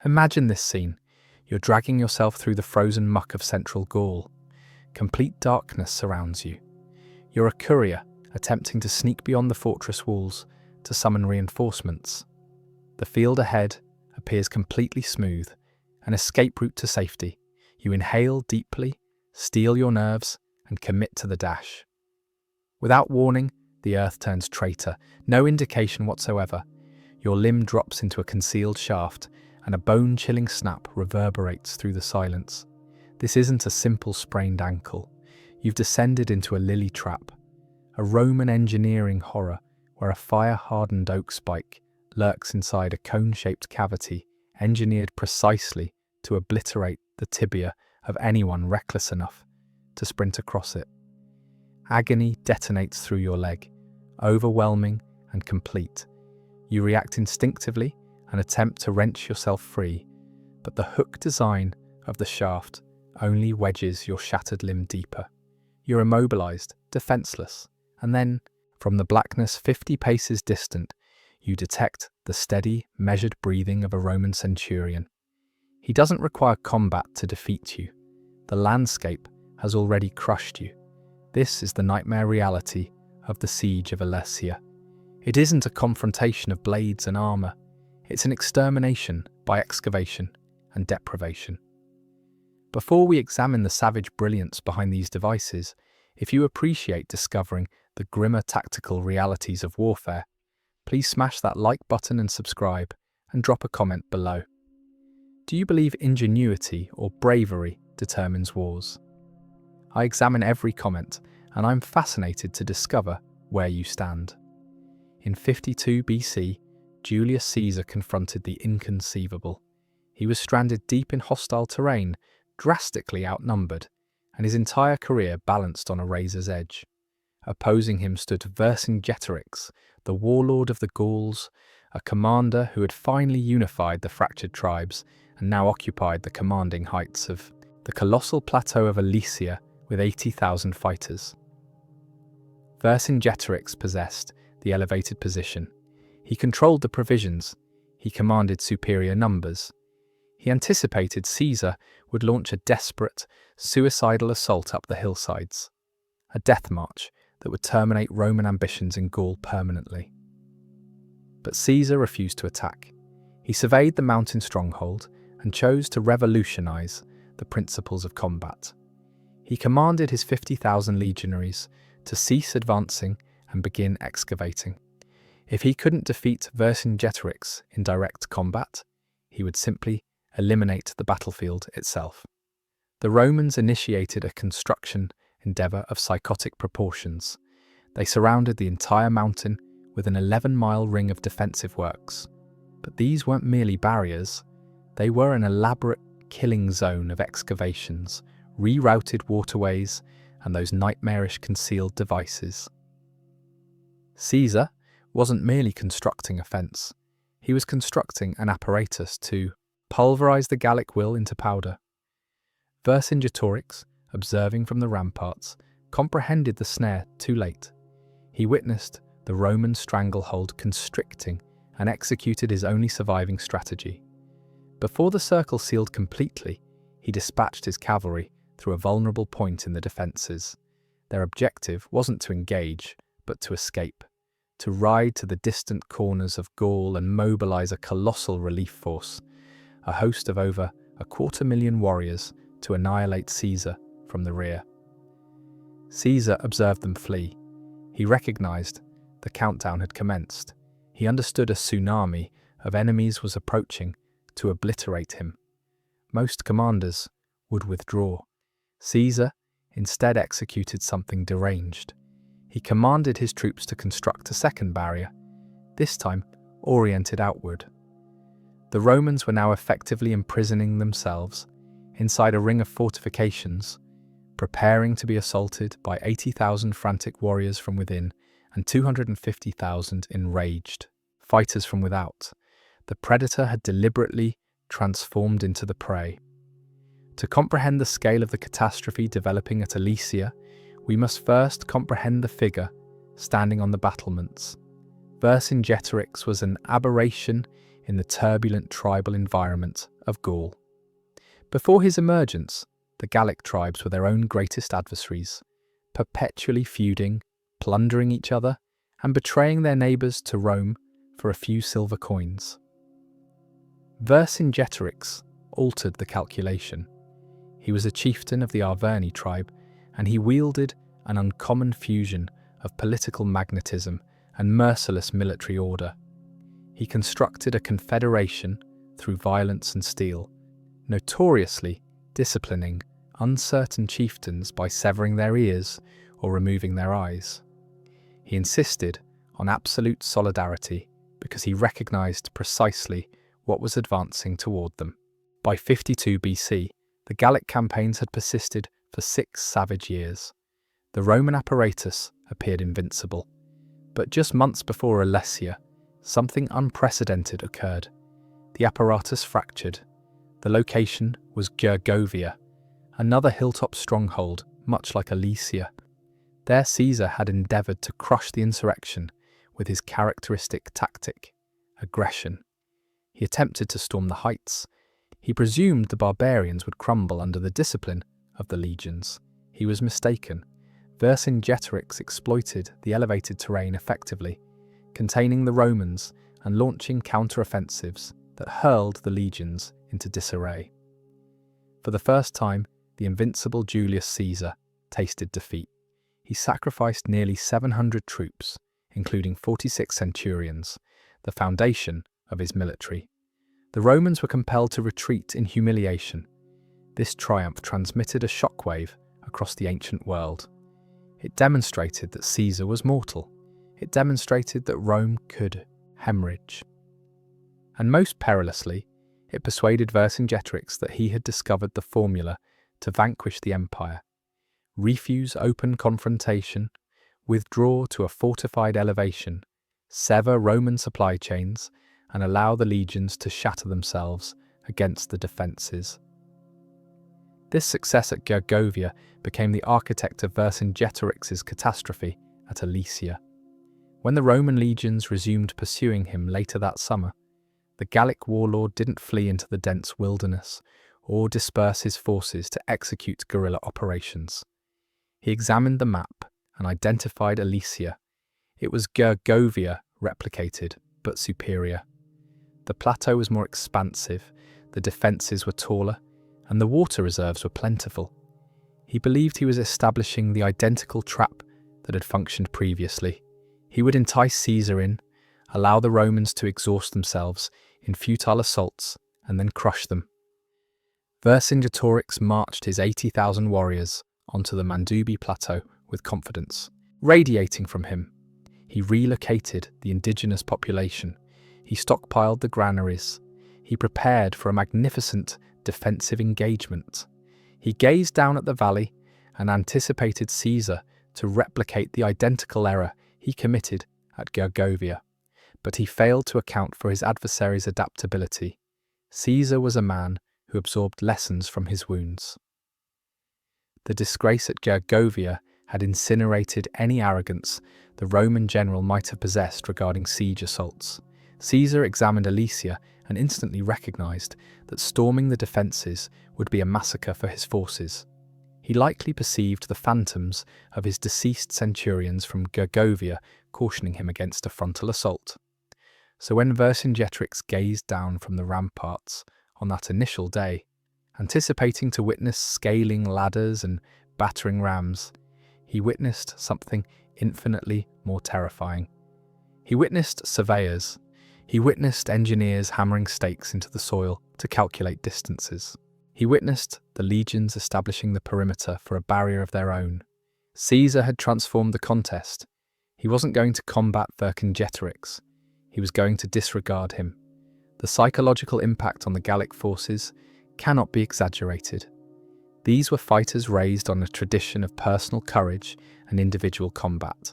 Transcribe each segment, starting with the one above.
Imagine this scene. You're dragging yourself through the frozen muck of central Gaul. Complete darkness surrounds you. You're a courier attempting to sneak beyond the fortress walls to summon reinforcements. The field ahead appears completely smooth, an escape route to safety. You inhale deeply, steel your nerves, and commit to the dash. Without warning, the earth turns traitor, no indication whatsoever. Your limb drops into a concealed shaft, and a bone-chilling snap reverberates through the silence. This isn't a simple sprained ankle. You've descended into a lily trap, a Roman engineering horror where a fire-hardened oak spike lurks inside a cone-shaped cavity engineered precisely to obliterate the tibia of anyone reckless enough to sprint across it. Agony detonates through your leg, overwhelming and complete. You react instinctively and attempt to wrench yourself free, but the hook design of the shaft only wedges your shattered limb deeper. You're immobilized, defenseless, and then, from the blackness 50 paces distant, you detect the steady, measured breathing of a Roman centurion. He doesn't require combat to defeat you. The landscape has already crushed you. This is the nightmare reality of the siege of Alesia. It isn't a confrontation of blades and armor. It's an extermination by excavation and deprivation. Before we examine the savage brilliance behind these devices, if you appreciate discovering the grimmer tactical realities of warfare, please smash that like button and subscribe, and drop a comment below. Do you believe ingenuity or bravery determines wars? I examine every comment, and I'm fascinated to discover where you stand. In 52 BC, Julius Caesar confronted the inconceivable. He was stranded deep in hostile terrain, drastically outnumbered, and his entire career balanced on a razor's edge. Opposing him stood Vercingetorix, the warlord of the Gauls, a commander who had finally unified the fractured tribes and now occupied the commanding heights of the colossal plateau of Alesia with 80,000 fighters. Vercingetorix possessed the elevated position. He controlled the provisions. He commanded superior numbers. He anticipated Caesar would launch a desperate, suicidal assault up the hillsides, a death march that would terminate Roman ambitions in Gaul permanently. But Caesar refused to attack. He surveyed the mountain stronghold and chose to revolutionize the principles of combat. He commanded his 50,000 legionaries to cease advancing and begin excavating. If he couldn't defeat Vercingetorix in direct combat, he would simply eliminate the battlefield itself. The Romans initiated a construction endeavor of psychotic proportions. They surrounded the entire mountain with an 11-mile ring of defensive works. But these weren't merely barriers. They were an elaborate killing zone of excavations, rerouted waterways, and those nightmarish concealed devices. Caesar wasn't merely constructing a fence. He was constructing an apparatus to pulverize the Gallic will into powder. Vercingetorix, observing from the ramparts, comprehended the snare too late. He witnessed the Roman stranglehold constricting and executed his only surviving strategy. Before the circle sealed completely, he dispatched his cavalry through a vulnerable point in the defences. Their objective wasn't to engage, but to escape, to ride to the distant corners of Gaul and mobilise a colossal relief force, a host of over 250,000 warriors to annihilate Caesar from the rear. Caesar observed them flee. He recognised the countdown had commenced. He understood a tsunami of enemies was approaching to obliterate him. Most commanders would withdraw. Caesar instead executed something deranged. He commanded his troops to construct a second barrier, this time oriented outward. The Romans were now effectively imprisoning themselves inside a ring of fortifications, preparing to be assaulted by 80,000 frantic warriors from within and 250,000 enraged fighters from without. The predator had deliberately transformed into the prey. To comprehend the scale of the catastrophe developing at Alesia, we must first comprehend the figure standing on the battlements. Vercingetorix was an aberration in the turbulent tribal environment of Gaul. Before his emergence, the Gallic tribes were their own greatest adversaries, perpetually feuding, plundering each other, and betraying their neighbours to Rome for a few silver coins. Vercingetorix altered the calculation. He was a chieftain of the Arverni tribe, and he wielded an uncommon fusion of political magnetism and merciless military order. He constructed a confederation through violence and steel, notoriously disciplining uncertain chieftains by severing their ears or removing their eyes. He insisted on absolute solidarity because he recognized precisely what was advancing toward them. By 52 BC, the Gallic campaigns had persisted for 6 savage years. The Roman apparatus appeared invincible. But just months before Alesia, something unprecedented occurred. The apparatus fractured. The location was Gergovia, another hilltop stronghold, much like Alesia. There Caesar had endeavoured to crush the insurrection with his characteristic tactic, aggression. He attempted to storm the heights. He presumed the barbarians would crumble under the discipline of the legions. He was mistaken. Vercingetorix exploited the elevated terrain effectively, containing the Romans and launching counter-offensives that hurled the legions into disarray. For the first time, the invincible Julius Caesar tasted defeat. He sacrificed nearly 700 troops, including 46 centurions, the foundation of his military. The Romans were compelled to retreat in humiliation. This triumph transmitted a shockwave across the ancient world. It demonstrated that Caesar was mortal. It demonstrated that Rome could hemorrhage. And most perilously, it persuaded Vercingetorix that he had discovered the formula to vanquish the empire. Refuse open confrontation, withdraw to a fortified elevation, sever Roman supply chains, and allow the legions to shatter themselves against the defences. This success at Gergovia became the architect of Vercingetorix's catastrophe at Alesia. When the Roman legions resumed pursuing him later that summer, the Gallic warlord didn't flee into the dense wilderness or disperse his forces to execute guerrilla operations. He examined the map and identified Alesia. It was Gergovia replicated, but superior. The plateau was more expansive, the defences were taller, and the water reserves were plentiful. He believed he was establishing the identical trap that had functioned previously. He would entice Caesar in, allow the Romans to exhaust themselves in futile assaults, and then crush them. Vercingetorix marched his 80,000 warriors onto the Mandubi plateau with confidence. Radiating from him, he relocated the indigenous population. He stockpiled the granaries. He prepared for a magnificent defensive engagement. He gazed down at the valley and anticipated Caesar to replicate the identical error he committed at Gergovia. But he failed to account for his adversary's adaptability. Caesar was a man who absorbed lessons from his wounds. The disgrace at Gergovia had incinerated any arrogance the Roman general might have possessed regarding siege assaults. Caesar examined Alesia and instantly recognized that storming the defences would be a massacre for his forces. He likely perceived the phantoms of his deceased centurions from Gergovia cautioning him against a frontal assault. So when Vercingetorix gazed down from the ramparts on that initial day, anticipating to witness scaling ladders and battering rams, he witnessed something infinitely more terrifying. He witnessed surveyors. He witnessed engineers hammering stakes into the soil to calculate distances. He witnessed the legions establishing the perimeter for a barrier of their own. Caesar had transformed the contest. He wasn't going to combat Vercingetorix. He was going to disregard him. The psychological impact on the Gallic forces cannot be exaggerated. These were fighters raised on a tradition of personal courage and individual combat.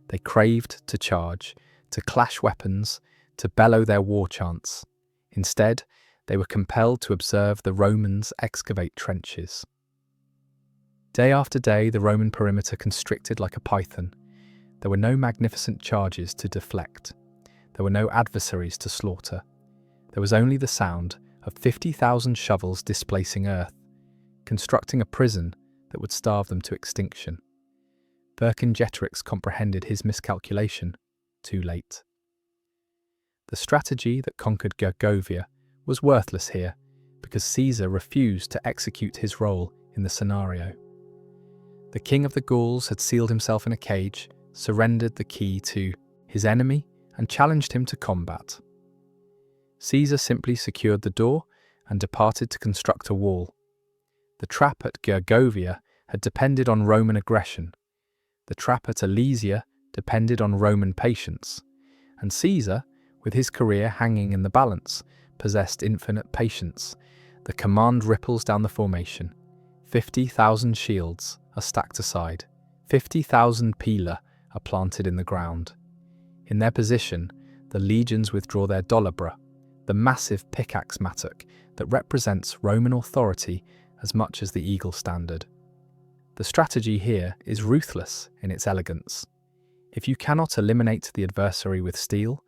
They craved to charge, to clash weapons, to bellow their war chants. Instead, they were compelled to observe the Romans excavate trenches. Day after day, the Roman perimeter constricted like a python. There were no magnificent charges to deflect. There were no adversaries to slaughter. there was only the sound of 50,000 shovels displacing earth, constructing a prison that would starve them to extinction. Vercingetorix comprehended his miscalculation too late. The strategy that conquered Gergovia was worthless here because Caesar refused to execute his role in the scenario. The king of the Gauls had sealed himself in a cage, surrendered the key to his enemy, and challenged him to combat. Caesar simply secured the door and departed to construct a wall. The trap at Gergovia had depended on Roman aggression. The trap at Alesia depended on Roman patience. And Caesar, with his career hanging in the balance, possessed infinite patience. The command ripples down the formation. 50,000 shields are stacked aside. 50,000 pila are planted in the ground. In their position, the legions withdraw their dolabra, the massive pickaxe mattock that represents Roman authority as much as the eagle standard. The strategy here is ruthless in its elegance. If you cannot eliminate the adversary with steel,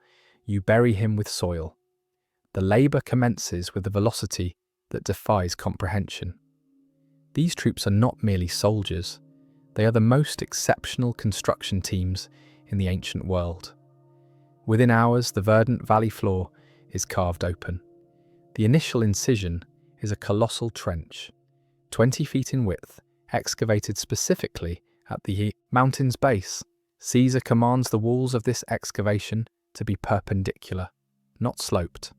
you bury him with soil. The labour commences with a velocity that defies comprehension. These troops are not merely soldiers, they are the most exceptional construction teams in the ancient world. Within hours, the verdant valley floor is carved open. The initial incision is a colossal trench, 20 feet in width, excavated specifically at the mountain's base. Caesar commands the walls of this excavation to be perpendicular, not sloped.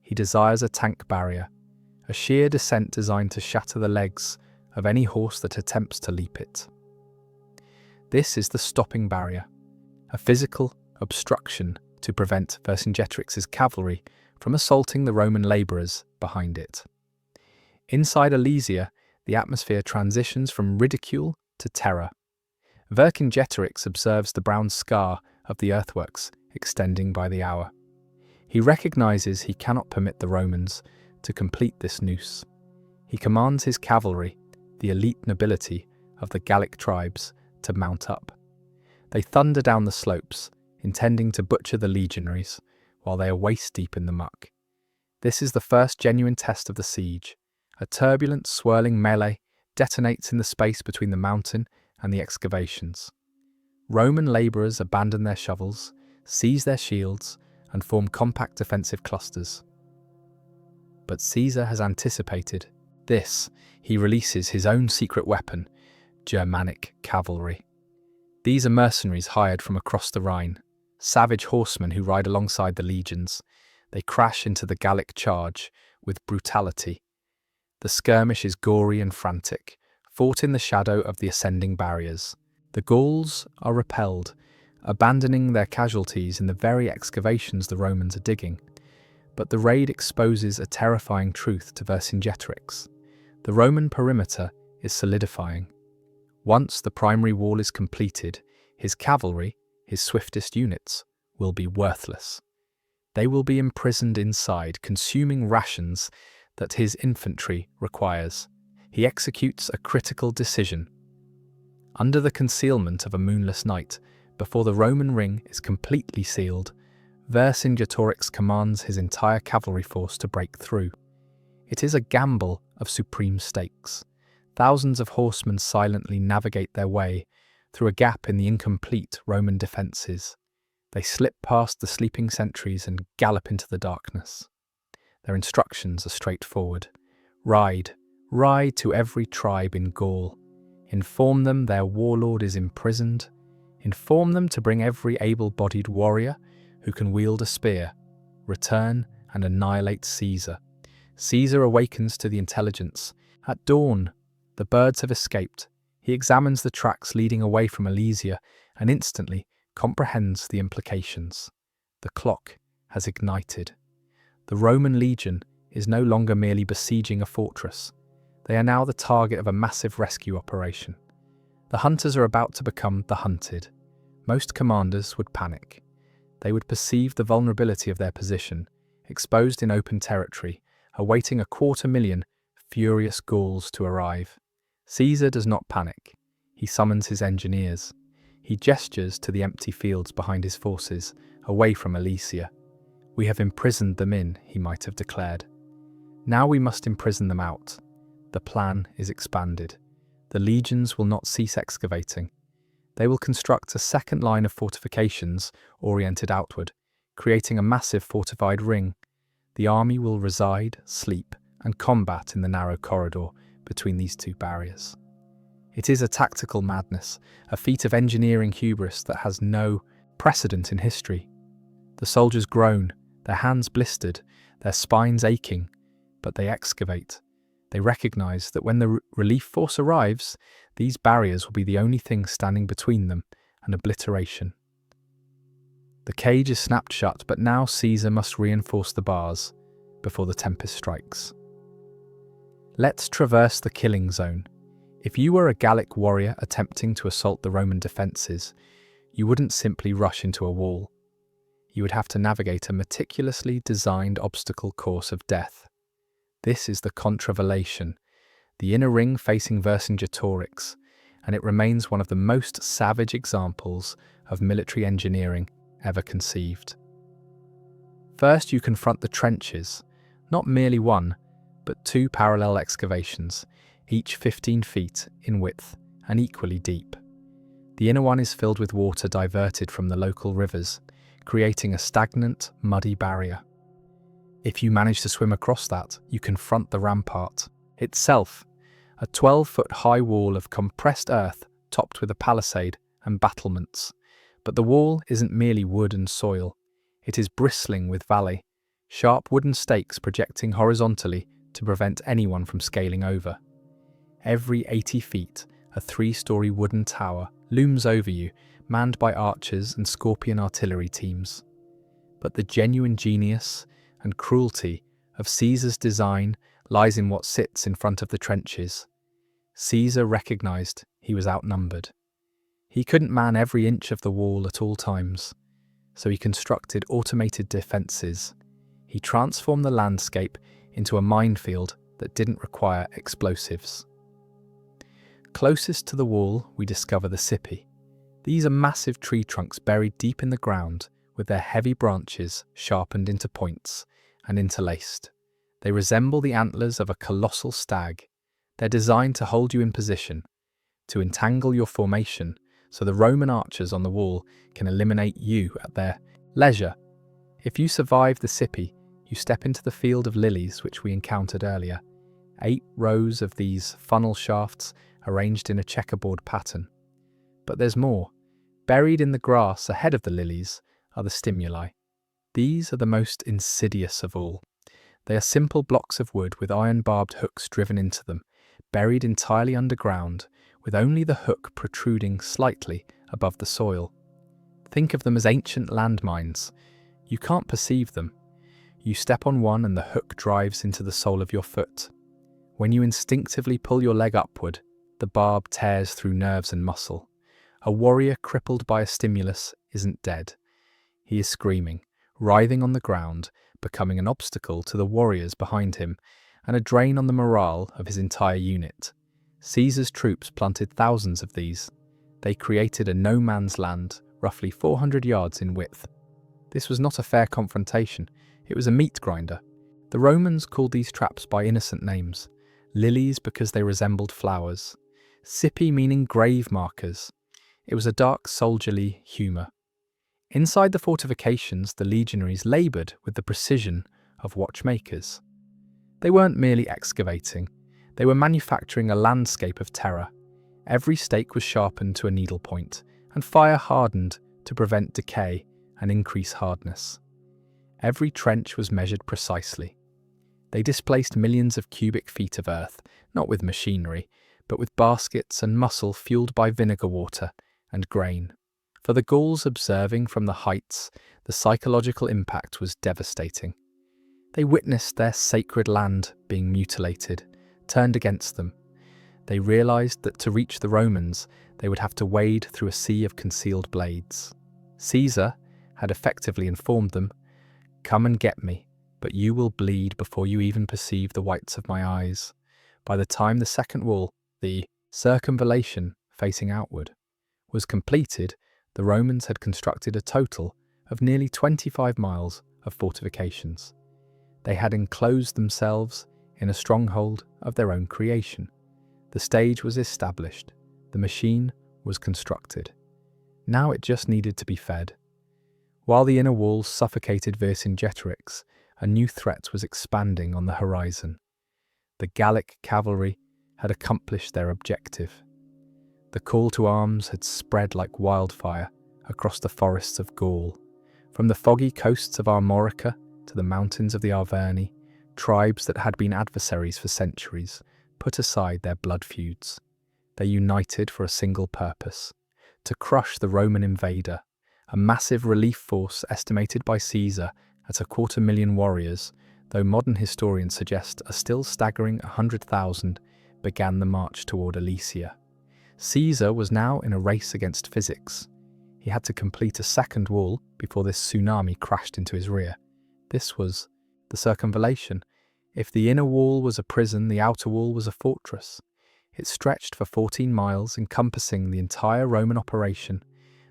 He desires a tank barrier, a sheer descent designed to shatter the legs of any horse that attempts to leap it. This is the stopping barrier, a physical obstruction to prevent Vercingetorix's cavalry from assaulting the Roman labourers behind it. Inside Alesia, the atmosphere transitions from ridicule to terror. Vercingetorix observes the brown scar of the earthworks extending by the hour. He recognizes he cannot permit the Romans to complete this noose. He commands his cavalry, the elite nobility of the Gallic tribes, to mount up. They thunder down the slopes, intending to butcher the legionaries, while they are waist-deep in the muck. This is the first genuine test of the siege. A turbulent, swirling melee detonates in the space between the mountain and the excavations. Roman labourers abandon their shovels, seize their shields, and form compact defensive clusters. But Caesar has anticipated this. He releases his own secret weapon, Germanic cavalry. These are mercenaries hired from across the Rhine, savage horsemen who ride alongside the legions. They crash into the Gallic charge with brutality. The skirmish is gory and frantic, fought in the shadow of the ascending barriers. The Gauls are repelled, abandoning their casualties in the very excavations the Romans are digging. But the raid exposes a terrifying truth to Vercingetorix. The Roman perimeter is solidifying. Once the primary wall is completed, his cavalry, his swiftest units, will be worthless. They will be imprisoned inside, consuming rations that his infantry requires. He executes a critical decision. Under the concealment of a moonless night, before the Roman ring is completely sealed, Vercingetorix commands his entire cavalry force to break through. It is a gamble of supreme stakes. Thousands of horsemen silently navigate their way through a gap in the incomplete Roman defences. They slip past the sleeping sentries and gallop into the darkness. Their instructions are straightforward. Ride to every tribe in Gaul. Inform them their warlord is imprisoned. Inform them to bring every able-bodied warrior who can wield a spear. Return and annihilate Caesar. Caesar awakens to the intelligence. At dawn, the birds have escaped. He examines the tracks leading away from Alesia and instantly comprehends the implications. The clock has ignited. The Roman legion is no longer merely besieging a fortress. They are now the target of a massive rescue operation. The hunters are about to become the hunted. Most commanders would panic. They would perceive the vulnerability of their position, exposed in open territory, awaiting 250,000 furious Gauls to arrive. Caesar does not panic. He summons his engineers. He gestures to the empty fields behind his forces, away from Alesia. "We have imprisoned them in," he might have declared. "Now we must imprison them out." The plan is expanded. The legions will not cease excavating. They will construct a second line of fortifications oriented outward, creating a massive fortified ring. The army will reside, sleep, and combat in the narrow corridor between these two barriers. It is a tactical madness, a feat of engineering hubris that has no precedent in history. The soldiers groan, their hands blistered, their spines aching, but they excavate. They recognize that when the relief force arrives, these barriers will be the only thing standing between them and obliteration. The cage is snapped shut, but now Caesar must reinforce the bars before the tempest strikes. Let's traverse the killing zone. If you were a Gallic warrior attempting to assault the Roman defences, you wouldn't simply rush into a wall. You would have to navigate a meticulously designed obstacle course of death. This is the Compilation, the inner ring facing Vercingetorix, and it remains one of the most savage examples of military engineering ever conceived. First, you confront the trenches, not merely one, but two parallel excavations, each 15 feet in width and equally deep. The inner one is filled with water diverted from the local rivers, creating a stagnant, muddy barrier. If you manage to swim across that, you confront the rampart itself, a 12-foot high wall of compressed earth topped with a palisade and battlements. But the wall isn't merely wood and soil. It is bristling with valley, sharp wooden stakes projecting horizontally to prevent anyone from scaling over. Every 80 feet, a 3-story wooden tower looms over you, manned by archers and scorpion artillery teams. But the genuine genius and cruelty of Caesar's design lies in what sits in front of the trenches. Caesar recognized he was outnumbered. He couldn't man every inch of the wall at all times, so he constructed automated defences. He transformed the landscape into a minefield that didn't require explosives. Closest to the wall, we discover the Cipi. These are massive tree trunks buried deep in the ground, with their heavy branches sharpened into points and interlaced. They resemble the antlers of a colossal stag. They're designed to hold you in position, to entangle your formation, so the Roman archers on the wall can eliminate you at their leisure. If you survive the Cipi, you step into the field of lilies which we encountered earlier. 8 rows of these funnel shafts arranged in a checkerboard pattern. But there's more. Buried in the grass ahead of the lilies are the stimuli. These are the most insidious of all. They are simple blocks of wood with iron-barbed hooks driven into them, buried entirely underground, with only the hook protruding slightly above the soil. Think of them as ancient landmines. You can't perceive them. You step on one and the hook drives into the sole of your foot. When you instinctively pull your leg upward, the barb tears through nerves and muscle. A warrior crippled by a stimulus isn't dead. He is screaming, writhing on the ground, becoming an obstacle to the warriors behind him and a drain on the morale of his entire unit. Caesar's troops planted thousands of these. They created a no-man's land, roughly 400 yards in width. This was not a fair confrontation. It was a meat grinder. The Romans called these traps by innocent names. Lilies because they resembled flowers. Cipi meaning grave markers. It was a dark soldierly humour. Inside the fortifications, the legionaries laboured with the precision of watchmakers. They weren't merely excavating. They were manufacturing a landscape of terror. Every stake was sharpened to a needlepoint, and fire hardened to prevent decay and increase hardness. Every trench was measured precisely. They displaced millions of cubic feet of earth, not with machinery, but with baskets and muscle fueled by vinegar water and grain. For the Gauls observing from the heights, the psychological impact was devastating. They witnessed their sacred land being mutilated, turned against them. They realized that to reach the Romans, they would have to wade through a sea of concealed blades. Caesar had effectively informed them, "Come and get me, but you will bleed before you even perceive the whites of my eyes." By the time the second wall, the circumvallation facing outward, was completed, the Romans had constructed a total of nearly 25 miles of fortifications. They had enclosed themselves in a stronghold of their own creation. The stage was established. The machine was constructed. Now it just needed to be fed. While the inner walls suffocated Vercingetorix, a new threat was expanding on the horizon. The Gallic cavalry had accomplished their objective. The call to arms had spread like wildfire across the forests of Gaul. From the foggy coasts of Armorica to the mountains of the Arverni, tribes that had been adversaries for centuries put aside their blood feuds. They united for a single purpose: to crush the Roman invader. A massive relief force estimated by Caesar at 250,000 warriors, though modern historians suggest a still staggering 100,000, began the march toward Alesia. Caesar was now in a race against physics. He had to complete a second wall before this tsunami crashed into his rear. This was the circumvallation. If the inner wall was a prison, the outer wall was a fortress. It stretched for 14 miles, encompassing the entire Roman operation.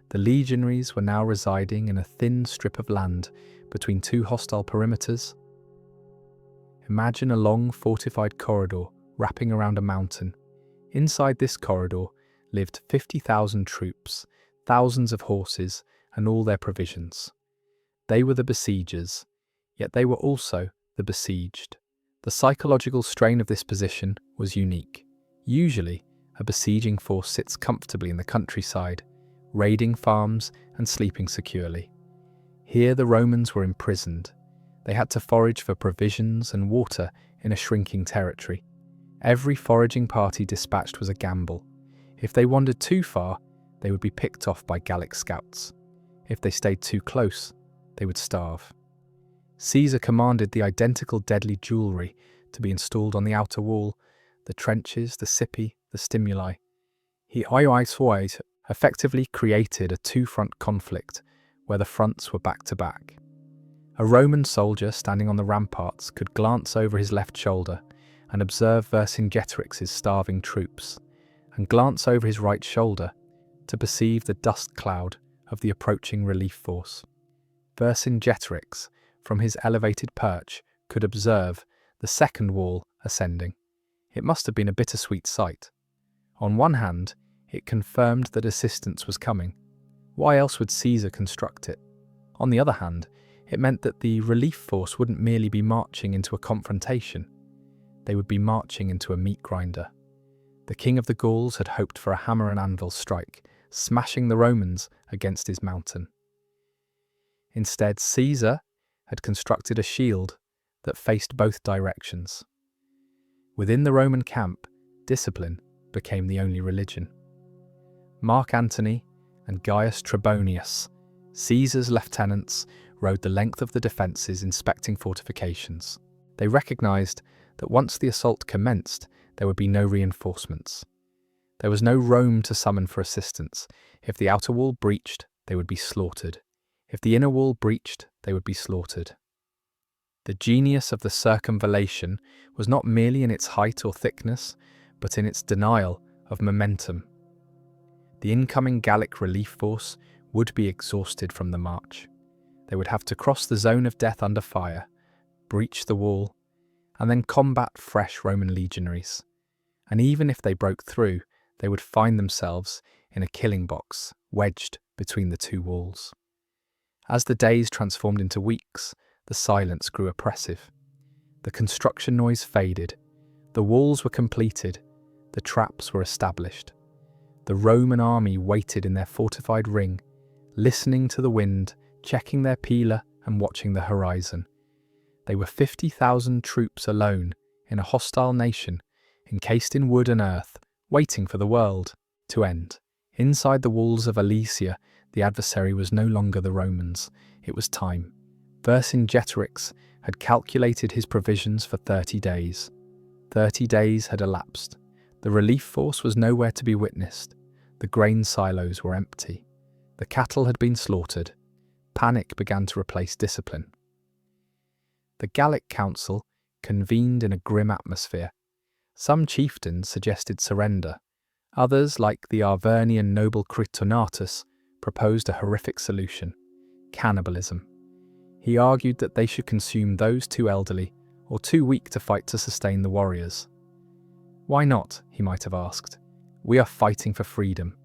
The legionaries were now residing in a thin strip of land between two hostile perimeters. Imagine a long fortified corridor wrapping around a mountain. Inside this corridor lived 50,000 troops, thousands of horses, and all their provisions. They were the besiegers, yet they were also the besieged. The psychological strain of this position was unique. Usually, a besieging force sits comfortably in the countryside, raiding farms and sleeping securely. Here the Romans were imprisoned. They had to forage for provisions and water in a shrinking territory. Every foraging party dispatched was a gamble. If they wandered too far, they would be picked off by Gallic scouts. If they stayed too close, they would starve. Caesar commanded the identical deadly jewellery to be installed on the outer wall: the trenches, the cipi, the stimuli. He effectively created a two-front conflict where the fronts were back-to-back. A Roman soldier standing on the ramparts could glance over his left shoulder and observe Vercingetorix's starving troops, and glance over his right shoulder to perceive the dust cloud of the approaching relief force. Vercingetorix, from his elevated perch, could observe the second wall ascending. It must have been a bittersweet sight. On one hand, it confirmed that assistance was coming. Why else would Caesar construct it? On the other hand, it meant that the relief force wouldn't merely be marching into a confrontation. They would be marching into a meat grinder. The king of the Gauls had hoped for a hammer and anvil strike, smashing the Romans against his mountain. Instead, Caesar had constructed a shield that faced both directions. Within the Roman camp, discipline became the only religion. Mark Antony and Gaius Trebonius, Caesar's lieutenants, rode the length of the defences inspecting fortifications. They recognised that once the assault commenced, there would be no reinforcements. There was no Rome to summon for assistance. If the outer wall breached, they would be slaughtered. If the inner wall breached, they would be slaughtered. The genius of the circumvallation was not merely in its height or thickness, but in its denial of momentum. The incoming Gallic relief force would be exhausted from the march. They would have to cross the zone of death under fire, breach the wall, and then combat fresh Roman legionaries. And even if they broke through, they would find themselves in a killing box, wedged between the two walls. As the days transformed into weeks, the silence grew oppressive. The construction noise faded. The walls were completed. The traps were established. The Roman army waited in their fortified ring, listening to the wind, checking their pila and watching the horizon. They were 50,000 troops alone in a hostile nation, encased in wood and earth, waiting for the world to end. Inside the walls of Alesia, the adversary was no longer the Romans. It was time. Vercingetorix had calculated his provisions for 30 days. 30 days had elapsed. The relief force was nowhere to be witnessed. The grain silos were empty. The cattle had been slaughtered. Panic began to replace discipline. The Gallic council convened in a grim atmosphere. Some chieftains suggested surrender. Others, like the Arvernian noble Critonatus, proposed a horrific solution: cannibalism. He argued that they should consume those too elderly or too weak to fight to sustain the warriors. Why not, he might have asked. We are fighting for freedom.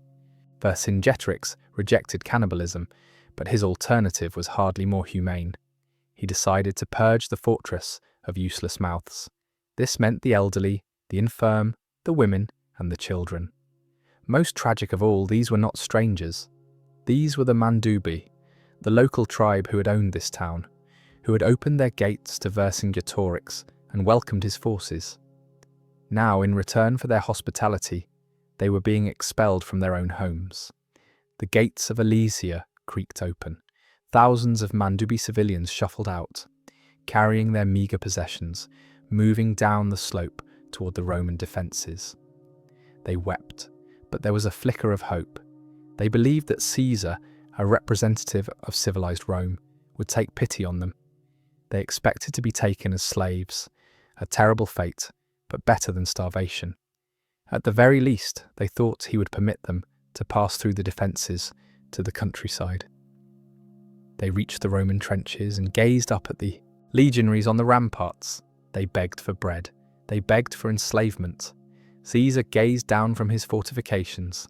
Vercingetorix rejected cannibalism, but his alternative was hardly more humane. He decided to purge the fortress of useless mouths. This meant the elderly, the infirm, the women, and the children. Most tragic of all, these were not strangers. These were the Mandubi, the local tribe who had owned this town, who had opened their gates to Vercingetorix and welcomed his forces. Now, in return for their hospitality, they were being expelled from their own homes. The gates of Alesia creaked open. Thousands of Mandubi civilians shuffled out, carrying their meagre possessions, moving down the slope toward the Roman defences. They wept, but there was a flicker of hope. They believed that Caesar, a representative of civilized Rome, would take pity on them. They expected to be taken as slaves, a terrible fate, but better than starvation. At the very least, they thought he would permit them to pass through the defences to the countryside. They reached the Roman trenches and gazed up at the legionaries on the ramparts. They begged for bread. They begged for enslavement. Caesar gazed down from his fortifications.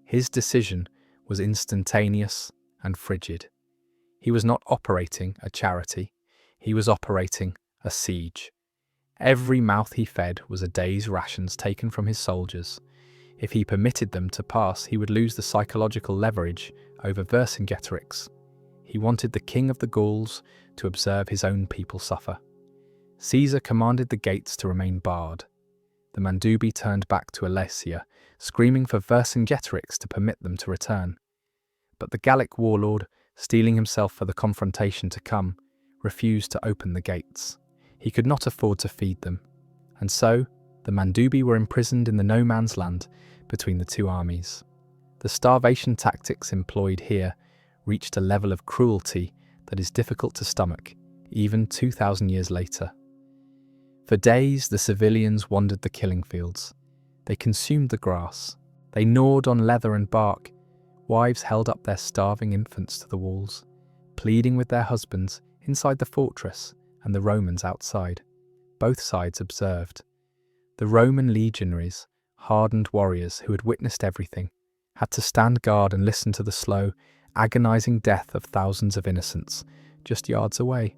His decision was instantaneous and frigid. He was not operating a charity. He was operating a siege. Every mouth he fed was a day's rations taken from his soldiers. If he permitted them to pass, he would lose the psychological leverage over Vercingetorix. He wanted the king of the Gauls to observe his own people suffer. Caesar commanded the gates to remain barred. The Mandubi turned back to Alesia, screaming for Vercingetorix to permit them to return. But the Gallic warlord, steeling himself for the confrontation to come, refused to open the gates. He could not afford to feed them. And so, the Mandubi were imprisoned in the no man's land between the two armies. The starvation tactics employed here reached a level of cruelty that is difficult to stomach, even 2,000 years later. For days, the civilians wandered the killing fields. They consumed the grass. They gnawed on leather and bark. Wives held up their starving infants to the walls, pleading with their husbands inside the fortress and the Romans outside. Both sides observed. The Roman legionaries, hardened warriors who had witnessed everything, had to stand guard and listen to the slow, agonizing death of thousands of innocents just yards away.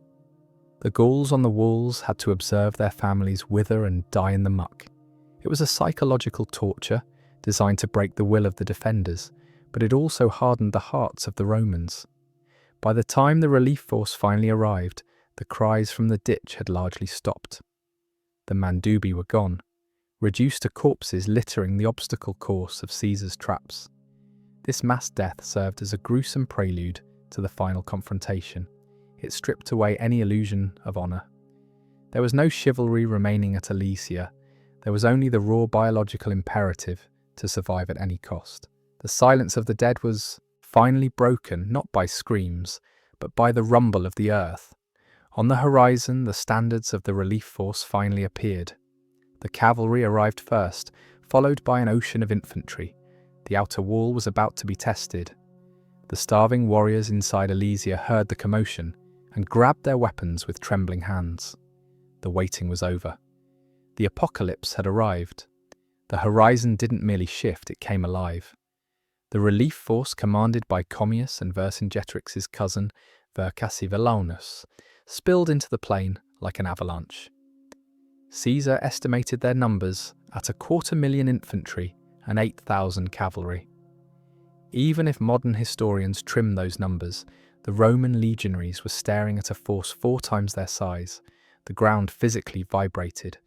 The Gauls on the walls had to observe their families wither and die in the muck. It was a psychological torture designed to break the will of the defenders, but it also hardened the hearts of the Romans. By the time the relief force finally arrived, the cries from the ditch had largely stopped. The Mandubi were gone, reduced to corpses littering the obstacle course of Caesar's traps. This mass death served as a gruesome prelude to the final confrontation. It stripped away any illusion of honour. There was no chivalry remaining at Alesia. There was only the raw biological imperative to survive at any cost. The silence of the dead was finally broken, not by screams, but by the rumble of the earth. On the horizon, the standards of the relief force finally appeared. The cavalry arrived first, followed by an ocean of infantry. The outer wall was about to be tested. The starving warriors inside Alesia heard the commotion and grabbed their weapons with trembling hands. The waiting was over. The apocalypse had arrived. The horizon didn't merely shift, it came alive. The relief force, commanded by Commius and Vercingetorix's cousin Vercassivellaunus, spilled into the plain like an avalanche. Caesar estimated their numbers at 250,000 infantry and 8,000 cavalry. Even if modern historians trim those numbers, the Roman legionaries were staring at a force 4 times their size. The ground physically vibrated.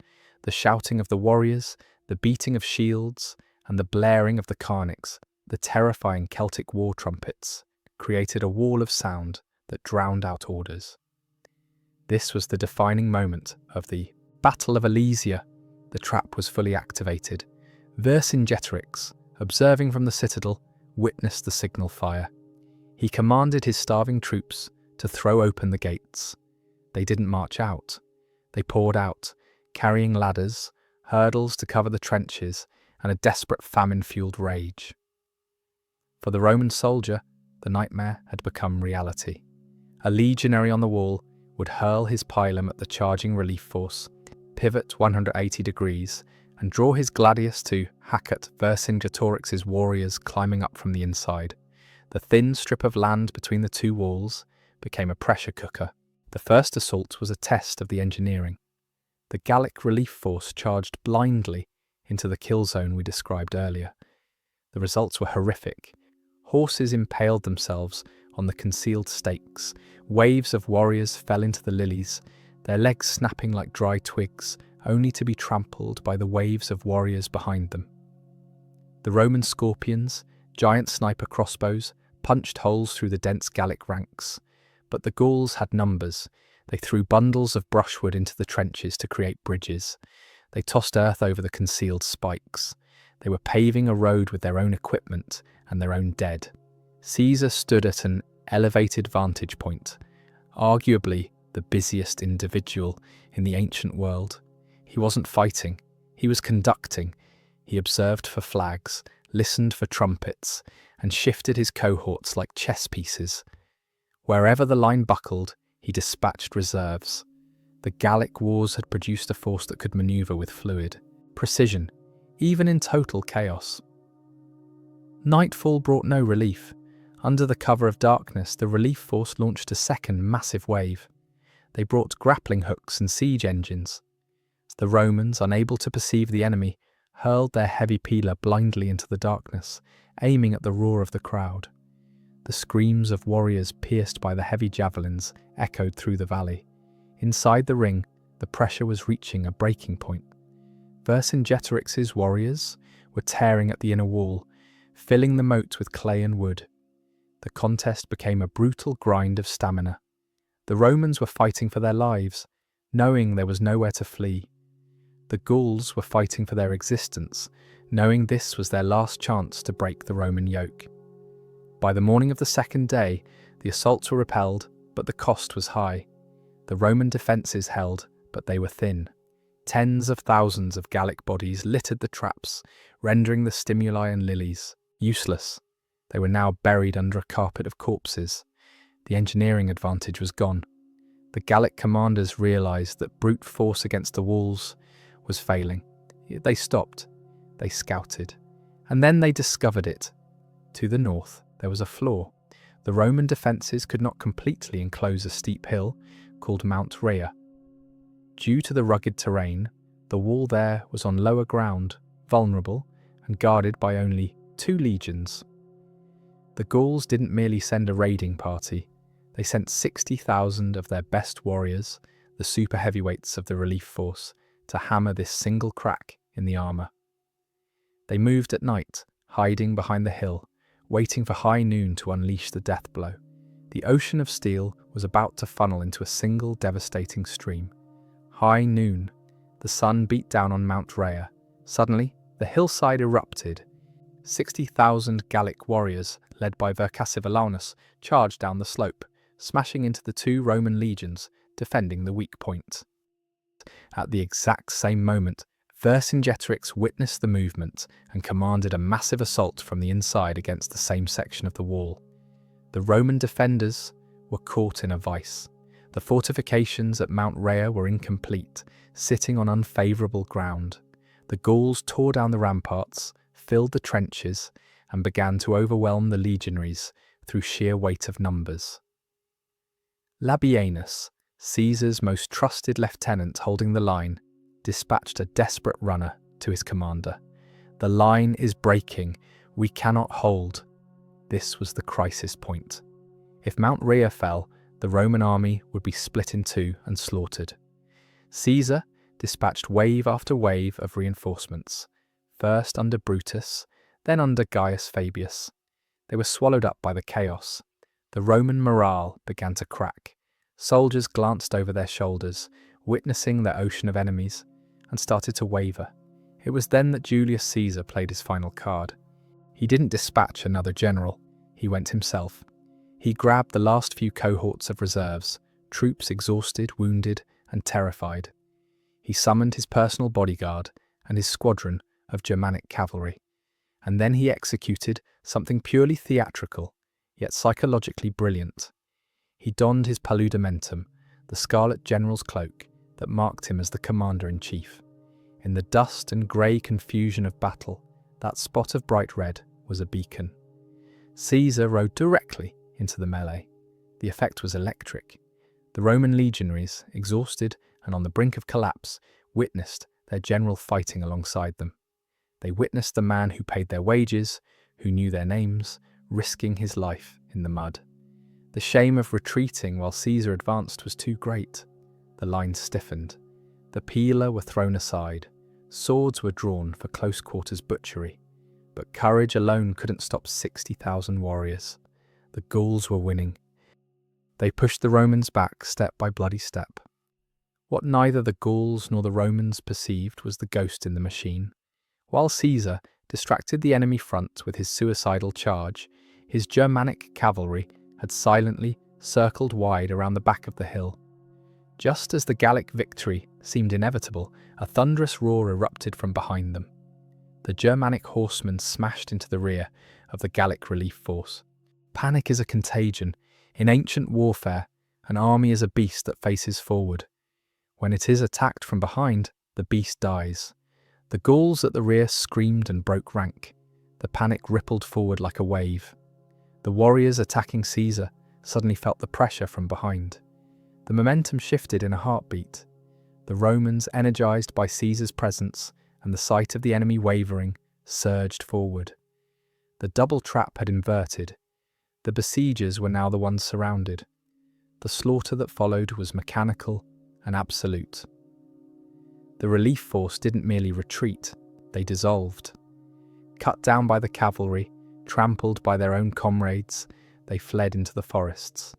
The shouting of the warriors, the beating of shields, and the blaring of the carnix, the terrifying Celtic war trumpets, created a wall of sound that drowned out orders. This was the defining moment of the Battle of Alesia. The trap was fully activated. Vercingetorix, observing from the citadel, witnessed the signal fire. He commanded his starving troops to throw open the gates. They didn't march out. They poured out, carrying ladders, hurdles to cover the trenches, and a desperate famine-fueled rage. For the Roman soldier, the nightmare had become reality. A legionary on the wall would hurl his pilum at the charging relief force, pivot 180 degrees, and draw his gladius to hack at Vercingetorix's warriors climbing up from the inside. The thin strip of land between the two walls became a pressure cooker. The first assault was a test of the engineering. The Gallic relief force charged blindly into the kill zone we described earlier. The results were horrific. Horses impaled themselves on the concealed stakes. Waves of warriors fell into the lilies, their legs snapping like dry twigs, only to be trampled by the waves of warriors behind them. The Roman scorpions, giant sniper crossbows, punched holes through the dense Gallic ranks. But the Gauls had numbers. They threw bundles of brushwood into the trenches to create bridges. They tossed earth over the concealed spikes. They were paving a road with their own equipment and their own dead. Caesar stood at an elevated vantage point, arguably the busiest individual in the ancient world. He wasn't fighting, he was conducting. He observed for flags, listened for trumpets, and shifted his cohorts like chess pieces. Wherever the line buckled, he dispatched reserves. The Gallic wars had produced a force that could maneuver with fluid precision, even in total chaos. Nightfall brought no relief. Under the cover of darkness, the relief force launched a second massive wave. They brought grappling hooks and siege engines. The Romans, unable to perceive the enemy, hurled their heavy pila blindly into the darkness, aiming at the roar of the crowd. The screams of warriors pierced by the heavy javelins echoed through the valley. Inside the ring, the pressure was reaching a breaking point. Vercingetorix's warriors were tearing at the inner wall, filling the moat with clay and wood. The contest became a brutal grind of stamina. The Romans were fighting for their lives, knowing there was nowhere to flee. The Gauls were fighting for their existence, knowing this was their last chance to break the Roman yoke. By the morning of the second day, the assaults were repelled, but the cost was high. The Roman defences held, but they were thin. Tens of thousands of Gallic bodies littered the traps, rendering the stimuli and lilies useless. They were now buried under a carpet of corpses. The engineering advantage was gone. The Gallic commanders realised that brute force against the walls was failing. They stopped. They scouted. And then they discovered it. To the north, there was a flaw. The Roman defences could not completely enclose a steep hill called Mount Rhea. Due to the rugged terrain, the wall there was on lower ground, vulnerable, and guarded by only 2 legions. The Gauls didn't merely send a raiding party. They sent 60,000 of their best warriors, the super heavyweights of the relief force, to hammer this single crack in the armour. They moved at night, hiding behind the hill, waiting for high noon to unleash the death blow. The ocean of steel was about to funnel into a single devastating stream. High noon. The sun beat down on Mount Rhea. Suddenly, the hillside erupted. 60,000 Gallic warriors, led by Vercassivelaunus, charged down the slope, smashing into the 2 Roman legions, defending the weak point. At the exact same moment, Vercingetorix witnessed the movement and commanded a massive assault from the inside against the same section of the wall. The Roman defenders were caught in a vice. The fortifications at Mount Rhea were incomplete, sitting on unfavourable ground. The Gauls tore down the ramparts, filled the trenches, and began to overwhelm the legionaries through sheer weight of numbers. Labienus, Caesar's most trusted lieutenant holding the line, dispatched a desperate runner to his commander. "The line is breaking. We cannot hold." This was the crisis point. If Mount Rhea fell, the Roman army would be split in 2 and slaughtered. Caesar dispatched wave after wave of reinforcements, first under Brutus, then under Gaius Fabius. They were swallowed up by the chaos. The Roman morale began to crack. Soldiers glanced over their shoulders, witnessing their ocean of enemies, and started to waver. It was then that Julius Caesar played his final card. He didn't dispatch another general. He went himself. He grabbed the last few cohorts of reserves, troops exhausted, wounded, and terrified. He summoned his personal bodyguard and his squadron of Germanic cavalry. And then he executed something purely theatrical, yet psychologically brilliant. He donned his paludamentum, the scarlet general's cloak that marked him as the commander-in-chief. In the dust and grey confusion of battle, that spot of bright red was a beacon. Caesar rode directly into the melee. The effect was electric. The Roman legionaries, exhausted and on the brink of collapse, witnessed their general fighting alongside them. They witnessed the man who paid their wages, who knew their names, risking his life in the mud. The shame of retreating while Caesar advanced was too great. The lines stiffened. The pila were thrown aside. Swords were drawn for close-quarters butchery. But courage alone couldn't stop 60,000 warriors. The Gauls were winning. They pushed the Romans back step by bloody step. What neither the Gauls nor the Romans perceived was the ghost in the machine. While Caesar distracted the enemy front with his suicidal charge, his Germanic cavalry had silently circled wide around the back of the hill. Just as the Gallic victory seemed inevitable, a thunderous roar erupted from behind them. The Germanic horsemen smashed into the rear of the Gallic relief force. Panic is a contagion. In ancient warfare, an army is a beast that faces forward. When it is attacked from behind, the beast dies. The Gauls at the rear screamed and broke rank. The panic rippled forward like a wave. The warriors attacking Caesar suddenly felt the pressure from behind. The momentum shifted in a heartbeat. The Romans, energized by Caesar's presence and the sight of the enemy wavering, surged forward. The double trap had inverted. The besiegers were now the ones surrounded. The slaughter that followed was mechanical and absolute. The relief force didn't merely retreat, they dissolved. Cut down by the cavalry, trampled by their own comrades, they fled into the forests.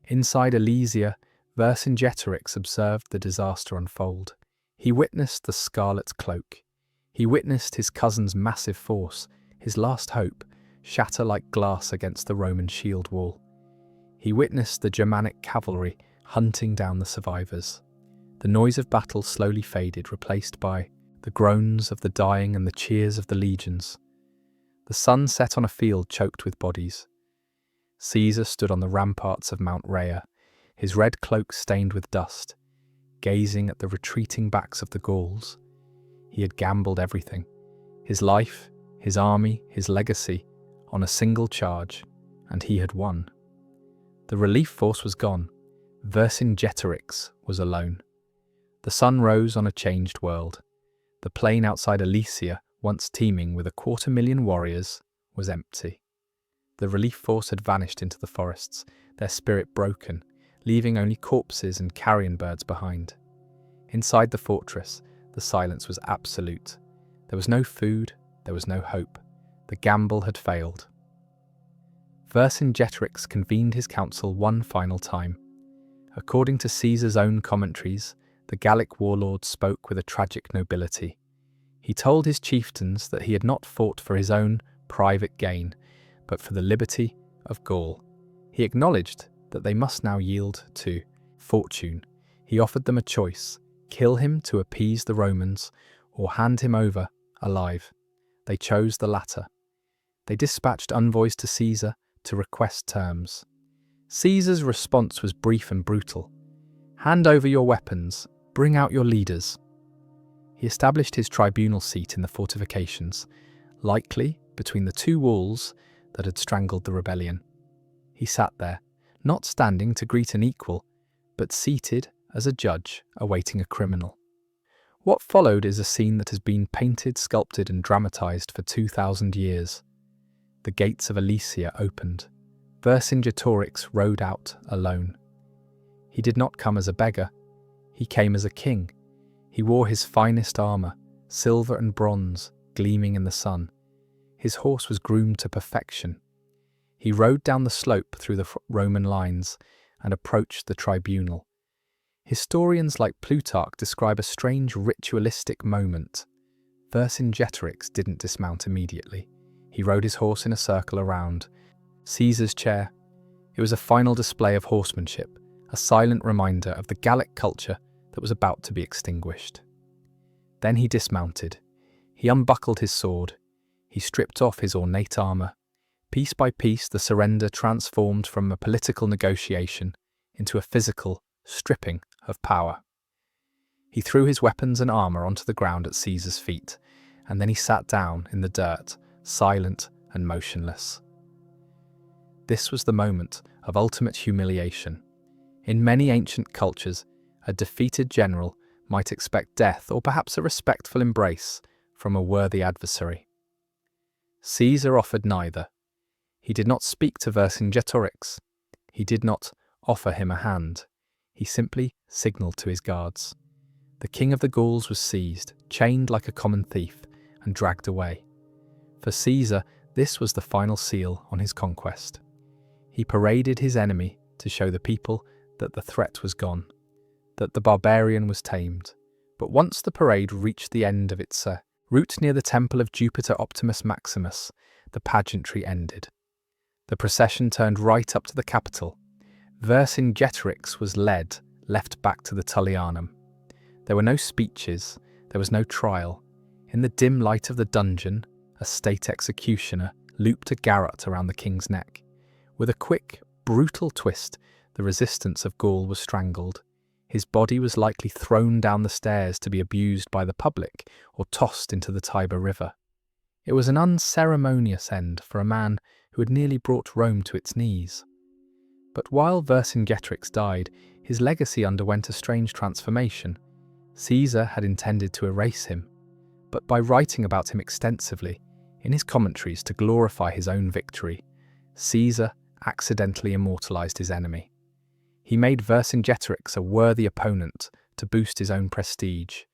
Inside Alesia, Vercingetorix observed the disaster unfold. He witnessed the scarlet cloak. He witnessed his cousin's massive force, his last hope, shatter like glass against the Roman shield wall. He witnessed the Germanic cavalry hunting down the survivors. The noise of battle slowly faded, replaced by the groans of the dying and the cheers of the legions. The sun set on a field choked with bodies. Caesar stood on the ramparts of Mount Rhea, his red cloak stained with dust, gazing at the retreating backs of the Gauls. He had gambled everything, his life, his army, his legacy, on a single charge, and he had won. The relief force was gone. Vercingetorix was alone. The sun rose on a changed world. The plain outside Alesia, once teeming with 250,000 warriors, was empty. The relief force had vanished into the forests, their spirit broken, leaving only corpses and carrion birds behind. Inside the fortress, the silence was absolute. There was no food, there was no hope. The gamble had failed. Vercingetorix convened his council one final time. According to Caesar's own commentaries, the Gallic warlord spoke with a tragic nobility. He told his chieftains that he had not fought for his own private gain, but for the liberty of Gaul. He acknowledged that they must now yield to fortune. He offered them a choice: kill him to appease the Romans, or hand him over alive. They chose the latter. They dispatched envoys to Caesar to request terms. Caesar's response was brief and brutal. Hand over your weapons, bring out your leaders. He established his tribunal seat in the fortifications, likely between the two walls that had strangled the rebellion. He sat there, not standing to greet an equal, but seated as a judge awaiting a criminal. What followed is a scene that has been painted, sculpted, and dramatized for 2,000 years. The gates of Alesia opened. Vercingetorix rode out alone. He did not come as a beggar. He came as a king. He wore his finest armor, silver and bronze, gleaming in the sun. His horse was groomed to perfection. He rode down the slope through the Roman lines and approached the tribunal. Historians like Plutarch describe a strange ritualistic moment. Vercingetorix didn't dismount immediately. He rode his horse in a circle around Caesar's chair. It was a final display of horsemanship, a silent reminder of the Gallic culture that was about to be extinguished. Then he dismounted. He unbuckled his sword. He stripped off his ornate armor, Piece by piece, the surrender transformed from a political negotiation into a physical stripping of power. He threw his weapons and armour onto the ground at Caesar's feet, and then he sat down in the dirt, silent and motionless. This was the moment of ultimate humiliation. In many ancient cultures, a defeated general might expect death or perhaps a respectful embrace from a worthy adversary. Caesar offered neither. He did not speak to Vercingetorix. He did not offer him a hand. He simply signalled to his guards. The king of the Gauls was seized, chained like a common thief, and dragged away. For Caesar, this was the final seal on his conquest. He paraded his enemy to show the people that the threat was gone, that the barbarian was tamed. But once the parade reached the end of its route near the temple of Jupiter Optimus Maximus, the pageantry ended. The procession turned right up to the Capitol. Vercingetorix was left back to the Tullianum. There were no speeches, there was no trial. In the dim light of the dungeon, a state executioner looped a garrote around the king's neck. With a quick, brutal twist, the resistance of Gaul was strangled. His body was likely thrown down the stairs to be abused by the public or tossed into the Tiber River. It was an unceremonious end for a man who had nearly brought Rome to its knees. But while Vercingetorix died, his legacy underwent a strange transformation. Caesar had intended to erase him, but by writing about him extensively, in his commentaries to glorify his own victory, Caesar accidentally immortalized his enemy. He made Vercingetorix a worthy opponent to boost his own prestige,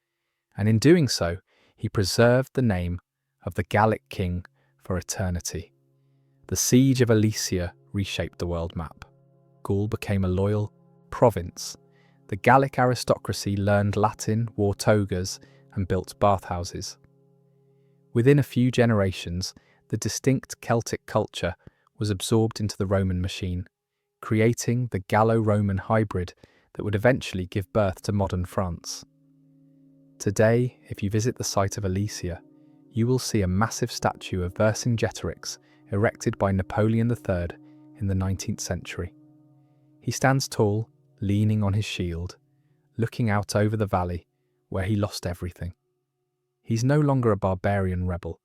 and in doing so, he preserved the name of the Gallic king for eternity. The siege of Alesia reshaped the world map. Gaul became a loyal province. The Gallic aristocracy learned Latin, wore togas, and built bathhouses. Within a few generations, the distinct Celtic culture was absorbed into the Roman machine, creating the Gallo-Roman hybrid that would eventually give birth to modern France. Today, if you visit the site of Alesia, you will see a massive statue of Vercingetorix erected by Napoleon III in the 19th century. He stands tall, leaning on his shield, looking out over the valley where he lost everything. He's no longer a barbarian rebel.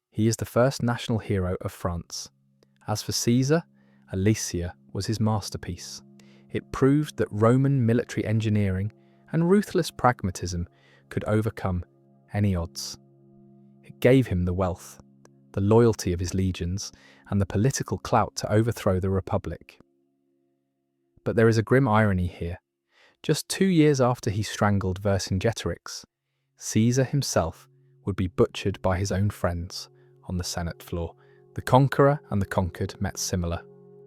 He is the first national hero of France. As for Caesar, Alesia was his masterpiece. It proved that Roman military engineering and ruthless pragmatism could overcome any odds. It gave him the wealth, the loyalty of his legions, and the political clout to overthrow the Republic. But there is a grim irony here. Just 2 years after he strangled Vercingetorix, Caesar himself would be butchered by his own friends on the Senate floor. The conqueror and the conquered met similar,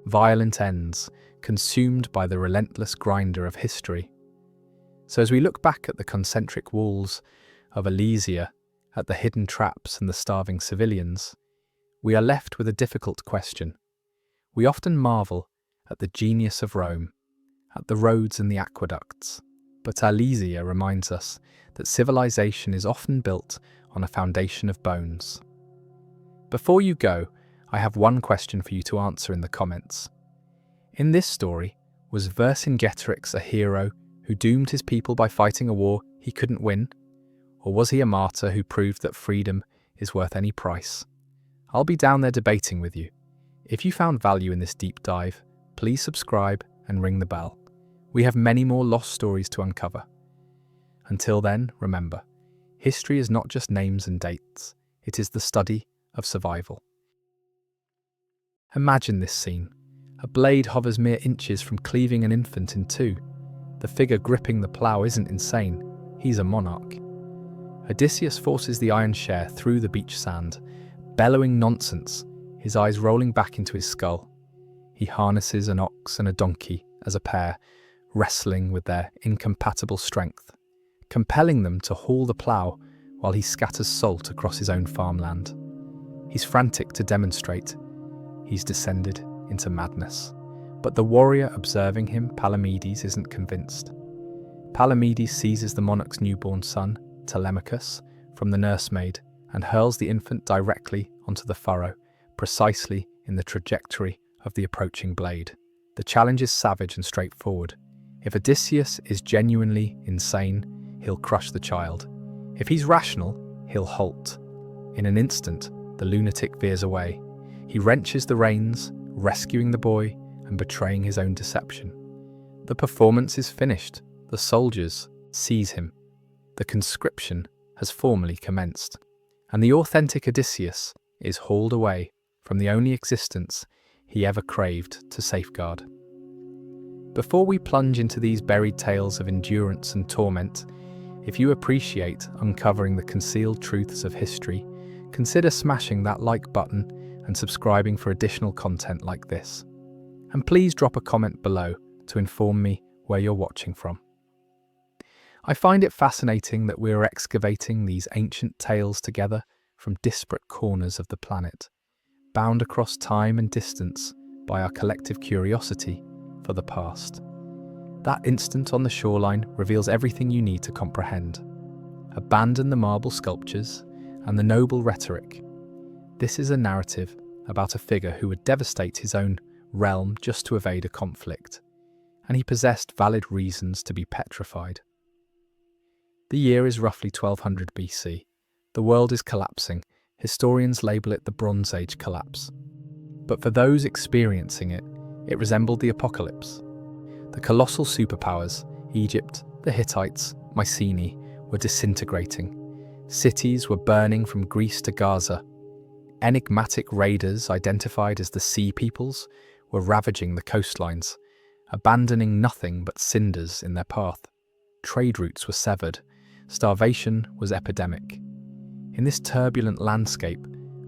violent ends, consumed by the relentless grinder of history. So as we look back at the concentric walls of Alesia, at the hidden traps and the starving civilians, we are left with a difficult question. We often marvel at the genius of Rome, at the roads and the aqueducts, but Alesia reminds us that civilization is often built on a foundation of bones. Before you go, I have one question for you to answer in the comments. In this story, was Vercingetorix a hero who doomed his people by fighting a war he couldn't win? Or was he a martyr who proved that freedom is worth any price? I'll be down there debating with you. If you found value in this deep dive, please subscribe and ring the bell. We have many more lost stories to uncover. Until then, remember, history is not just names and dates, it is the study of survival. Imagine this scene. A blade hovers mere inches from cleaving an infant in two. The figure gripping the plough isn't insane, he's a monarch. Odysseus forces the iron share through the beach sand, bellowing nonsense, his eyes rolling back into his skull. He harnesses an ox and a donkey as a pair, wrestling with their incompatible strength, compelling them to haul the plough while he scatters salt across his own farmland. He's frantic to demonstrate he's descended into madness. But the warrior observing him, Palamedes, isn't convinced. Palamedes seizes the monarch's newborn son, Telemachus, from the nursemaid and hurls the infant directly onto the furrow, precisely in the trajectory of the approaching blade. The challenge is savage and straightforward. If Odysseus is genuinely insane, he'll crush the child. If he's rational, he'll halt. In an instant, the lunatic veers away. He wrenches the reins, rescuing the boy and betraying his own deception. The performance is finished. The soldiers seize him. The conscription has formally commenced, and the authentic Odysseus is hauled away from the only existence he ever craved to safeguard. Before we plunge into these buried tales of endurance and torment, if you appreciate uncovering the concealed truths of history, consider smashing that like button and subscribing for additional content like this. And please drop a comment below to inform me where you're watching from. I find it fascinating that we're excavating these ancient tales together from disparate corners of the planet, bound across time and distance by our collective curiosity for the past. That instant on the shoreline reveals everything you need to comprehend. Abandon the marble sculptures and the noble rhetoric. This is a narrative about a figure who would devastate his own realm just to evade a conflict, and he possessed valid reasons to be petrified. The year is roughly 1200 BC. The world is collapsing. Historians label it the Bronze Age collapse. But for those experiencing it, it resembled the apocalypse. The colossal superpowers, Egypt, the Hittites, Mycenae, were disintegrating. Cities were burning from Greece to Gaza. Enigmatic raiders, identified as the Sea Peoples, were ravaging the coastlines, abandoning nothing but cinders in their path. Trade routes were severed. Starvation was epidemic. In this turbulent landscape,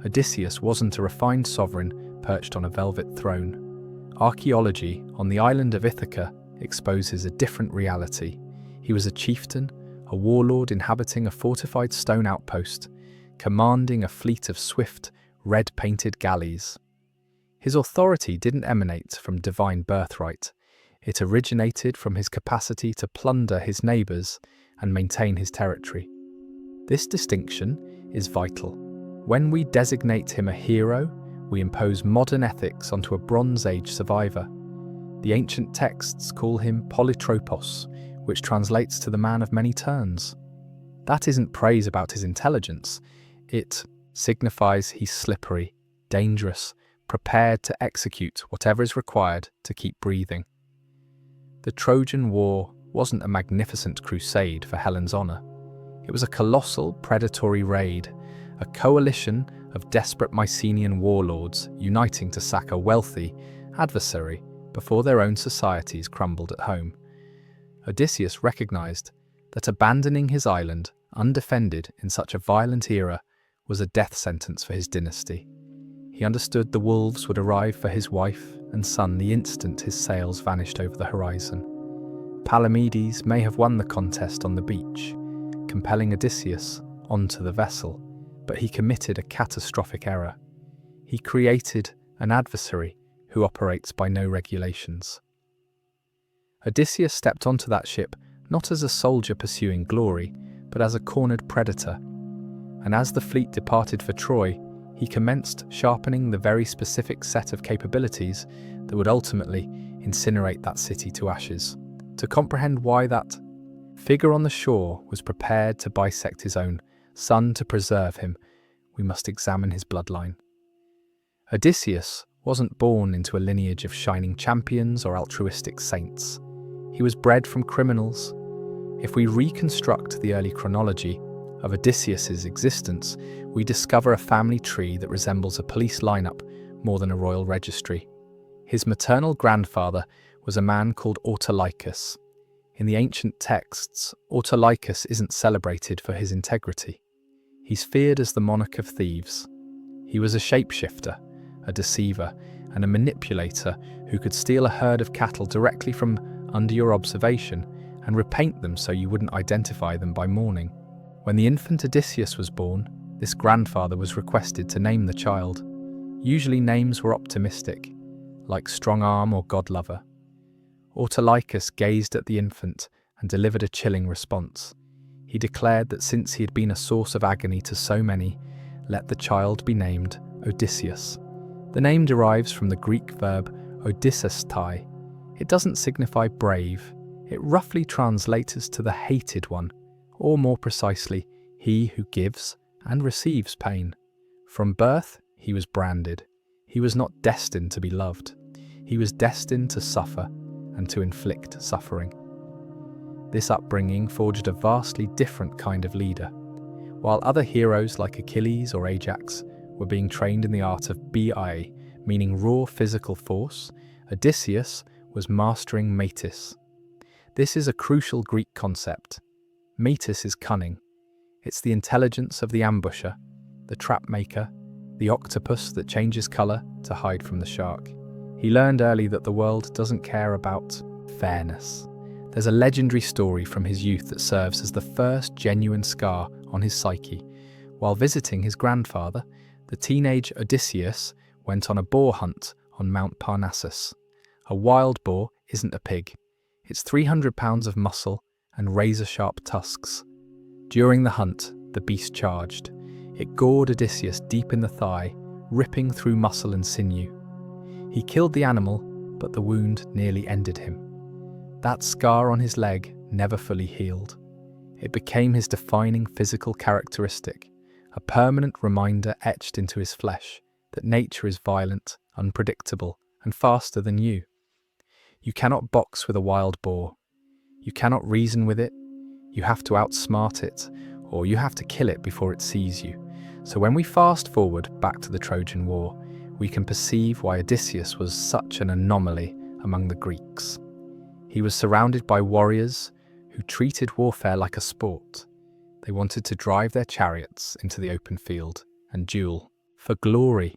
Odysseus wasn't a refined sovereign perched on a velvet throne. Archaeology on the island of Ithaca exposes a different reality. He was a chieftain, a warlord inhabiting a fortified stone outpost, commanding a fleet of swift, red-painted galleys. His authority didn't emanate from divine birthright. It originated from his capacity to plunder his neighbours and maintain his territory. This distinction is vital. When we designate him a hero, we impose modern ethics onto a Bronze Age survivor. The ancient texts call him Polytropos, which translates to the man of many turns. That isn't praise about his intelligence. It signifies he's slippery, dangerous, prepared to execute whatever is required to keep breathing. The Trojan War wasn't a magnificent crusade for Helen's honour. It was a colossal, predatory raid, a coalition of desperate Mycenaean warlords uniting to sack a wealthy adversary before their own societies crumbled at home. Odysseus recognised that abandoning his island undefended in such a violent era was a death sentence for his dynasty. He understood the wolves would arrive for his wife and son the instant his sails vanished over the horizon. Palamedes may have won the contest on the beach, compelling Odysseus onto the vessel, but he committed a catastrophic error. He created an adversary who operates by no regulations. Odysseus stepped onto that ship not as a soldier pursuing glory, but as a cornered predator. And as the fleet departed for Troy, he commenced sharpening the very specific set of capabilities that would ultimately incinerate that city to ashes. To comprehend why that figure on the shore was prepared to bisect his own son to preserve him, we must examine his bloodline. Odysseus wasn't born into a lineage of shining champions or altruistic saints. He was bred from criminals. If we reconstruct the early chronology of Odysseus's existence, we discover a family tree that resembles a police lineup more than a royal registry. His maternal grandfather was a man called Autolycus. In the ancient texts, Autolycus isn't celebrated for his integrity. He's feared as the monarch of thieves. He was a shapeshifter, a deceiver, and a manipulator who could steal a herd of cattle directly from under your observation and repaint them so you wouldn't identify them by morning. When the infant Odysseus was born, this grandfather was requested to name the child. Usually names were optimistic, like Strong Arm or Godlover. Autolycus gazed at the infant and delivered a chilling response. He declared that since he had been a source of agony to so many, let the child be named Odysseus. The name derives from the Greek verb odysseustai. It doesn't signify brave. It roughly translates to the hated one, or more precisely, he who gives and receives pain. From birth, he was branded. He was not destined to be loved. He was destined to suffer and to inflict suffering. This upbringing forged a vastly different kind of leader. While other heroes like Achilles or Ajax were being trained in the art of BI, meaning raw physical force, Odysseus was mastering metis. This is a crucial Greek concept. Metis is cunning. It's the intelligence of the ambusher, the trap maker, the octopus that changes colour to hide from the shark. He learned early that the world doesn't care about fairness. There's a legendary story from his youth that serves as the first genuine scar on his psyche. While visiting his grandfather, the teenage Odysseus went on a boar hunt on Mount Parnassus. A wild boar isn't a pig. It's 300 pounds of muscle and razor-sharp tusks. During the hunt, the beast charged. It gored Odysseus deep in the thigh, ripping through muscle and sinew. He killed the animal, but the wound nearly ended him. That scar on his leg never fully healed. It became his defining physical characteristic, a permanent reminder etched into his flesh that nature is violent, unpredictable, and faster than you. You cannot box with a wild boar. You cannot reason with it. You have to outsmart it, or you have to kill it before it sees you. So when we fast forward back to the Trojan War, we can perceive why Odysseus was such an anomaly among the Greeks. He was surrounded by warriors who treated warfare like a sport. They wanted to drive their chariots into the open field and duel for glory.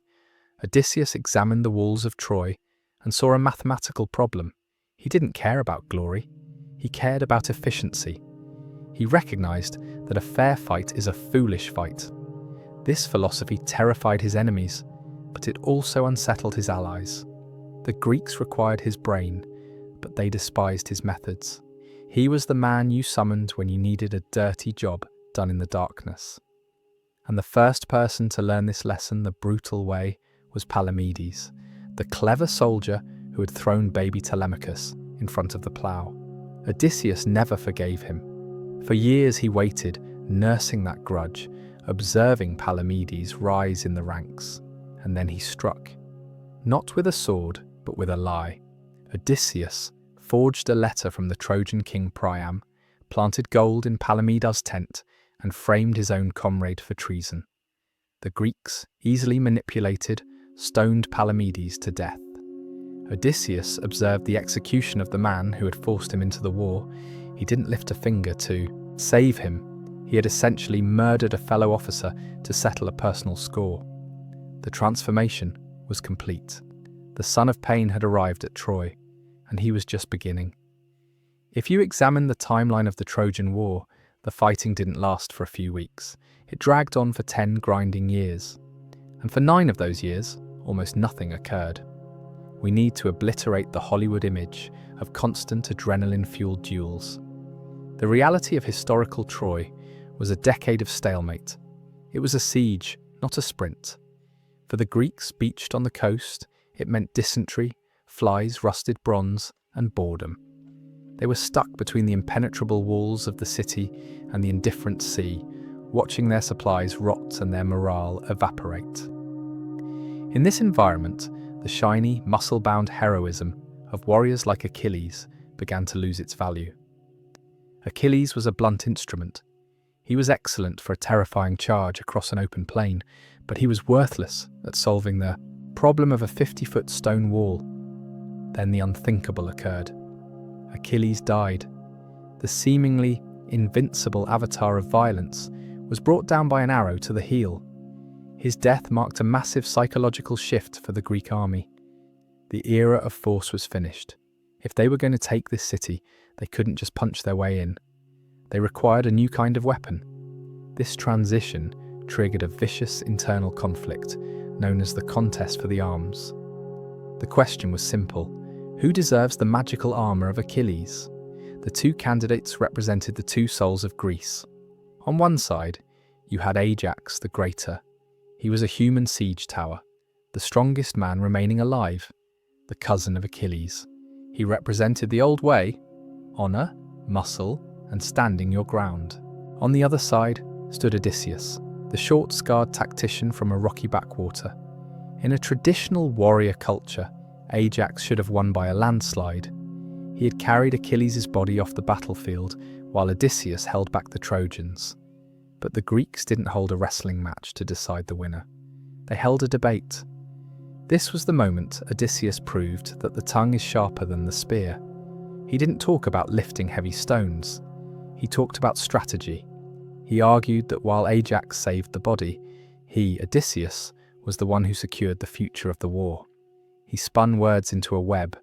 Odysseus examined the walls of Troy and saw a mathematical problem. He didn't care about glory. He cared about efficiency. He recognized that a fair fight is a foolish fight. This philosophy terrified his enemies, but it also unsettled his allies. The Greeks required his brain, but they despised his methods. He was the man you summoned when you needed a dirty job done in the darkness. And the first person to learn this lesson the brutal way was Palamedes, the clever soldier who had thrown baby Telemachus in front of the plough. Odysseus never forgave him. For years he waited, nursing that grudge, observing Palamedes rise in the ranks, and then he struck. Not with a sword, but with a lie. Odysseus forged a letter from the Trojan king Priam, planted gold in Palamedes' tent, and framed his own comrade for treason. The Greeks, easily manipulated, stoned Palamedes to death. Odysseus observed the execution of the man who had forced him into the war. He didn't lift a finger to save him. He had essentially murdered a fellow officer to settle a personal score. The transformation was complete. The son of pain had arrived at Troy, and he was just beginning. If you examine the timeline of the Trojan War, the fighting didn't last for a few weeks. It dragged on for 10 grinding years. And for 9 of those years, almost nothing occurred. We need to obliterate the Hollywood image of constant adrenaline-fueled duels. The reality of historical Troy was a decade of stalemate. It was a siege, not a sprint. For the Greeks beached on the coast, it meant dysentery, flies, rusted bronze, and boredom. They were stuck between the impenetrable walls of the city and the indifferent sea, watching their supplies rot and their morale evaporate. In this environment, the shiny, muscle-bound heroism of warriors like Achilles began to lose its value. Achilles was a blunt instrument. He was excellent for a terrifying charge across an open plain, but he was worthless at solving the problem of a 50-foot stone wall. Then the unthinkable occurred. Achilles died. The seemingly invincible avatar of violence was brought down by an arrow to the heel. His death marked a massive psychological shift for the Greek army. The era of force was finished. If they were going to take this city, they couldn't just punch their way in. They required a new kind of weapon. This transition triggered a vicious internal conflict known as the contest for the arms. The question was simple. Who deserves the magical armour of Achilles? The two candidates represented the two souls of Greece. On one side, you had Ajax the Greater. He was a human siege tower, the strongest man remaining alive, the cousin of Achilles. He represented the old way: honor, muscle, and standing your ground. On the other side stood Odysseus, the short-scarred tactician from a rocky backwater. In a traditional warrior culture, Ajax should have won by a landslide. He had carried Achilles' body off the battlefield, while Odysseus held back the Trojans. But the Greeks didn't hold a wrestling match to decide the winner. They held a debate. This was the moment Odysseus proved that the tongue is sharper than the spear. He didn't talk about lifting heavy stones. He talked about strategy. He argued that while Ajax saved the body, he, Odysseus, was the one who secured the future of the war. He spun words into a web,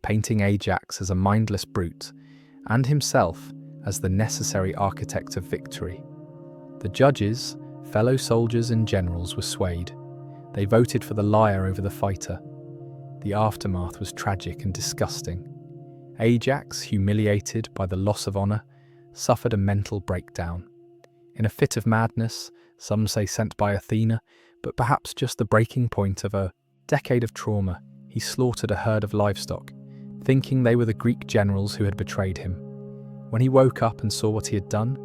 painting Ajax as a mindless brute, and himself as the necessary architect of victory. The judges, fellow soldiers and generals were swayed. They voted for the liar over the fighter. The aftermath was tragic and disgusting. Ajax, humiliated by the loss of honor, suffered a mental breakdown. In a fit of madness, some say sent by Athena, but perhaps just the breaking point of a decade of trauma, he slaughtered a herd of livestock, thinking they were the Greek generals who had betrayed him. When he woke up and saw what he had done,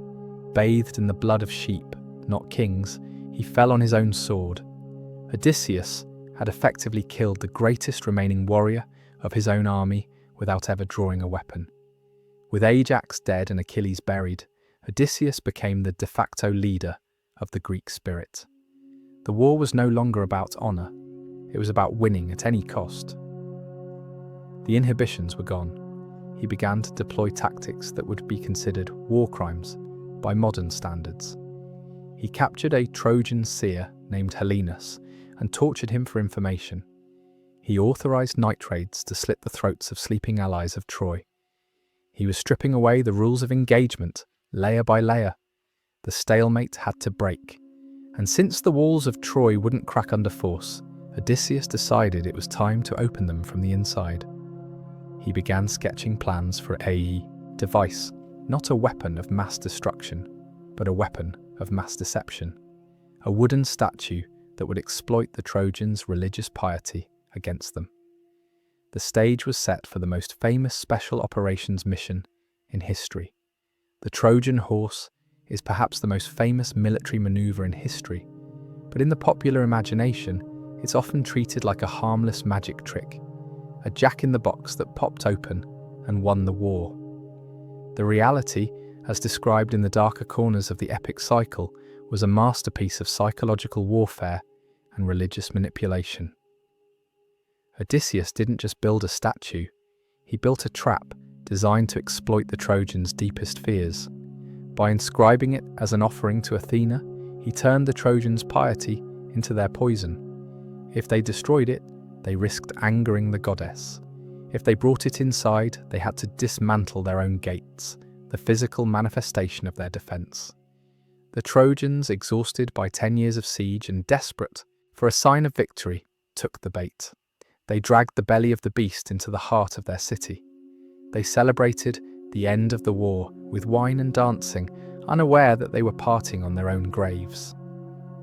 bathed in the blood of sheep, not kings, he fell on his own sword. Odysseus had effectively killed the greatest remaining warrior of his own army without ever drawing a weapon. With Ajax dead and Achilles buried, Odysseus became the de facto leader of the Greek spirit. The war was no longer about honor, it was about winning at any cost. The inhibitions were gone. He began to deploy tactics that would be considered war crimes by modern standards. He captured a Trojan seer named Helenus and tortured him for information. He authorized night raids to slit the throats of sleeping allies of Troy. He was stripping away the rules of engagement, layer by layer. The stalemate had to break. And since the walls of Troy wouldn't crack under force, Odysseus decided it was time to open them from the inside. He began sketching plans for a device, not a weapon of mass destruction, but a weapon of mass deception. A wooden statue that would exploit the Trojans' religious piety against them. The stage was set for the most famous special operations mission in history. The Trojan horse is perhaps the most famous military maneuver in history, but in the popular imagination, it's often treated like a harmless magic trick, a jack-in-the-box that popped open and won the war. The reality, as described in the darker corners of the epic cycle, was a masterpiece of psychological warfare and religious manipulation. Odysseus didn't just build a statue, he built a trap designed to exploit the Trojans' deepest fears. By inscribing it as an offering to Athena, he turned the Trojans' piety into their poison. If they destroyed it, they risked angering the goddess. If they brought it inside, they had to dismantle their own gates, the physical manifestation of their defense. The Trojans, exhausted by 10 years of siege and desperate for a sign of victory, took the bait. They dragged the belly of the beast into the heart of their city. They celebrated the end of the war with wine and dancing, unaware that they were parting on their own graves.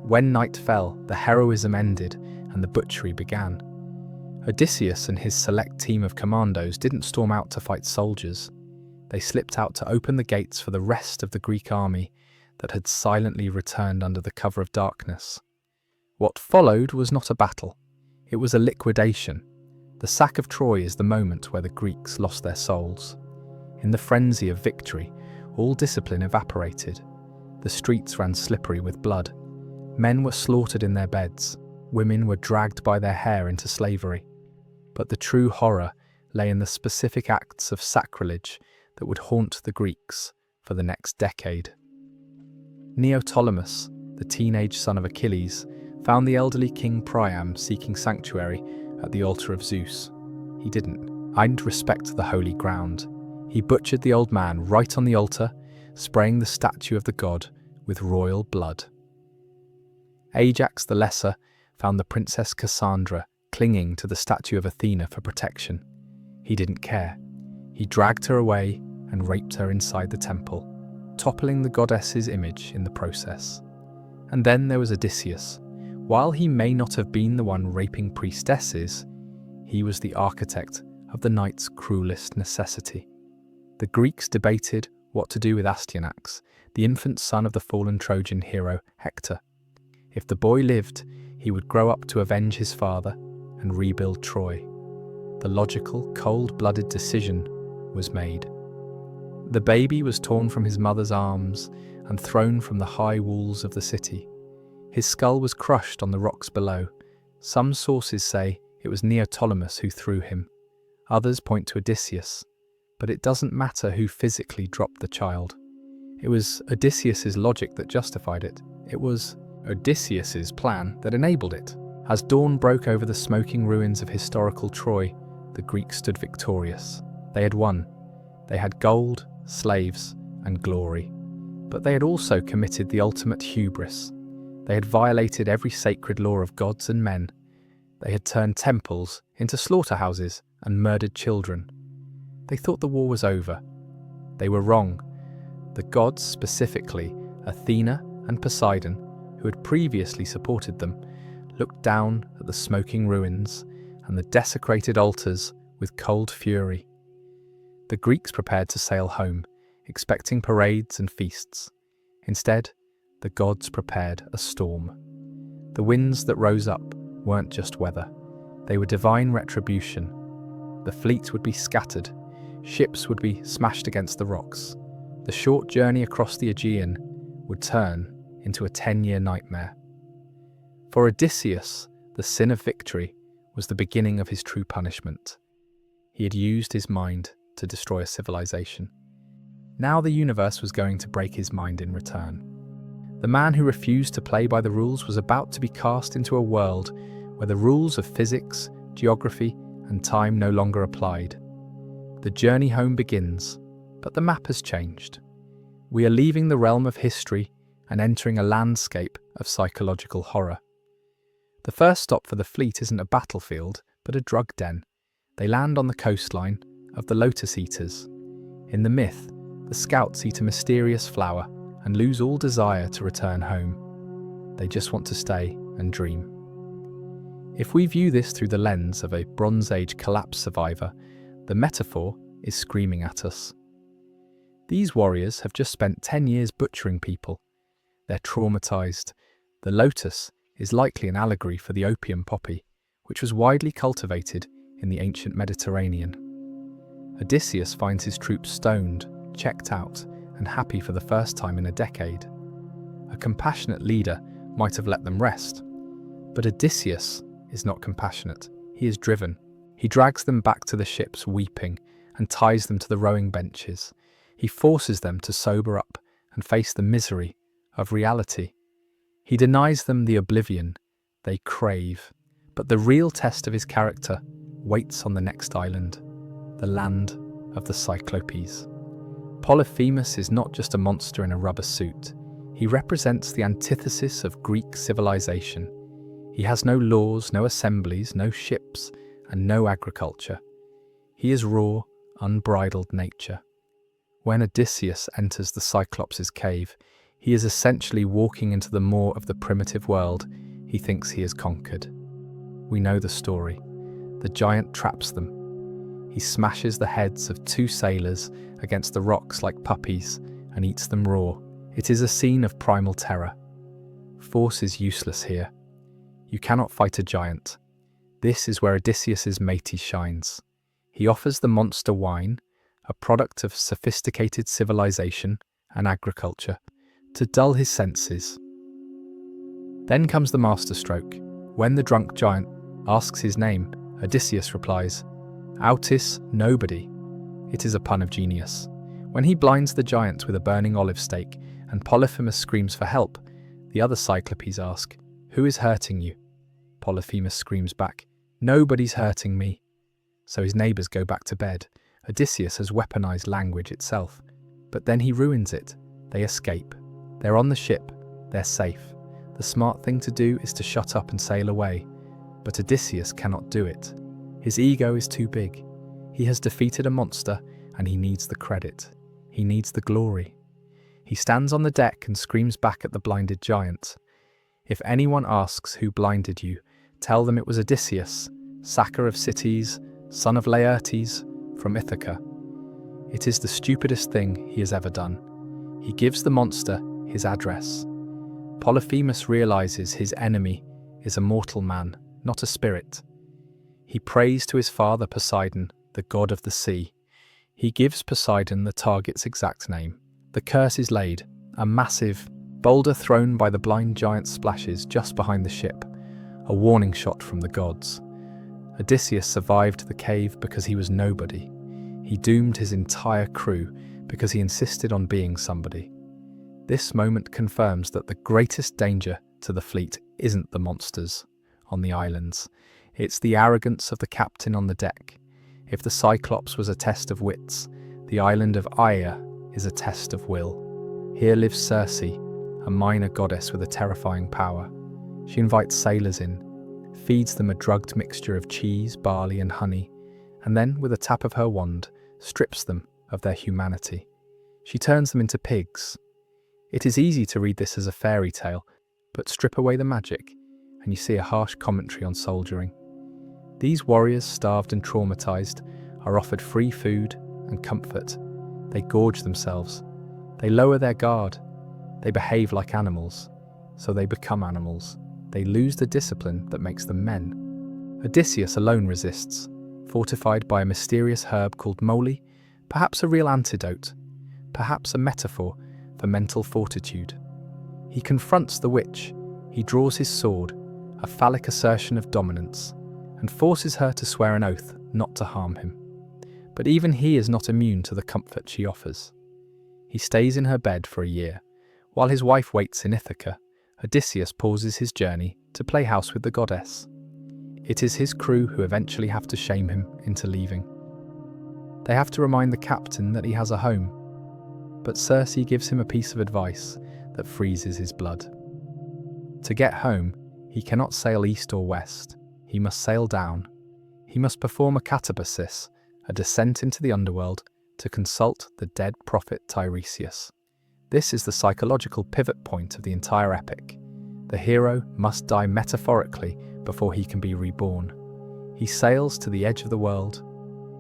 When night fell, the heroism ended and the butchery began. Odysseus and his select team of commandos didn't storm out to fight soldiers. They slipped out to open the gates for the rest of the Greek army that had silently returned under the cover of darkness. What followed was not a battle. It was a liquidation. The sack of Troy is the moment where the Greeks lost their souls. In the frenzy of victory, all discipline evaporated. The streets ran slippery with blood. Men were slaughtered in their beds. Women were dragged by their hair into slavery. But the true horror lay in the specific acts of sacrilege that would haunt the Greeks for the next decade. Neoptolemus, the teenage son of Achilles, found the elderly king Priam seeking sanctuary at the altar of Zeus. He didn't respect the holy ground. He butchered the old man right on the altar, spraying the statue of the god with royal blood. Ajax the Lesser found the princess Cassandra clinging to the statue of Athena for protection. He didn't care. He dragged her away and raped her inside the temple, toppling the goddess's image in the process. And then there was Odysseus, While he may not have been the one raping priestesses, he was the architect of the night's cruelest necessity. The Greeks debated what to do with Astyanax, the infant son of the fallen Trojan hero Hector. If the boy lived, he would grow up to avenge his father and rebuild Troy. The logical, cold-blooded decision was made. The baby was torn from his mother's arms and thrown from the high walls of the city. His skull was crushed on the rocks below. Some sources say it was Neoptolemus who threw him. Others point to Odysseus. But it doesn't matter who physically dropped the child. It was Odysseus's logic that justified it. It was Odysseus's plan that enabled it. As dawn broke over the smoking ruins of historical Troy, the Greeks stood victorious. They had won. They had gold, slaves, and glory. But they had also committed the ultimate hubris. They had violated every sacred law of gods and men. They had turned temples into slaughterhouses and murdered children. They thought the war was over. They were wrong. The gods, specifically Athena and Poseidon, who had previously supported them, looked down at the smoking ruins and the desecrated altars with cold fury. The Greeks prepared to sail home, expecting parades and feasts. Instead, the gods prepared a storm. The winds that rose up weren't just weather. They were divine retribution. The fleet would be scattered. Ships would be smashed against the rocks. The short journey across the Aegean would turn into a 10-year nightmare. For Odysseus, the sin of victory was the beginning of his true punishment. He had used his mind to destroy a civilization. Now the universe was going to break his mind in return. The man who refused to play by the rules was about to be cast into a world where the rules of physics, geography, and time no longer applied. The journey home begins, but the map has changed. We are leaving the realm of history and entering a landscape of psychological horror. The first stop for the fleet isn't a battlefield, but a drug den. They land on the coastline of the Lotus Eaters. In the myth, the scouts eat a mysterious flower and lose all desire to return home. They just want to stay and dream. If we view this through the lens of a Bronze Age collapse survivor, the metaphor is screaming at us. These warriors have just spent 10 years butchering people. They're traumatized. The lotus is likely an allegory for the opium poppy, which was widely cultivated in the ancient Mediterranean. Odysseus finds his troops stoned, checked out, and happy for the first time in a decade. A compassionate leader might have let them rest. But Odysseus is not compassionate. He is driven. He drags them back to the ships weeping and ties them to the rowing benches. He forces them to sober up and face the misery of reality. He denies them the oblivion they crave. But the real test of his character waits on the next island, the land of the Cyclopes. Polyphemus is not just a monster in a rubber suit. He represents the antithesis of Greek civilization. He has no laws, no assemblies, no ships, and no agriculture. He is raw, unbridled nature. When Odysseus enters the Cyclops' cave, he is essentially walking into the maw of the primitive world he thinks he has conquered. We know the story. The giant traps them. He smashes the heads of 2 sailors against the rocks like puppies and eats them raw. It is a scene of primal terror. Force is useless here. You cannot fight a giant. This is where Odysseus' matey shines. He offers the monster wine, a product of sophisticated civilization and agriculture, to dull his senses. Then comes the masterstroke. When the drunk giant asks his name, Odysseus replies, "Autis nobody." It is a pun of genius. When he blinds the giant with a burning olive stake and Polyphemus screams for help, the other Cyclopes ask, "Who is hurting you?" Polyphemus screams back, "Nobody's hurting me." So his neighbours go back to bed. Odysseus has weaponized language itself. But then he ruins it. They escape. They're on the ship. They're safe. The smart thing to do is to shut up and sail away. But Odysseus cannot do it. His ego is too big. He has defeated a monster and he needs the credit. He needs the glory. He stands on the deck and screams back at the blinded giant. If anyone asks who blinded you, tell them it was Odysseus, sacker of cities, son of Laertes, from Ithaca. It is the stupidest thing he has ever done. He gives the monster his address. Polyphemus realizes his enemy is a mortal man, not a spirit. He prays to his father Poseidon, the god of the sea. He gives Poseidon the target's exact name. The curse is laid. A massive boulder thrown by the blind giant splashes just behind the ship, a warning shot from the gods. Odysseus survived the cave because he was nobody. He doomed his entire crew because he insisted on being somebody. This moment confirms that the greatest danger to the fleet isn't the monsters on the islands. It's the arrogance of the captain on the deck. If the Cyclops was a test of wits, the island of Aia is a test of will. Here lives Circe, a minor goddess with a terrifying power. She invites sailors in, feeds them a drugged mixture of cheese, barley and honey, and then, with a tap of her wand, strips them of their humanity. She turns them into pigs. It is easy to read this as a fairy tale, but strip away the magic, and you see a harsh commentary on soldiering. These warriors, starved and traumatized, are offered free food and comfort. They gorge themselves. They lower their guard. They behave like animals, so they become animals. They lose the discipline that makes them men. Odysseus alone resists, fortified by a mysterious herb called moly, perhaps a real antidote, perhaps a metaphor for mental fortitude. He confronts the witch. He draws his sword, a phallic assertion of dominance, and forces her to swear an oath not to harm him. But even he is not immune to the comfort she offers. He stays in her bed for a year. While his wife waits in Ithaca, Odysseus pauses his journey to play house with the goddess. It is his crew who eventually have to shame him into leaving. They have to remind the captain that he has a home, but Circe gives him a piece of advice that freezes his blood. To get home, he cannot sail east or west. He must sail down. He must perform a catabasis, a descent into the underworld, to consult the dead prophet Tiresias. This is the psychological pivot point of the entire epic. The hero must die metaphorically before he can be reborn. He sails to the edge of the world,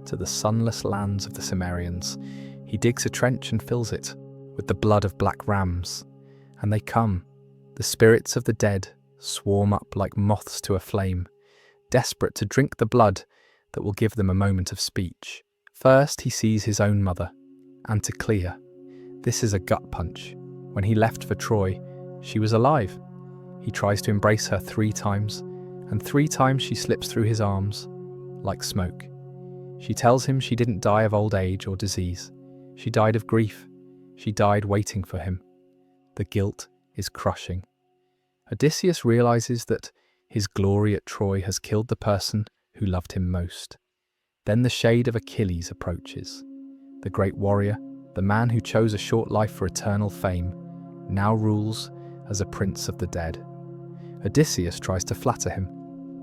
to the sunless lands of the Cimmerians. He digs a trench and fills it with the blood of black rams. And they come. The spirits of the dead swarm up like moths to a flame, desperate to drink the blood that will give them a moment of speech. First, he sees his own mother, Anticlea. This is a gut punch. When he left for Troy, she was alive. He tries to embrace her 3 times, and 3 times she slips through his arms, like smoke. She tells him she didn't die of old age or disease. She died of grief. She died waiting for him. The guilt is crushing. Odysseus realizes that his glory at Troy has killed the person who loved him most. Then the shade of Achilles approaches. The great warrior, the man who chose a short life for eternal fame, now rules as a prince of the dead. Odysseus tries to flatter him,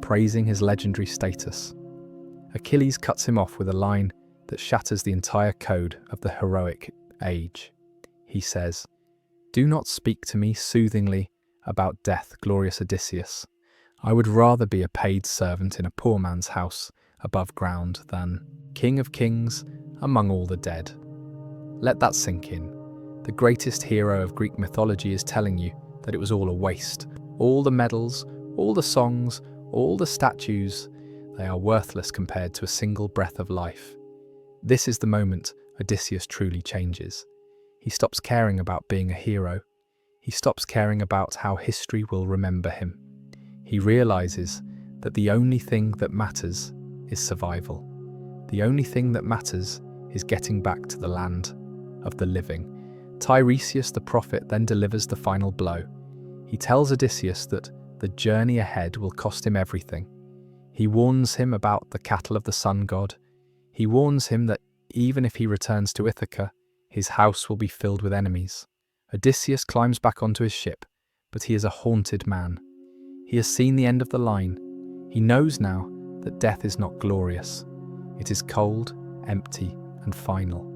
praising his legendary status. Achilles cuts him off with a line that shatters the entire code of the heroic age. He says, "Do not speak to me soothingly about death, glorious Odysseus. I would rather be a paid servant in a poor man's house above ground than king of kings among all the dead." Let that sink in. The greatest hero of Greek mythology is telling you that it was all a waste. All the medals, all the songs, all the statues, they are worthless compared to a single breath of life. This is the moment Odysseus truly changes. He stops caring about being a hero. He stops caring about how history will remember him. He realizes that the only thing that matters is survival. The only thing that matters is getting back to the land of the living. Tiresias the prophet then delivers the final blow. He tells Odysseus that the journey ahead will cost him everything. He warns him about the cattle of the sun god. He warns him that even if he returns to Ithaca, his house will be filled with enemies. Odysseus climbs back onto his ship, but he is a haunted man. He has seen the end of the line. He knows now that death is not glorious. It is cold, empty, and final.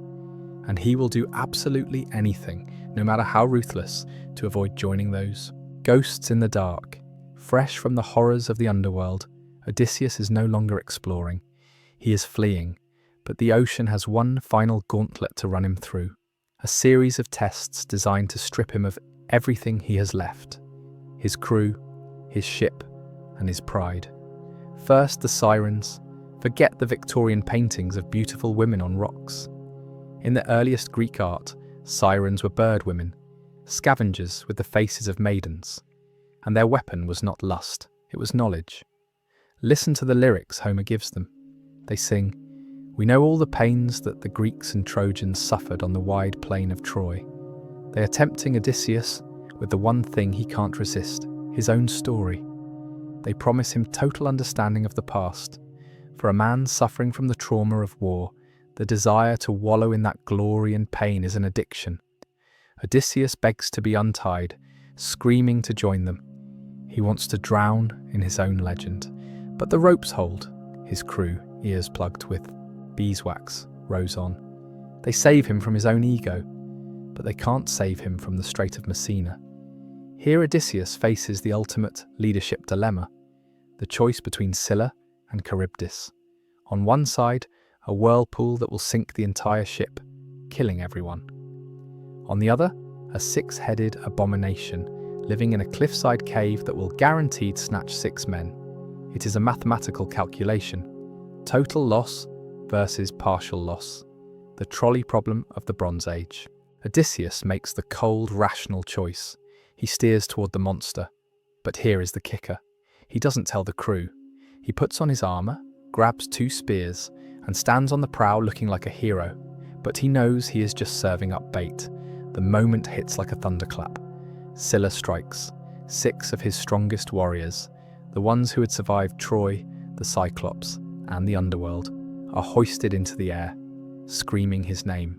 And he will do absolutely anything, no matter how ruthless, to avoid joining those Ghosts in the dark. Fresh from the horrors of the underworld, Odysseus is no longer exploring. He is fleeing, but the ocean has one final gauntlet to run him through. A series of tests designed to strip him of everything he has left. His crew, his ship, and his pride. First, the sirens. Forget the Victorian paintings of beautiful women on rocks. In the earliest Greek art, sirens were bird women, scavengers with the faces of maidens. And their weapon was not lust, it was knowledge. Listen to the lyrics Homer gives them. They sing, "We know all the pains that the Greeks and Trojans suffered on the wide plain of Troy. They are tempting Odysseus with the one thing he can't resist, his own story. They promise him total understanding of the past. For a man suffering from the trauma of war, the desire to wallow in that glory and pain is an addiction. Odysseus begs to be untied, screaming to join them. He wants to drown in his own legend. But the ropes hold. His crew, ears plugged with beeswax, rows on. They save him from his own ego, but they can't save him from the Strait of Messina. Here Odysseus faces the ultimate leadership dilemma, the choice between Scylla and Charybdis. On one side, a whirlpool that will sink the entire ship, killing everyone. On the other, a six-headed abomination living in a cliffside cave that will guaranteed snatch 6 men. It is a mathematical calculation. Total loss versus partial loss. The trolley problem of the Bronze Age. Odysseus makes the cold, rational choice. He steers toward the monster. But here is the kicker. He doesn't tell the crew. He puts on his armor, grabs 2 spears, and stands on the prow looking like a hero. But he knows he is just serving up bait. The moment hits like a thunderclap. Scylla strikes. 6 of his strongest warriors, the ones who had survived Troy, the Cyclops, and the underworld, are hoisted into the air, screaming his name.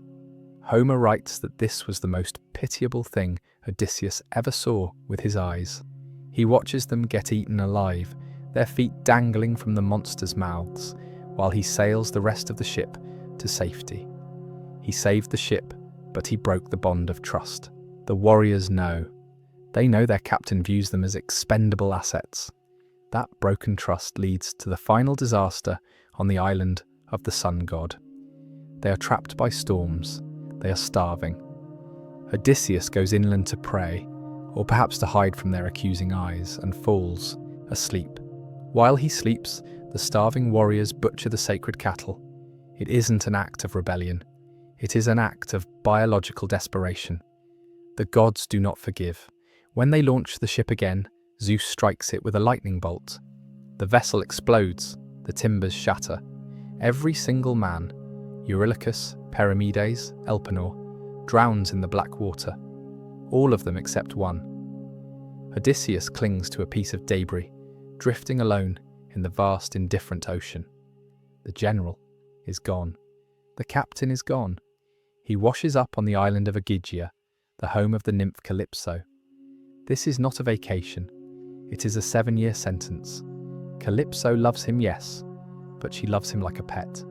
Homer writes that this was the most pitiable thing Odysseus ever saw with his eyes. He watches them get eaten alive, their feet dangling from the monsters' mouths, while he sails the rest of the ship to safety. He saved the ship, but he broke the bond of trust. The warriors know. They know their captain views them as expendable assets. That broken trust leads to the final disaster on the island of the sun god. They are trapped by storms. They are starving. Odysseus goes inland to pray, or perhaps to hide from their accusing eyes, and falls asleep. While he sleeps, the starving warriors butcher the sacred cattle. It isn't an act of rebellion. It is an act of biological desperation. The gods do not forgive. When they launch the ship again, Zeus strikes it with a lightning bolt. The vessel explodes, the timbers shatter. Every single man, Eurylochus, Perimedes, Elpenor, drowns in the black water. All of them except one. Odysseus clings to a piece of debris, drifting alone in the vast indifferent ocean. The general is gone. The captain is gone. He washes up on the island of Ogygia, the home of the nymph Calypso. This is not a vacation. It is a 7-year sentence. Calypso loves him, yes, but she loves him like a pet.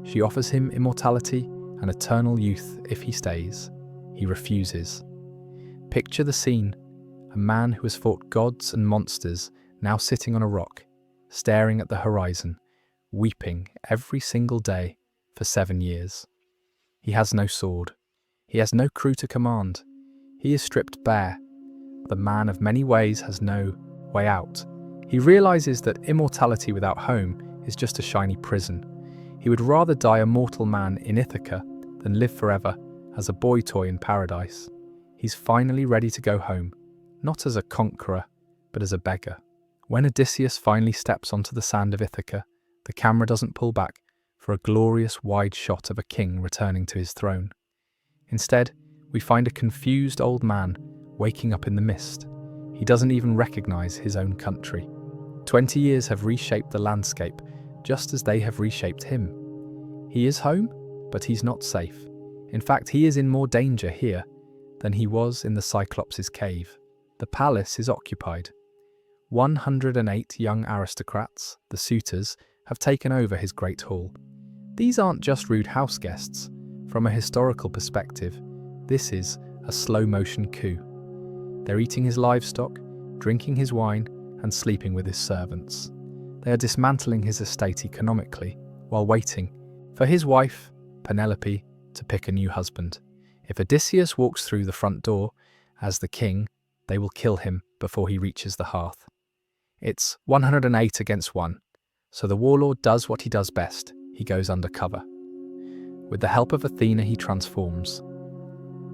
She offers him immortality and eternal youth if he stays. He refuses. Picture the scene. A man who has fought gods and monsters, now sitting on a rock, staring at the horizon, weeping every single day for 7 years. He has no sword. He has no crew to command. He is stripped bare. The man of many ways has no way out. He realizes that immortality without home is just a shiny prison. He would rather die a mortal man in Ithaca than live forever as a boy toy in paradise. He's finally ready to go home, not as a conqueror, but as a beggar. When Odysseus finally steps onto the sand of Ithaca, the camera doesn't pull back for a glorious wide shot of a king returning to his throne. Instead, we find a confused old man waking up in the mist. He doesn't even recognize his own country. 20 years have reshaped the landscape, just as they have reshaped him. He is home, but he's not safe. In fact, he is in more danger here than he was in the Cyclops' cave. The palace is occupied. 108 young aristocrats, the suitors, have taken over his great hall. These aren't just rude house guests. From a historical perspective, this is a slow-motion coup. They're eating his livestock, drinking his wine and sleeping with his servants. They are dismantling his estate economically while waiting for his wife, Penelope, to pick a new husband. If Odysseus walks through the front door as the king, they will kill him before he reaches the hearth. It's 108 against 1, so the warlord does what he does best. He goes undercover. With the help of Athena, he transforms.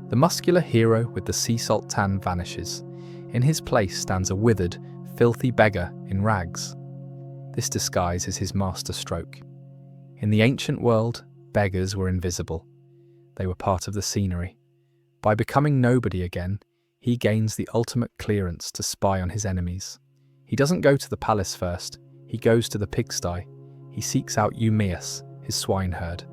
The muscular hero with the sea salt tan vanishes. In his place stands a withered, filthy beggar in rags. This disguise is his master stroke. In the ancient world, beggars were invisible. They were part of the scenery. By becoming nobody again, he gains the ultimate clearance to spy on his enemies. He doesn't go to the palace first, he goes to the pigsty. He seeks out Eumaeus, his swineherd.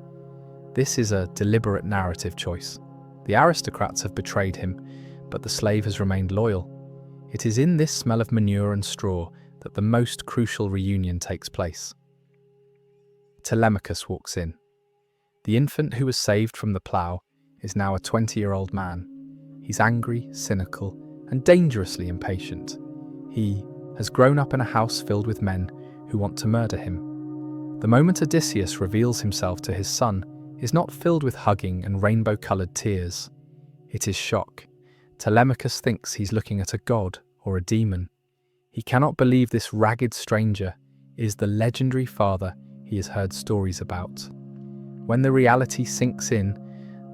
This is a deliberate narrative choice. The aristocrats have betrayed him, but the slave has remained loyal. It is in this smell of manure and straw that the most crucial reunion takes place. Telemachus walks in. The infant who was saved from the plough is now a 20-year-old man. He's angry, cynical, and dangerously impatient. He has grown up in a house filled with men who want to murder him. The moment Odysseus reveals himself to his son is not filled with hugging and rainbow-coloured tears. It is shock. Telemachus thinks he's looking at a god or a demon. He cannot believe this ragged stranger is the legendary father he has heard stories about. When the reality sinks in,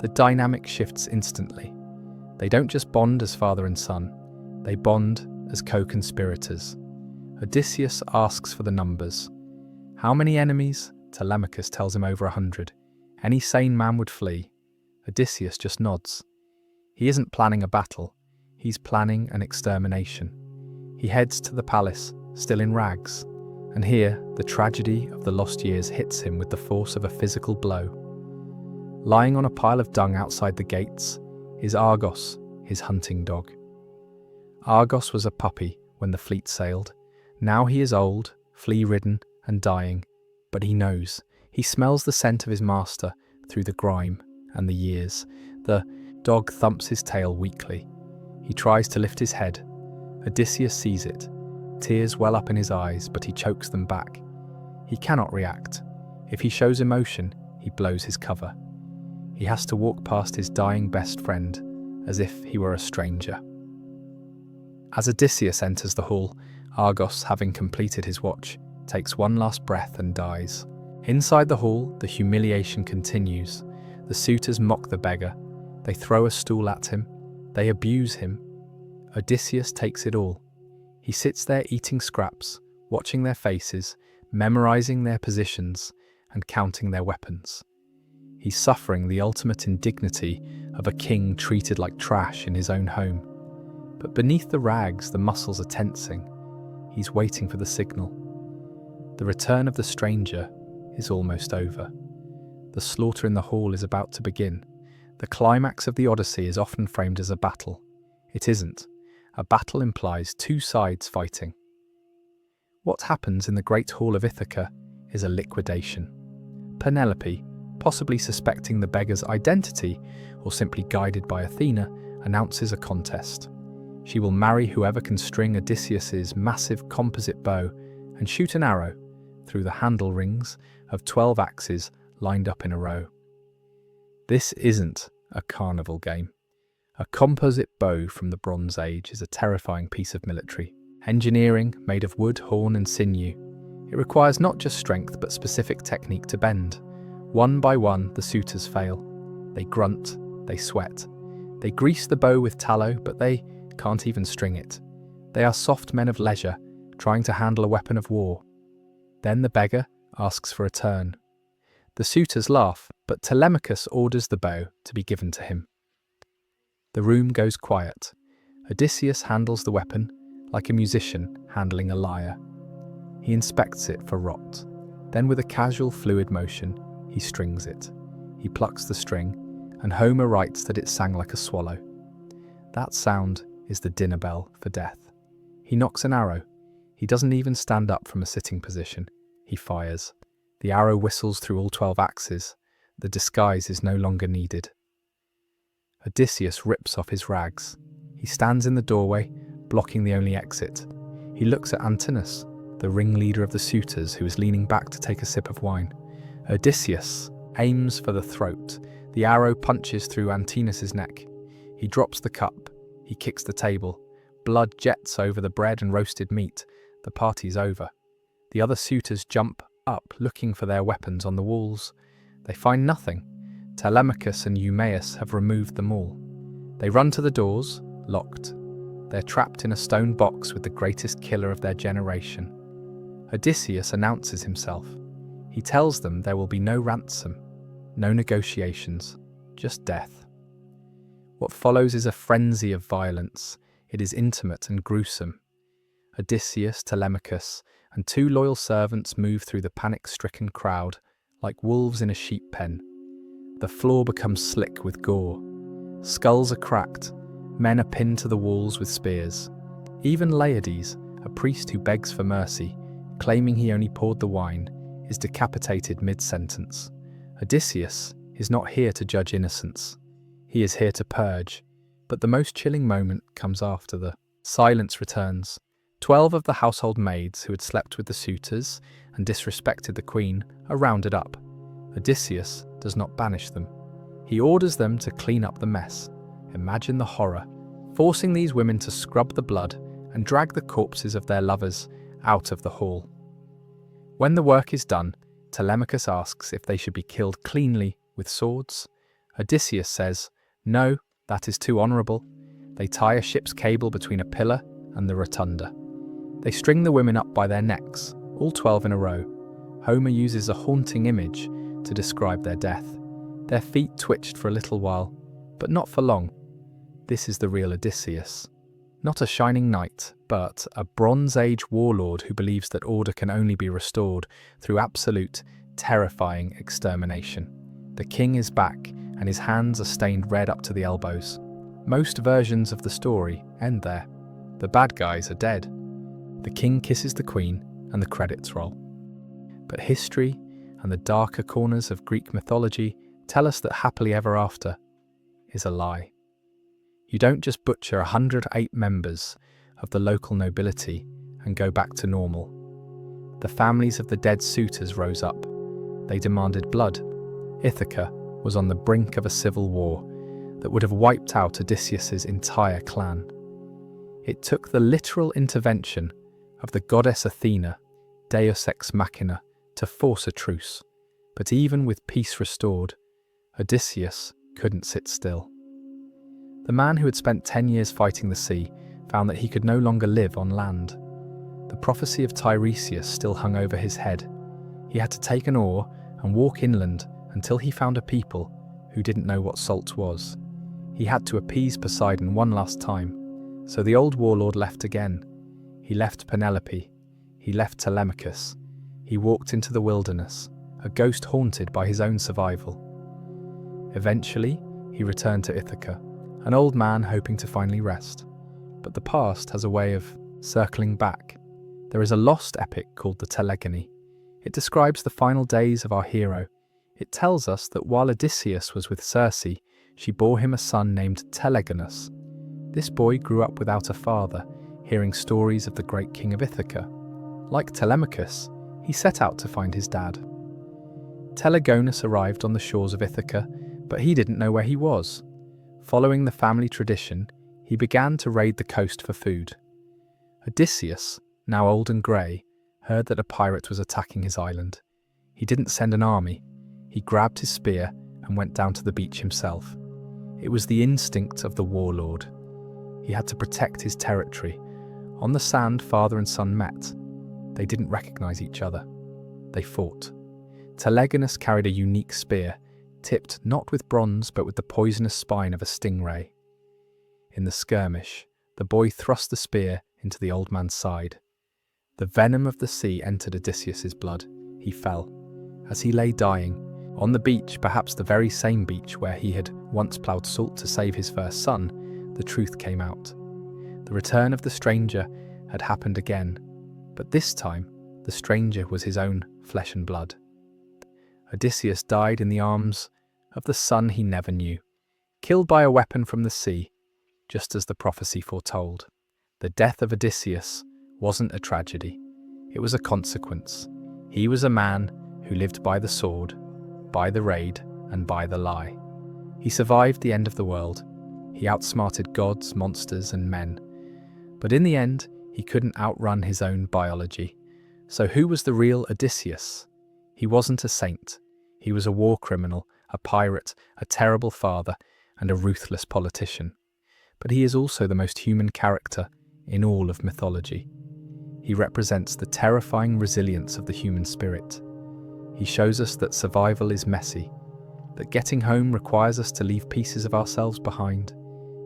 the dynamic shifts instantly. They don't just bond as father and son, they bond as co-conspirators. Odysseus asks for the numbers. How many enemies? Telemachus tells him over 100. Any sane man would flee. Odysseus just nods. He isn't planning a battle, he's planning an extermination. He heads to the palace, still in rags, and here the tragedy of the lost years hits him with the force of a physical blow. Lying on a pile of dung outside the gates is Argos, his hunting dog. Argos was a puppy when the fleet sailed. Now he is old, flea-ridden, and dying, but he knows. He smells the scent of his master through the grime and the years. The dog thumps his tail weakly. He tries to lift his head. Odysseus sees it. Tears well up in his eyes, but he chokes them back. He cannot react. If he shows emotion, he blows his cover. He has to walk past his dying best friend as if he were a stranger. As Odysseus enters the hall, Argos, having completed his watch, takes one last breath and dies. Inside the hall, the humiliation continues. The suitors mock the beggar. They throw a stool at him. They abuse him. Odysseus takes it all. He sits there eating scraps, watching their faces, memorizing their positions, and counting their weapons. He's suffering the ultimate indignity of a king treated like trash in his own home. But beneath the rags, the muscles are tensing. He's waiting for the signal. The return of the stranger is almost over. The slaughter in the hall is about to begin. The climax of the Odyssey is often framed as a battle. It isn't. A battle implies two sides fighting. What happens in the great hall of Ithaca is a liquidation. Penelope, possibly suspecting the beggar's identity or simply guided by Athena, announces a contest. She will marry whoever can string Odysseus's massive composite bow and shoot an arrow through the handle rings of 12 axes lined up in a row. This isn't a carnival game. A composite bow from the Bronze Age is a terrifying piece of military engineering made of wood, horn, and sinew. It requires not just strength but specific technique to bend. One by one, the suitors fail. They grunt, they sweat. They grease the bow with tallow, but they can't even string it. They are soft men of leisure, trying to handle a weapon of war. Then the beggar asks for a turn. The suitors laugh, but Telemachus orders the bow to be given to him. The room goes quiet. Odysseus handles the weapon like a musician handling a lyre. He inspects it for rot. Then with a casual, fluid motion, he strings it. He plucks the string, and Homer writes that it sang like a swallow. That sound is the dinner bell for death. He knocks an arrow. He doesn't even stand up from a sitting position. He fires. The arrow whistles through all 12 axes. The disguise is no longer needed. Odysseus rips off his rags. He stands in the doorway, blocking the only exit. He looks at Antinous, the ringleader of the suitors, who is leaning back to take a sip of wine. Odysseus aims for the throat. The arrow punches through Antinous' neck. He drops the cup. He kicks the table. Blood jets over the bread and roasted meat. The party's over. The other suitors jump up, looking for their weapons on the walls. They find nothing. Telemachus and Eumaeus have removed them all. They run to the doors, locked. They're trapped in a stone box with the greatest killer of their generation. Odysseus announces himself. He tells them there will be no ransom, no negotiations, just death. What follows is a frenzy of violence. It is intimate and gruesome. Odysseus, Telemachus, and two loyal servants move through the panic-stricken crowd like wolves in a sheep pen. The floor becomes slick with gore. Skulls are cracked. Men are pinned to the walls with spears. Even Laertes, a priest who begs for mercy, claiming he only poured the wine, is decapitated mid-sentence. Odysseus is not here to judge innocence. He is here to purge. But the most chilling moment comes after the silence returns. 12 of the household maids who had slept with the suitors and disrespected the queen are rounded up. Odysseus does not banish them. He orders them to clean up the mess. Imagine the horror, forcing these women to scrub the blood and drag the corpses of their lovers out of the hall. When the work is done, Telemachus asks if they should be killed cleanly with swords. Odysseus says, "No, that is too honourable." They tie a ship's cable between a pillar and the rotunda. They string the women up by their necks, all 12 in a row. Homer uses a haunting image to describe their death. Their feet twitched for a little while, but not for long. This is the real Odysseus. Not a shining knight, but a Bronze Age warlord who believes that order can only be restored through absolute, terrifying extermination. The king is back, and his hands are stained red up to the elbows. Most versions of the story end there. The bad guys are dead. The king kisses the queen, and the credits roll. But history and the darker corners of Greek mythology tell us that happily ever after is a lie. You don't just butcher 108 members of the local nobility and go back to normal. The families of the dead suitors rose up. They demanded blood. Ithaca was on the brink of a civil war that would have wiped out Odysseus's entire clan. It took the literal intervention of the goddess Athena, Deus ex machina, to force a truce. But even with peace restored, Odysseus couldn't sit still. The man who had spent 10 years fighting the sea found that he could no longer live on land. The prophecy of Tiresias still hung over his head. He had to take an oar and walk inland until he found a people who didn't know what salt was. He had to appease Poseidon one last time, so the old warlord left again. He left Penelope. He left Telemachus. He walked into the wilderness, a ghost haunted by his own survival. Eventually, he returned to Ithaca, an old man hoping to finally rest. But the past has a way of circling back. There is a lost epic called the Telegony. It describes the final days of our hero. It tells us that while Odysseus was with Circe, she bore him a son named Telegonus. This boy grew up without a father, hearing stories of the great king of Ithaca. Like Telemachus, he set out to find his dad. Telegonus arrived on the shores of Ithaca, but he didn't know where he was. Following the family tradition, he began to raid the coast for food. Odysseus, now old and grey, heard that a pirate was attacking his island. He didn't send an army. He grabbed his spear and went down to the beach himself. It was the instinct of the warlord. He had to protect his territory. On the sand, father and son met. They didn't recognize each other. They fought. Telegonus carried a unique spear, tipped not with bronze but with the poisonous spine of a stingray. In the skirmish, the boy thrust the spear into the old man's side. The venom of the sea entered Odysseus's blood. He fell. As he lay dying, on the beach, perhaps the very same beach where he had once ploughed salt to save his first son, the truth came out. The return of the stranger had happened again, but this time the stranger was his own flesh and blood. Odysseus died in the arms of the son he never knew, killed by a weapon from the sea, just as the prophecy foretold. The death of Odysseus wasn't a tragedy. It was a consequence. He was a man who lived by the sword, by the raid, and by the lie. He survived the end of the world. He outsmarted gods, monsters, and men. But in the end, he couldn't outrun his own biology. So who was the real Odysseus? He wasn't a saint. He was a war criminal, a pirate, a terrible father, and a ruthless politician. But he is also the most human character in all of mythology. He represents the terrifying resilience of the human spirit. He shows us that survival is messy, that getting home requires us to leave pieces of ourselves behind,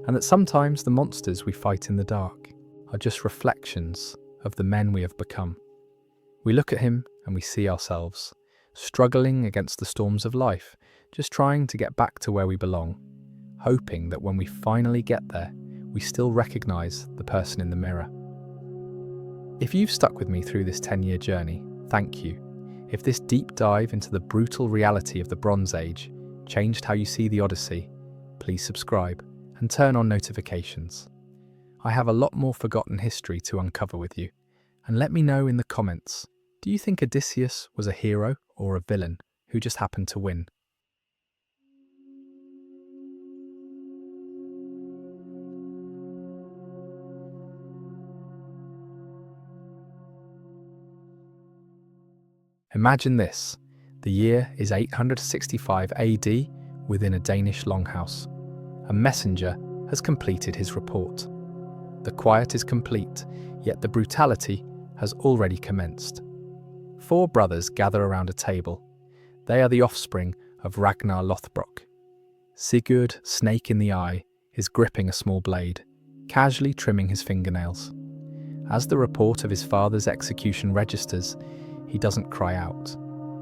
and that sometimes the monsters we fight in the dark are just reflections of the men we have become. We look at him and we see ourselves, struggling against the storms of life, just trying to get back to where we belong, hoping that when we finally get there, we still recognize the person in the mirror. If you've stuck with me through this 10-year journey, thank you. If this deep dive into the brutal reality of the Bronze Age changed how you see the Odyssey, please subscribe and turn on notifications. I have a lot more forgotten history to uncover with you, and let me know in the comments, do you think Odysseus was a hero or a villain who just happened to win? Imagine this. The year is 865 AD within a Danish longhouse. A messenger has completed his report. The quiet is complete, yet the brutality has already commenced. 4 brothers gather around a table. They are the offspring of Ragnar Lothbrok. Sigurd, snake in the eye, is gripping a small blade, casually trimming his fingernails. As the report of his father's execution registers, he doesn't cry out.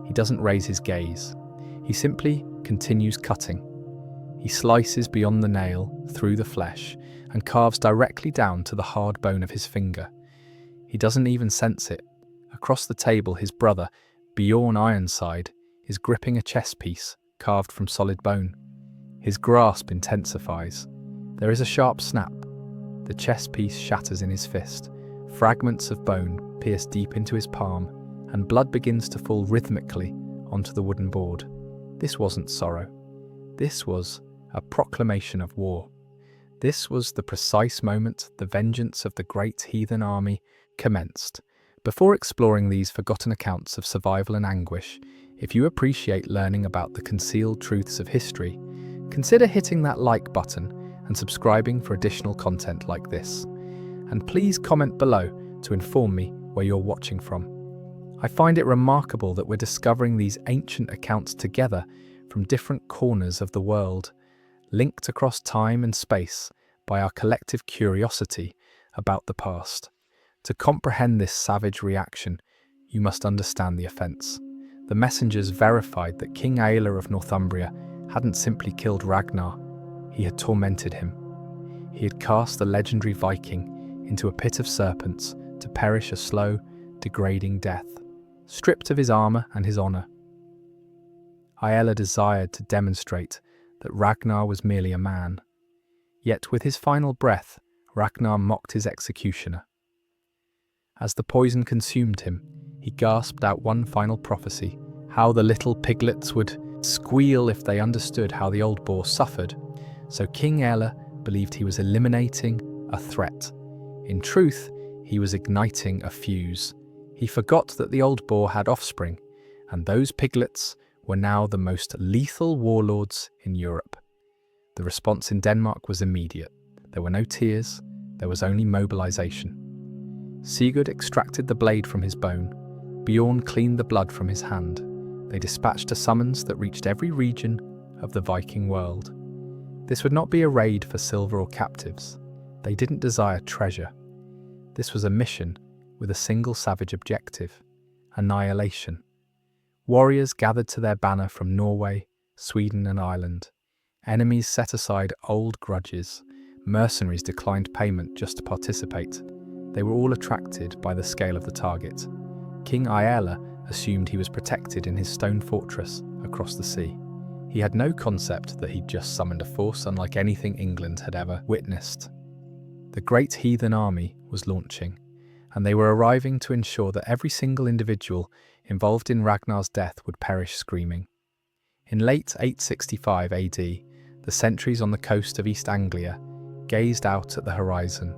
He doesn't raise his gaze. He simply continues cutting. He slices beyond the nail, through the flesh, and carves directly down to the hard bone of his finger. He doesn't even sense it. Across the table, his brother, Bjorn Ironside, is gripping a chess piece carved from solid bone. His grasp intensifies. There is a sharp snap. The chess piece shatters in his fist. Fragments of bone pierce deep into his palm, and blood begins to fall rhythmically onto the wooden board. This wasn't sorrow. This was a proclamation of war. This was the precise moment the vengeance of the great heathen army commenced. Before exploring these forgotten accounts of survival and anguish, if you appreciate learning about the concealed truths of history, consider hitting that like button and subscribing for additional content like this. And please comment below to inform me where you're watching from. I find it remarkable that we're discovering these ancient accounts together from different corners of the world, linked across time and space by our collective curiosity about the past. To comprehend this savage reaction, you must understand the offence. The messengers verified that King Aelle of Northumbria hadn't simply killed Ragnar, he had tormented him. He had cast the legendary Viking into a pit of serpents to perish a slow, degrading death. Stripped of his armour and his honour, Aelle desired to demonstrate that Ragnar was merely a man. Yet with his final breath, Ragnar mocked his executioner. As the poison consumed him, he gasped out one final prophecy, how the little piglets would squeal if they understood how the old boar suffered. So King Aelle believed he was eliminating a threat. In truth, he was igniting a fuse. He forgot that the old boar had offspring, and those piglets were now the most lethal warlords in Europe. The response in Denmark was immediate. There were no tears, there was only mobilization. Sigurd extracted the blade from his bone. Bjorn cleaned the blood from his hand. They dispatched a summons that reached every region of the Viking world. This would not be a raid for silver or captives. They didn't desire treasure. This was a mission with a single savage objective: annihilation. Warriors gathered to their banner from Norway, Sweden and Ireland. Enemies set aside old grudges. Mercenaries declined payment just to participate. They were all attracted by the scale of the target. King Aelle assumed he was protected in his stone fortress across the sea. He had no concept that he'd just summoned a force unlike anything England had ever witnessed. The great heathen army was launching, and they were arriving to ensure that every single individual involved in Ragnar's death would perish screaming. In late 865 AD, the sentries on the coast of East Anglia gazed out at the horizon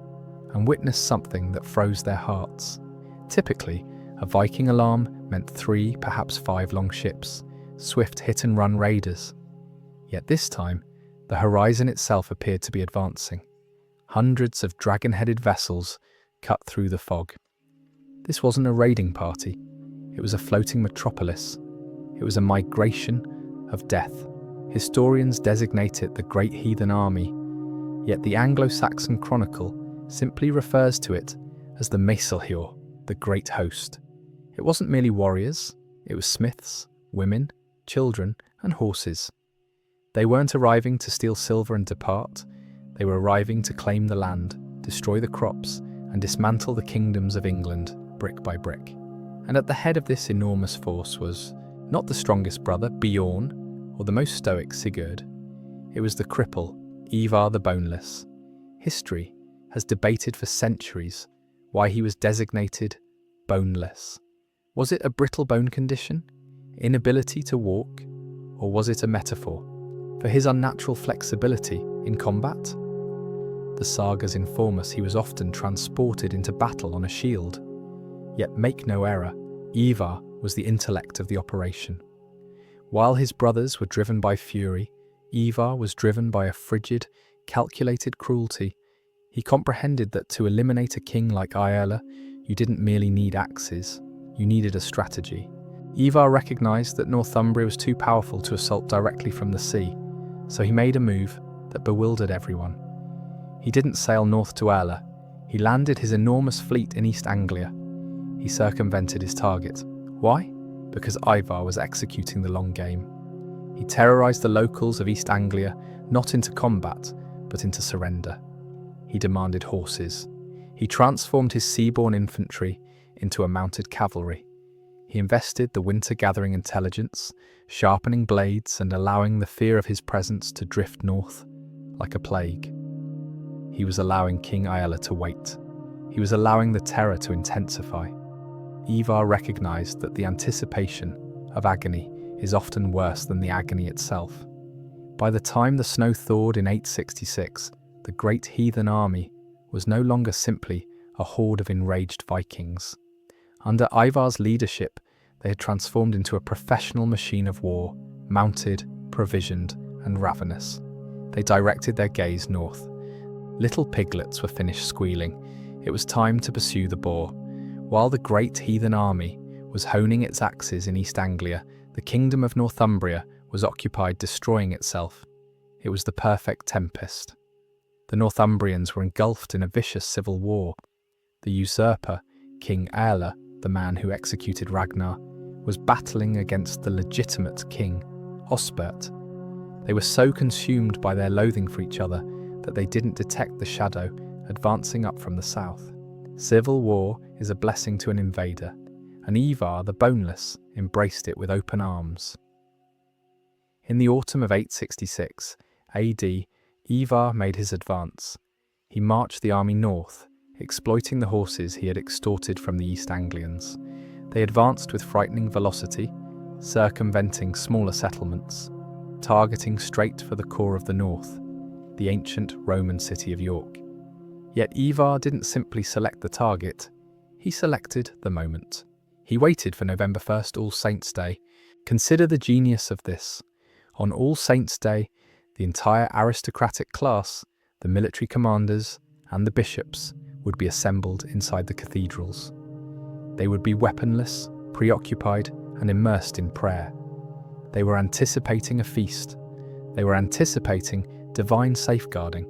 and witnessed something that froze their hearts. Typically, a Viking alarm meant 3, perhaps 5 long ships, swift hit-and-run raiders. Yet this time, the horizon itself appeared to be advancing. Hundreds of dragon-headed vessels cut through the fog. This wasn't a raiding party. It was a floating metropolis. It was a migration of death. Historians designate it the Great Heathen Army, yet the Anglo-Saxon Chronicle simply refers to it as the Mæsalhjør, the Great Host. It wasn't merely warriors, it was smiths, women, children, and horses. They weren't arriving to steal silver and depart. They were arriving to claim the land, destroy the crops, and dismantle the kingdoms of England, brick by brick. And at the head of this enormous force was not the strongest brother, Bjorn, or the most stoic, Sigurd. It was the cripple, Ivar the Boneless. History has debated for centuries why he was designated boneless. Was it a brittle bone condition, inability to walk, or was it a metaphor for his unnatural flexibility in combat? The sagas inform us he was often transported into battle on a shield. Yet make no error, Ivar was the intellect of the operation. While his brothers were driven by fury, Ivar was driven by a frigid, calculated cruelty. He comprehended that to eliminate a king like Aella, you didn't merely need axes, you needed a strategy. Ivar recognized that Northumbria was too powerful to assault directly from the sea, so he made a move that bewildered everyone. He didn't sail north to Aella, he landed his enormous fleet in East Anglia. He circumvented his target. Why? Because Ivar was executing the long game. He terrorized the locals of East Anglia, not into combat, but into surrender. He demanded horses. He transformed his seaborne infantry into a mounted cavalry. He invested the winter-gathering intelligence, sharpening blades and allowing the fear of his presence to drift north like a plague. He was allowing King Aella to wait. He was allowing the terror to intensify. Ivar recognized that the anticipation of agony is often worse than the agony itself. By the time the snow thawed in 866, the Great Heathen Army was no longer simply a horde of enraged Vikings. Under Ivar's leadership, they had transformed into a professional machine of war, mounted, provisioned, and ravenous. They directed their gaze north. Little piglets were finished squealing. It was time to pursue the boar. While the Great Heathen Army was honing its axes in East Anglia, the kingdom of Northumbria was occupied destroying itself. It was the perfect tempest. The Northumbrians were engulfed in a vicious civil war. The usurper, King Aella, the man who executed Ragnar, was battling against the legitimate king, Osbert. They were so consumed by their loathing for each other that they didn't detect the shadow advancing up from the south. Civil war is a blessing to an invader, and Ivar the Boneless embraced it with open arms. In the autumn of 866 AD, Ivar made his advance. He marched the army north, exploiting the horses he had extorted from the East Anglians. They advanced with frightening velocity, circumventing smaller settlements, targeting straight for the core of the north, the ancient Roman city of York. Yet Ivar didn't simply select the target, he selected the moment. He waited for November 1st, All Saints' Day. Consider the genius of this. On All Saints' Day, the entire aristocratic class, the military commanders, and the bishops would be assembled inside the cathedrals. They would be weaponless, preoccupied, and immersed in prayer. They were anticipating a feast. They were anticipating divine safeguarding.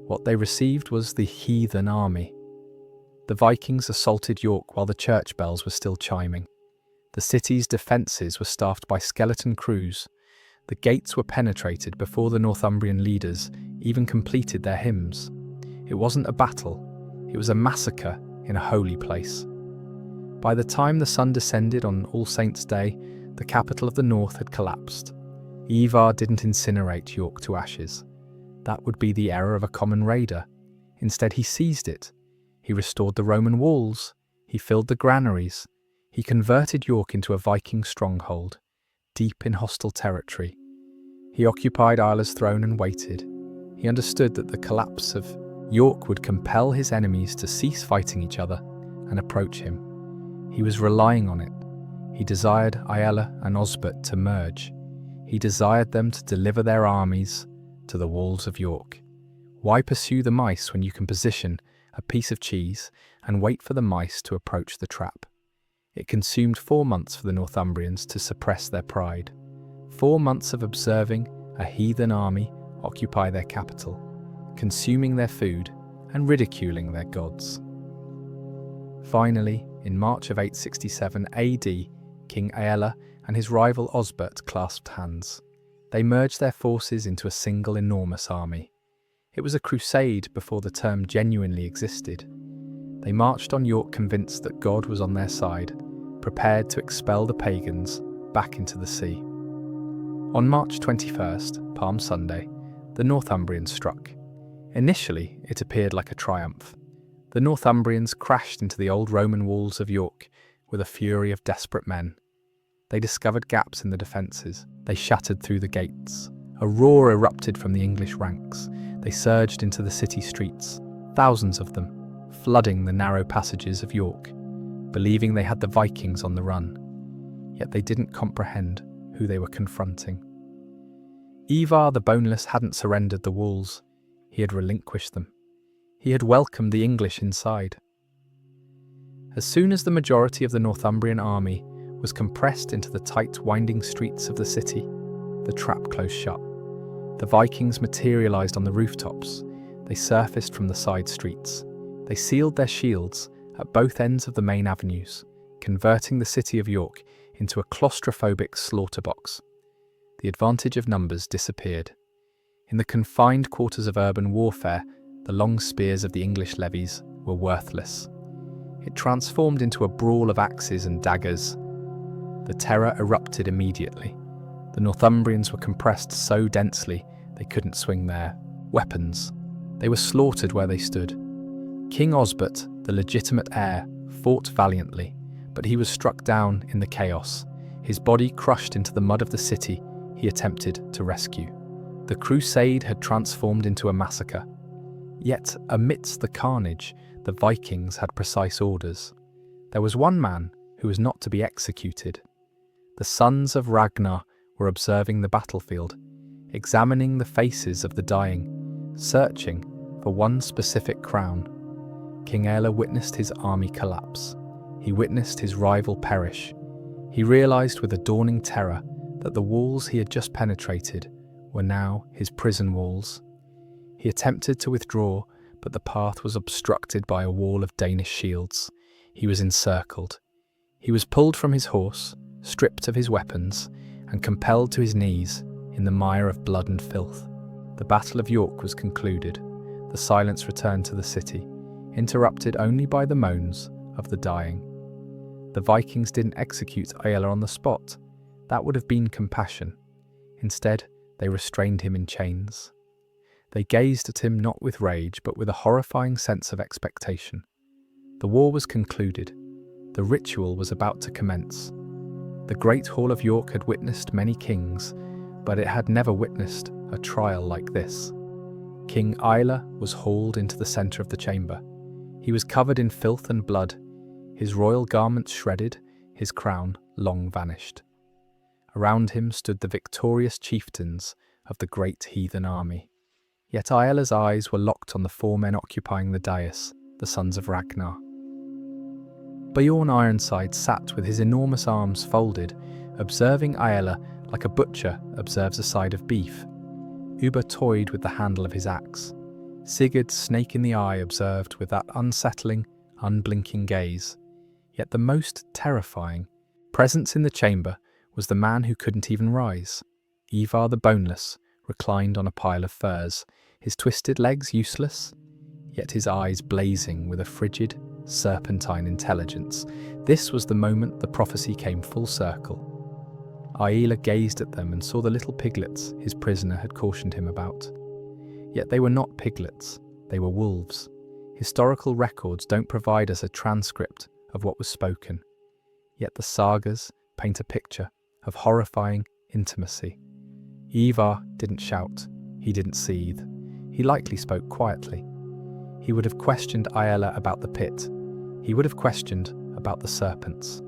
What they received was the heathen army. The Vikings assaulted York while the church bells were still chiming. The city's defences were staffed by skeleton crews. The gates were penetrated before the Northumbrian leaders even completed their hymns. It wasn't a battle, it was a massacre in a holy place. By the time the sun descended on All Saints' Day, the capital of the north had collapsed. Ivar didn't incinerate York to ashes. That would be the error of a common raider. Instead, he seized it. He restored the Roman walls. He filled the granaries. He converted York into a Viking stronghold, deep in hostile territory. He occupied Isla's throne and waited. He understood that the collapse of York would compel his enemies to cease fighting each other and approach him. He was relying on it. He desired Aella and Osbert to merge. He desired them to deliver their armies to the walls of York. Why pursue the mice when you can position a piece of cheese and wait for the mice to approach the trap? It consumed 4 months for the Northumbrians to suppress their pride. 4 months of observing a heathen army occupy their capital, consuming their food and ridiculing their gods. Finally, in March of 867 AD, King Aella and his rival Osbert clasped hands. They merged their forces into a single enormous army. It was a crusade before the term genuinely existed. They marched on York convinced that God was on their side, prepared to expel the pagans back into the sea. On March 21st, Palm Sunday, the Northumbrians struck. Initially, it appeared like a triumph. The Northumbrians crashed into the old Roman walls of York with a fury of desperate men. They discovered gaps in the defences. They shattered through the gates. A roar erupted from the English ranks. They surged into the city streets, thousands of them, flooding the narrow passages of York, believing they had the Vikings on the run. Yet they didn't comprehend who they were confronting. Ivar the Boneless hadn't surrendered the walls. He had relinquished them. He had welcomed the English inside. As soon as the majority of the Northumbrian army was compressed into the tight, winding streets of the city, the trap closed shut. The Vikings materialized on the rooftops. They surfaced from the side streets. They sealed their shields at both ends of the main avenues, converting the city of York into a claustrophobic slaughter box. The advantage of numbers disappeared. In the confined quarters of urban warfare, the long spears of the English levies were worthless. It transformed into a brawl of axes and daggers. The terror erupted immediately. The Northumbrians were compressed so densely they couldn't swing their weapons. They were slaughtered where they stood. King Osbert, the legitimate heir, fought valiantly, but he was struck down in the chaos. His body crushed into the mud of the city he attempted to rescue. The crusade had transformed into a massacre. Yet, amidst the carnage, the Vikings had precise orders. There was one man who was not to be executed. The sons of Ragnar were observing the battlefield, examining the faces of the dying, searching for one specific crown. King Aella witnessed his army collapse. He witnessed his rival perish. He realized with a dawning terror that the walls he had just penetrated were now his prison walls. He attempted to withdraw, but the path was obstructed by a wall of Danish shields. He was encircled. He was pulled from his horse, stripped of his weapons, and compelled to his knees in the mire of blood and filth. The Battle of York was concluded. The silence returned to the city, interrupted only by the moans of the dying. The Vikings didn't execute Aella on the spot. That would have been compassion. Instead, they restrained him in chains. They gazed at him not with rage, but with a horrifying sense of expectation. The war was concluded. The ritual was about to commence. The Great Hall of York had witnessed many kings, but it had never witnessed a trial like this. King Aella was hauled into the centre of the chamber. He was covered in filth and blood, his royal garments shredded, his crown long vanished. Around him stood the victorious chieftains of the great heathen army. Yet Aella's eyes were locked on the 4 men occupying the dais, the sons of Ragnar. Bjorn Ironside sat with his enormous arms folded, observing Aella like a butcher observes a side of beef. Uber toyed with the handle of his axe. Sigurd, snake in the eye, observed with that unsettling, unblinking gaze. Yet the most terrifying presence in the chamber was the man who couldn't even rise. Ivar the Boneless reclined on a pile of furs, his twisted legs useless, yet his eyes blazing with a frigid, serpentine intelligence. This was the moment the prophecy came full circle. Aella gazed at them and saw the little piglets his prisoner had cautioned him about. Yet they were not piglets, They were wolves. Historical records don't provide us a transcript of what was spoken, yet the sagas paint a picture of horrifying intimacy. Ivar didn't shout, he didn't seethe, he likely spoke quietly. He would have questioned Aella about the pit, he would have questioned about the serpents.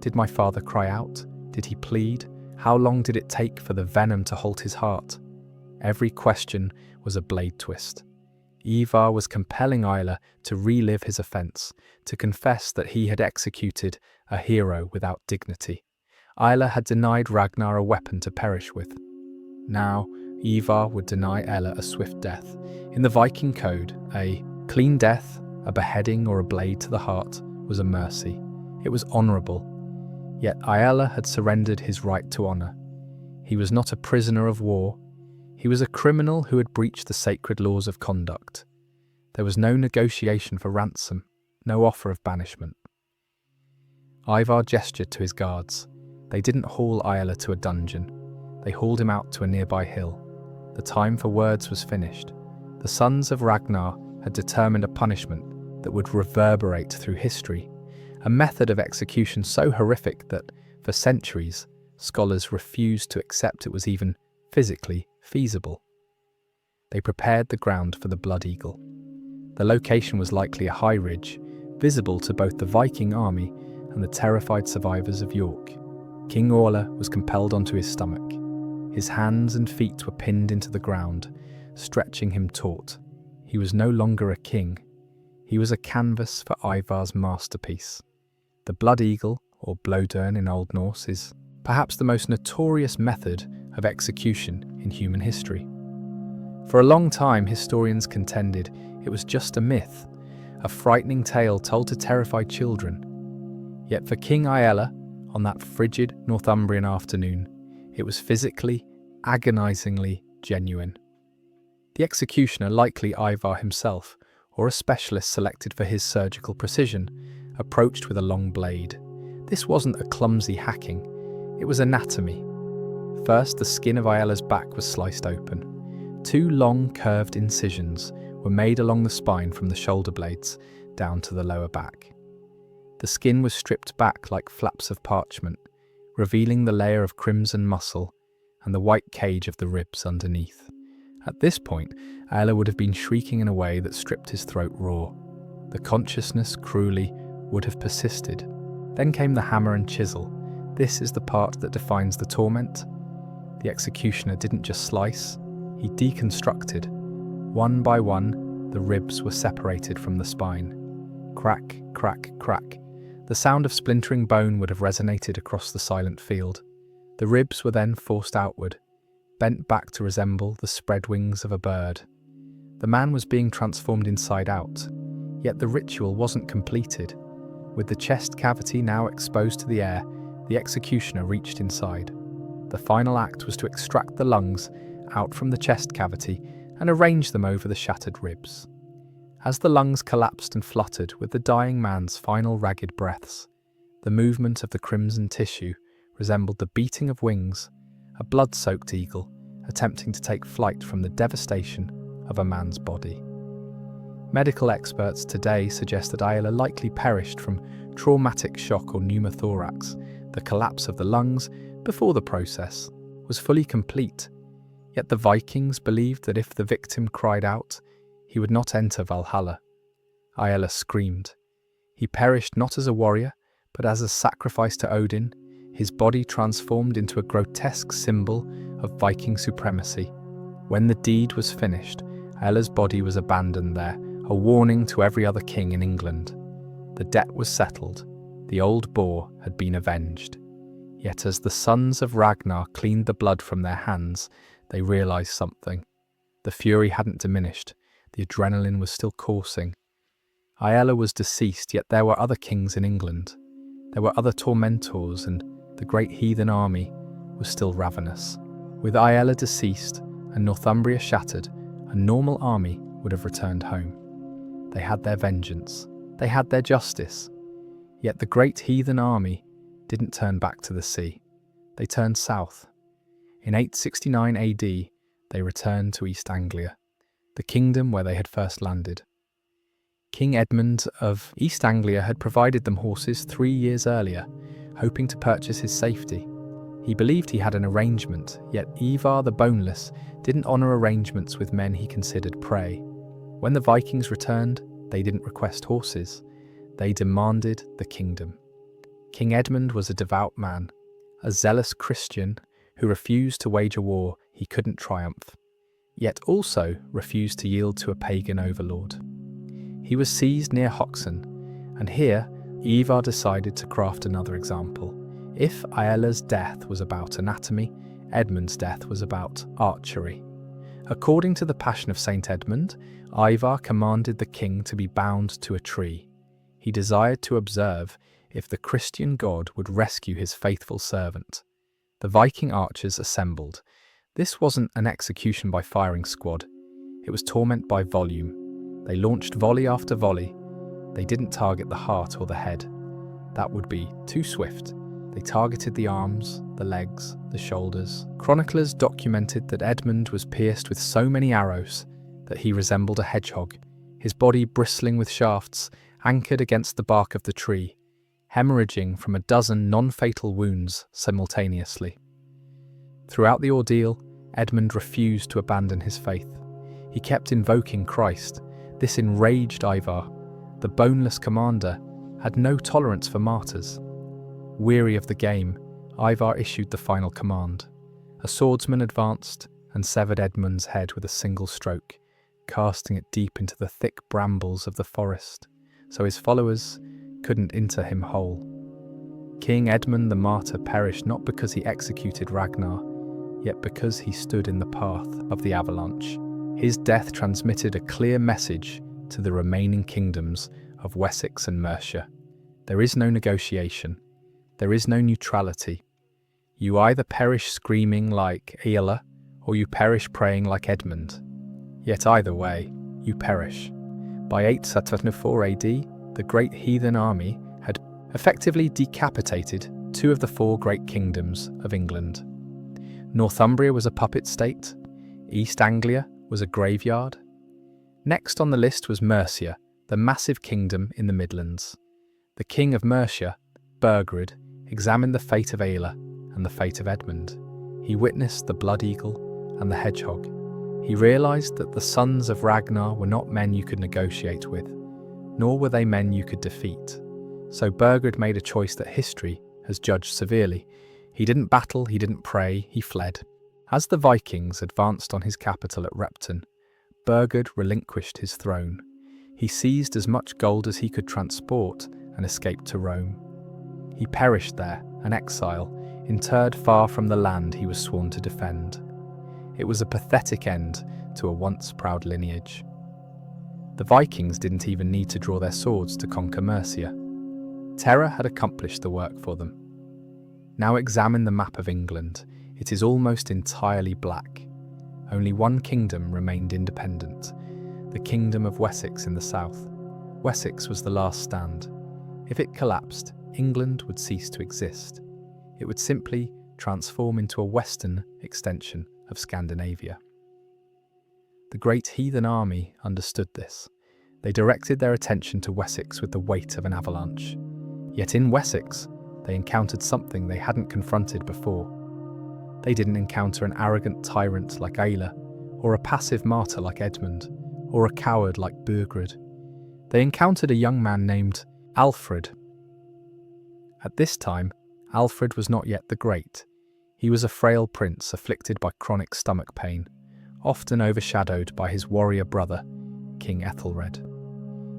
Did my father cry out? Did he plead? How long did it take for the venom to halt his heart? Every question was a blade twist. Ivar was compelling Aella to relive his offence, to confess that he had executed a hero without dignity. Aella had denied Ragnar a weapon to perish with. Now, Ivar would deny Aella a swift death. In the Viking code, a clean death, a beheading or a blade to the heart, was a mercy. It was honourable. Yet Aella had surrendered his right to honour. He was not a prisoner of war. He was a criminal who had breached the sacred laws of conduct. There was no negotiation for ransom, no offer of banishment. Ivar gestured to his guards. They didn't haul Aella to a dungeon. They hauled him out to a nearby hill. The time for words was finished. The sons of Ragnar had determined a punishment that would reverberate through history, a method of execution so horrific that, for centuries, scholars refused to accept it was even physically feasible. They prepared the ground for the Blood Eagle. The location was likely a high ridge, visible to both the Viking army and the terrified survivors of York. King Orla was compelled onto his stomach. His hands and feet were pinned into the ground, stretching him taut. He was no longer a king. He was a canvas for Ivar's masterpiece. The Blood Eagle, or blowdern in Old Norse, is perhaps the most notorious method of execution in human history. For a long time, historians contended it was just a myth, a frightening tale told to terrify children. Yet for King Aella, on that frigid Northumbrian afternoon, it was physically, agonizingly genuine. The executioner, likely Ivar himself, or a specialist selected for his surgical precision, approached with a long blade. This wasn't a clumsy hacking, it was anatomy. First, the skin of Aella's back was sliced open. 2 long, curved incisions were made along the spine from the shoulder blades down to the lower back. The skin was stripped back like flaps of parchment, revealing the layer of crimson muscle and the white cage of the ribs underneath. At this point, Aella would have been shrieking in a way that stripped his throat raw. The consciousness, cruelly, would have persisted. Then came the hammer and chisel. This is the part that defines the torment. The executioner didn't just slice, he deconstructed. One by one, the ribs were separated from the spine. Crack, crack, crack. The sound of splintering bone would have resonated across the silent field. The ribs were then forced outward, bent back to resemble the spread wings of a bird. The man was being transformed inside out, yet the ritual wasn't completed. With the chest cavity now exposed to the air, the executioner reached inside. The final act was to extract the lungs out from the chest cavity and arrange them over the shattered ribs. As the lungs collapsed and fluttered with the dying man's final ragged breaths, the movement of the crimson tissue resembled the beating of wings, a blood-soaked eagle attempting to take flight from the devastation of a man's body. Medical experts today suggest that Aella likely perished from traumatic shock or pneumothorax, the collapse of the lungs before the process was fully complete. Yet the Vikings believed that if the victim cried out, he would not enter Valhalla. Aella screamed. He perished not as a warrior, but as a sacrifice to Odin, his body transformed into a grotesque symbol of Viking supremacy. When the deed was finished, Aella's body was abandoned there, a warning to every other king in England. The debt was settled. The old boar had been avenged. Yet as the sons of Ragnar cleaned the blood from their hands, they realised something. The fury hadn't diminished. The adrenaline was still coursing. Aella was deceased, yet there were other kings in England. There were other tormentors, and the great heathen army was still ravenous. With Aella deceased and Northumbria shattered, a normal army would have returned home. They had their vengeance. They had their justice. Yet the great heathen army didn't turn back to the sea. They turned south. In 869 AD, they returned to East Anglia. the kingdom where they had first landed. King Edmund of East Anglia had provided them horses 3 years earlier, hoping to purchase his safety. He believed he had an arrangement, yet Ivar the Boneless didn't honour arrangements with men he considered prey. When the Vikings returned, they didn't request horses. They demanded the kingdom. King Edmund was a devout man, a zealous Christian who refused to wage a war he couldn't triumph, yet also refused to yield to a pagan overlord. He was seized near Hoxne, and here Ivar decided to craft another example. If Ailla's death was about anatomy, Edmund's death was about archery. According to the Passion of Saint Edmund, Ivar commanded the king to be bound to a tree. He desired to observe if the Christian God would rescue his faithful servant. The Viking archers assembled. This wasn't an execution by firing squad. It was torment by volume. They launched volley after volley. They didn't target the heart or the head. That would be too swift. They targeted the arms, the legs, the shoulders. Chroniclers documented that Edmund was pierced with so many arrows that he resembled a hedgehog, his body bristling with shafts anchored against the bark of the tree, hemorrhaging from a dozen non-fatal wounds simultaneously. Throughout the ordeal, Edmund refused to abandon his faith. He kept invoking Christ. This enraged Ivar. The boneless commander had no tolerance for martyrs. Weary of the game, Ivar issued the final command. A swordsman advanced and severed Edmund's head with a single stroke, casting it deep into the thick brambles of the forest, so his followers couldn't inter him whole. King Edmund the Martyr perished not because he executed Ragnar, yet because he stood in the path of the avalanche. His death transmitted a clear message to the remaining kingdoms of Wessex and Mercia. There is no negotiation. There is no neutrality. You either perish screaming like Aella, or you perish praying like Edmund. Yet either way, you perish. By 874 AD, the great heathen army had effectively decapitated 2 of the 4 great kingdoms of England. Northumbria was a puppet state. East Anglia was a graveyard. Next on the list was Mercia, the massive kingdom in the Midlands. The king of Mercia, Burgred, examined the fate of Aella and the fate of Edmund. He witnessed the blood eagle and the hedgehog. He realised that the sons of Ragnar were not men you could negotiate with, nor were they men you could defeat. So Burgred made a choice that history has judged severely. He didn't battle, he didn't pray, he fled. As the Vikings advanced on his capital at Repton, Burgred relinquished his throne. He seized as much gold as he could transport and escaped to Rome. He perished there, an exile, interred far from the land he was sworn to defend. It was a pathetic end to a once proud lineage. The Vikings didn't even need to draw their swords to conquer Mercia. Terror had accomplished the work for them. Now examine the map of England. It is almost entirely black. Only one kingdom remained independent, the kingdom of Wessex in the south. Wessex was the last stand. If it collapsed, England would cease to exist. It would simply transform into a western extension of Scandinavia. The great heathen army understood this. They directed their attention to Wessex with the weight of an avalanche. Yet in Wessex, they encountered something they hadn't confronted before. They didn't encounter an arrogant tyrant like Aella, or a passive martyr like Edmund, or a coward like Burgred. They encountered a young man named Alfred. At this time, Alfred was not yet the Great. He was a frail prince afflicted by chronic stomach pain, often overshadowed by his warrior brother, King Ethelred.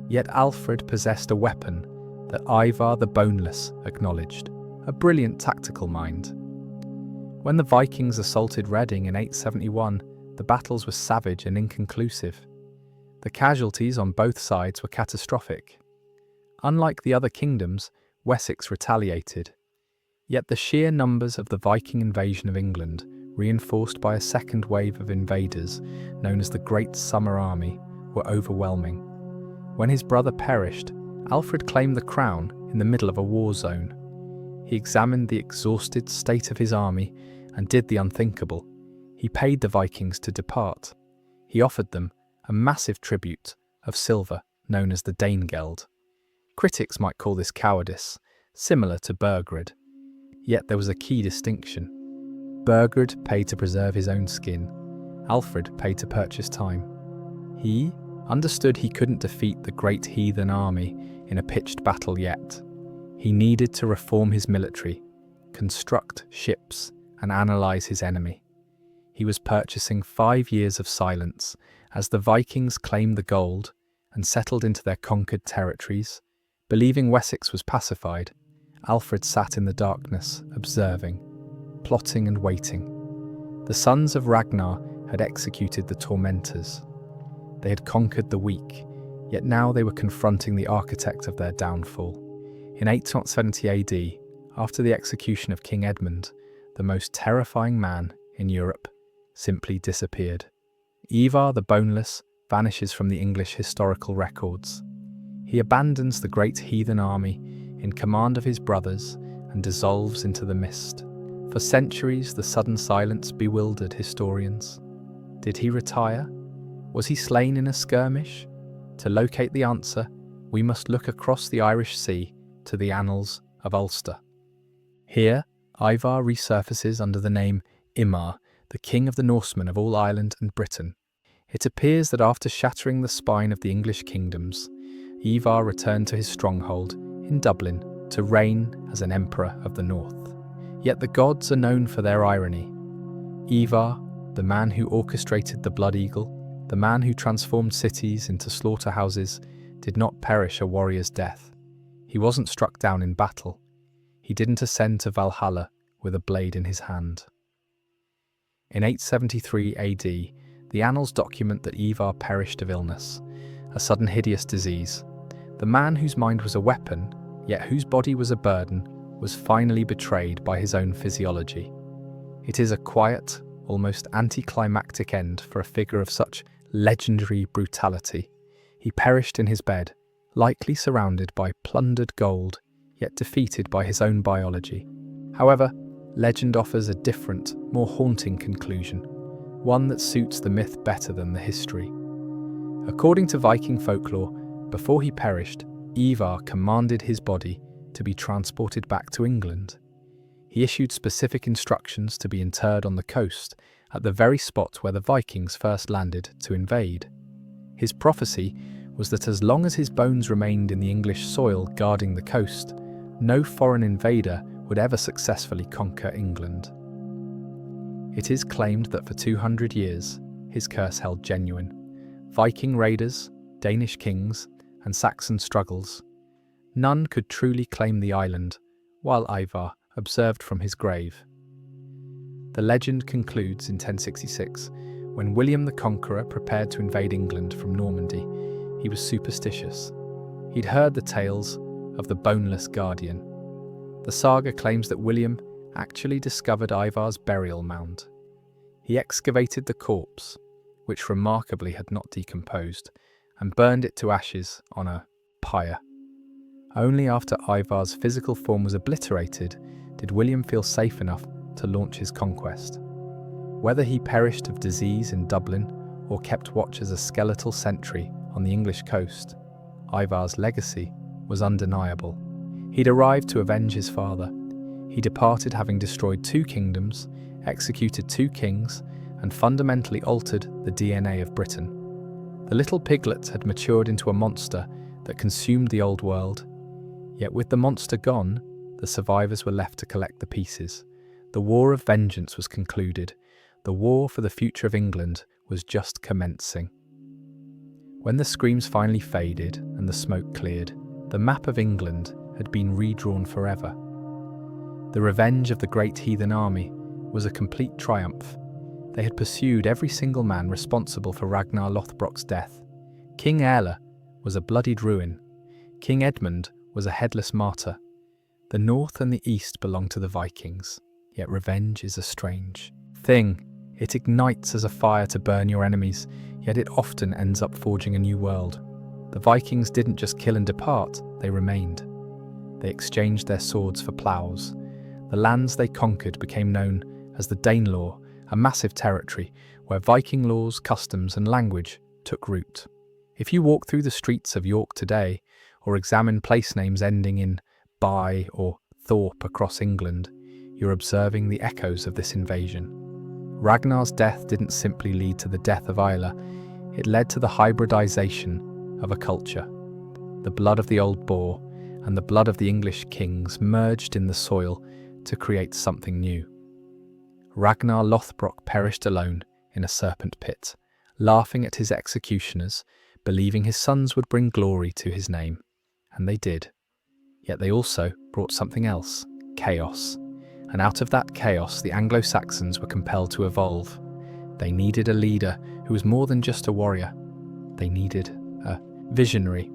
Yet Alfred possessed a weapon that Ivar the Boneless acknowledged, a brilliant tactical mind. When the Vikings assaulted Reading in 871, the battles were savage and inconclusive. The casualties on both sides were catastrophic. Unlike the other kingdoms, Wessex retaliated. Yet the sheer numbers of the Viking invasion of England, reinforced by a second wave of invaders known as the Great Summer Army, were overwhelming. When his brother perished, Alfred claimed the crown in the middle of a war zone. He examined the exhausted state of his army and did the unthinkable. He paid the Vikings to depart. He offered them a massive tribute of silver known as the Danegeld. Critics might call this cowardice, similar to Burgred. Yet there was a key distinction. Burgred paid to preserve his own skin. Alfred paid to purchase time. He understood he couldn't defeat the great heathen army in a pitched battle yet. He needed to reform his military, construct ships, and analyze his enemy. He was purchasing 5 years of silence as the Vikings claimed the gold and settled into their conquered territories. Believing Wessex was pacified, Alfred sat in the darkness, observing, plotting and waiting. The sons of Ragnar had executed the tormentors. They had conquered the weak, yet now they were confronting the architect of their downfall. In 870 AD, after the execution of King Edmund, the most terrifying man in Europe simply disappeared. Ivar the Boneless vanishes from the English historical records. He abandons the great heathen army in command of his brothers and dissolves into the mist. For centuries, the sudden silence bewildered historians. Did he retire? Was he slain in a skirmish? To locate the answer, we must look across the Irish Sea to the annals of Ulster. Here, Ivar resurfaces under the name Imar, the king of the Norsemen of all Ireland and Britain. It appears that after shattering the spine of the English kingdoms, Ivar returned to his stronghold in Dublin to reign as an emperor of the north. Yet the gods are known for their irony. Ivar, the man who orchestrated the Blood Eagle, the man who transformed cities into slaughterhouses, did not perish a warrior's death. He wasn't struck down in battle. He didn't ascend to Valhalla with a blade in his hand. In 873 AD, the annals document that Ivar perished of illness, a sudden hideous disease. The man whose mind was a weapon, yet whose body was a burden, was finally betrayed by his own physiology. It is a quiet, almost anticlimactic end for a figure of such legendary brutality. He perished in his bed, likely surrounded by plundered gold, yet defeated by his own biology. However, legend offers a different, more haunting conclusion, one that suits the myth better than the history. According to Viking folklore, before he perished, Ivar commanded his body to be transported back to England. He issued specific instructions to be interred on the coast, at the very spot where the Vikings first landed to invade. His prophecy was that as long as his bones remained in the English soil guarding the coast, no foreign invader would ever successfully conquer England. It is claimed that for 200 years, his curse held genuine. Viking raiders, Danish kings, and Saxon struggles. None could truly claim the island, while Ivar observed from his grave. The legend concludes in 1066, when William the Conqueror prepared to invade England from Normandy. He was superstitious. He'd heard the tales of the boneless guardian. The saga claims that William actually discovered Ivar's burial mound. He excavated the corpse, which remarkably had not decomposed, and burned it to ashes on a pyre. Only after Ivar's physical form was obliterated did William feel safe enough to launch his conquest. Whether he perished of disease in Dublin or kept watch as a skeletal sentry on the English coast, Ivar's legacy was undeniable. He'd arrived to avenge his father. He departed having destroyed 2 kingdoms, executed 2 kings, and fundamentally altered the DNA of Britain. The little piglet had matured into a monster that consumed the old world. Yet with the monster gone, the survivors were left to collect the pieces. The war of vengeance was concluded. The war for the future of England was just commencing. When the screams finally faded and the smoke cleared, the map of England had been redrawn forever. The revenge of the great heathen army was a complete triumph. They had pursued every single man responsible for Ragnar Lothbrok's death. King Aelle was a bloodied ruin. King Edmund was a headless martyr. The north and the east belonged to the Vikings, yet revenge is a strange thing. It ignites as a fire to burn your enemies, yet it often ends up forging a new world. The Vikings didn't just kill and depart, they remained. They exchanged their swords for ploughs. The lands they conquered became known as the Danelaw, a massive territory where Viking laws, customs and language took root. If you walk through the streets of York today, or examine place names ending in by or Thorpe across England, you're observing the echoes of this invasion. Ragnar's death didn't simply lead to the death of Isla, it led to the hybridization of a culture. The blood of the old boar and the blood of the English kings merged in the soil to create something new. Ragnar Lothbrok perished alone in a serpent pit, laughing at his executioners, believing his sons would bring glory to his name. And they did. Yet they also brought something else, chaos. And out of that chaos, the Anglo-Saxons were compelled to evolve. They needed a leader who was more than just a warrior. They needed a visionary.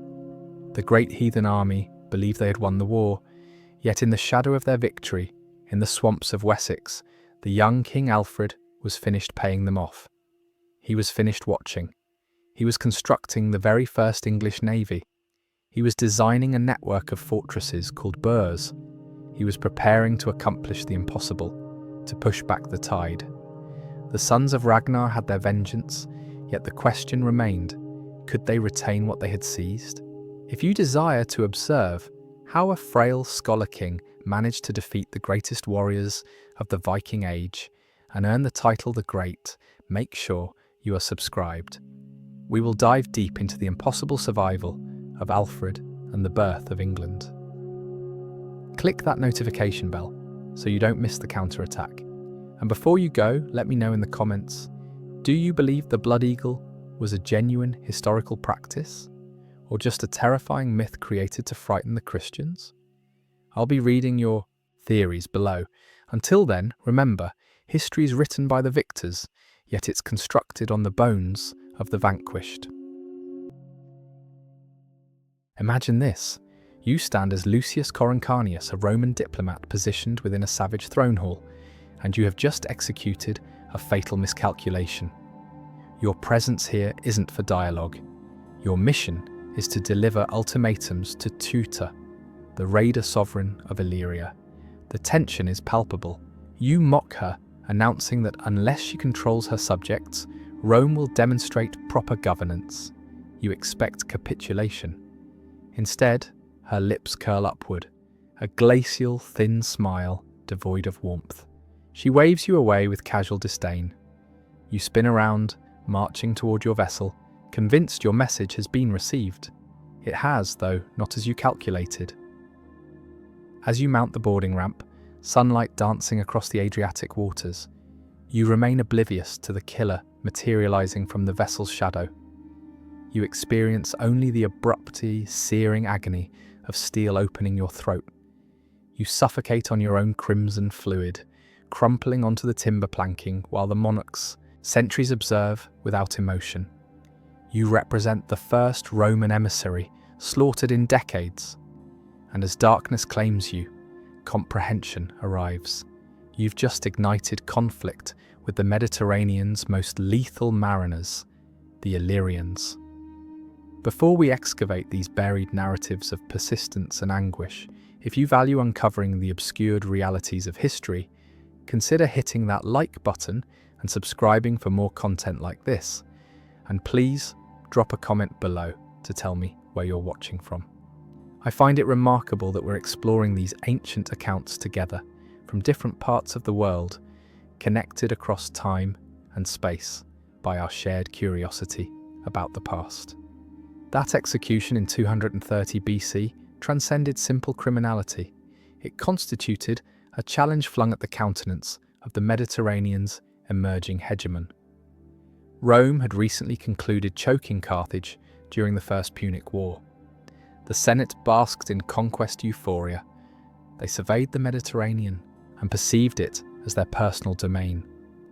The great heathen army believed they had won the war, yet in the shadow of their victory, in the swamps of Wessex, the young King Alfred was finished paying them off. He was finished watching. He was constructing the very first English navy. He was designing a network of fortresses called burhs. He was preparing to accomplish the impossible, to push back the tide. The sons of Ragnar had their vengeance, yet the question remained, could they retain what they had seized? If you desire to observe how a frail scholar king managed to defeat the greatest warriors of the Viking Age and earn the title the Great, make sure you are subscribed. We will dive deep into the impossible survival of Alfred and the birth of England. Click that notification bell so you don't miss the counterattack. And before you go, let me know in the comments, do you believe the Blood Eagle was a genuine historical practice, or just a terrifying myth created to frighten the Christians? I'll be reading your theories below. Until then, remember, history is written by the victors, yet it's constructed on the bones of the vanquished. Imagine this. You stand as Lucius Coruncanius, a Roman diplomat positioned within a savage throne hall, and you have just executed a fatal miscalculation. Your presence here isn't for dialogue. Your mission is to deliver ultimatums to Tutor, the raider sovereign of Illyria. The tension is palpable. You mock her, announcing that unless she controls her subjects, Rome will demonstrate proper governance. You expect capitulation. Instead, her lips curl upward, a glacial, thin smile devoid of warmth. She waves you away with casual disdain. You spin around, marching toward your vessel, convinced your message has been received. It has, though, not as you calculated. As you mount the boarding ramp, sunlight dancing across the Adriatic waters, you remain oblivious to the killer materializing from the vessel's shadow. You experience only the abruptly searing agony of steel opening your throat. You suffocate on your own crimson fluid, crumpling onto the timber planking while the monarchs, sentries observe without emotion. You represent the first Roman emissary slaughtered in decades. And as darkness claims you, comprehension arrives. You've just ignited conflict with the Mediterranean's most lethal mariners, the Illyrians. Before we excavate these buried narratives of persistence and anguish, if you value uncovering the obscured realities of history, consider hitting that like button and subscribing for more content like this. And please drop a comment below to tell me where you're watching from. I find it remarkable that we're exploring these ancient accounts together from different parts of the world, connected across time and space by our shared curiosity about the past. That execution in 230 BC transcended simple criminality. It constituted a challenge flung at the countenance of the Mediterranean's emerging hegemon. Rome had recently concluded choking Carthage during the First Punic War. The Senate basked in conquest euphoria. They surveyed the Mediterranean and perceived it as their personal domain.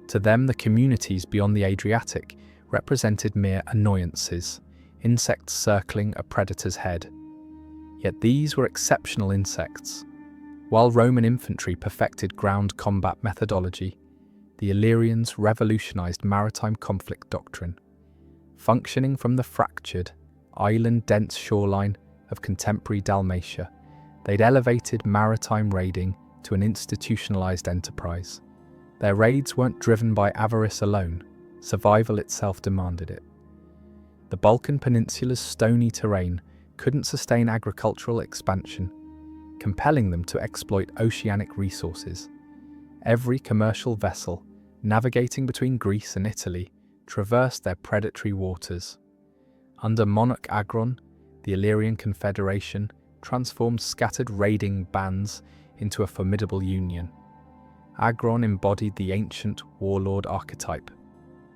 To them, the communities beyond the Adriatic represented mere annoyances, insects circling a predator's head. Yet these were exceptional insects. While Roman infantry perfected ground combat methodology, the Illyrians revolutionized maritime conflict doctrine. Functioning from the fractured, island-dense shoreline of contemporary Dalmatia, they'd elevated maritime raiding to an institutionalized enterprise. Their raids weren't driven by avarice alone, survival itself demanded it. The Balkan Peninsula's stony terrain couldn't sustain agricultural expansion, compelling them to exploit oceanic resources. Every commercial vessel navigating between Greece and Italy traversed their predatory waters. Under monarch Agron, the Illyrian Confederation transformed scattered raiding bands into a formidable union. Agron embodied the ancient warlord archetype,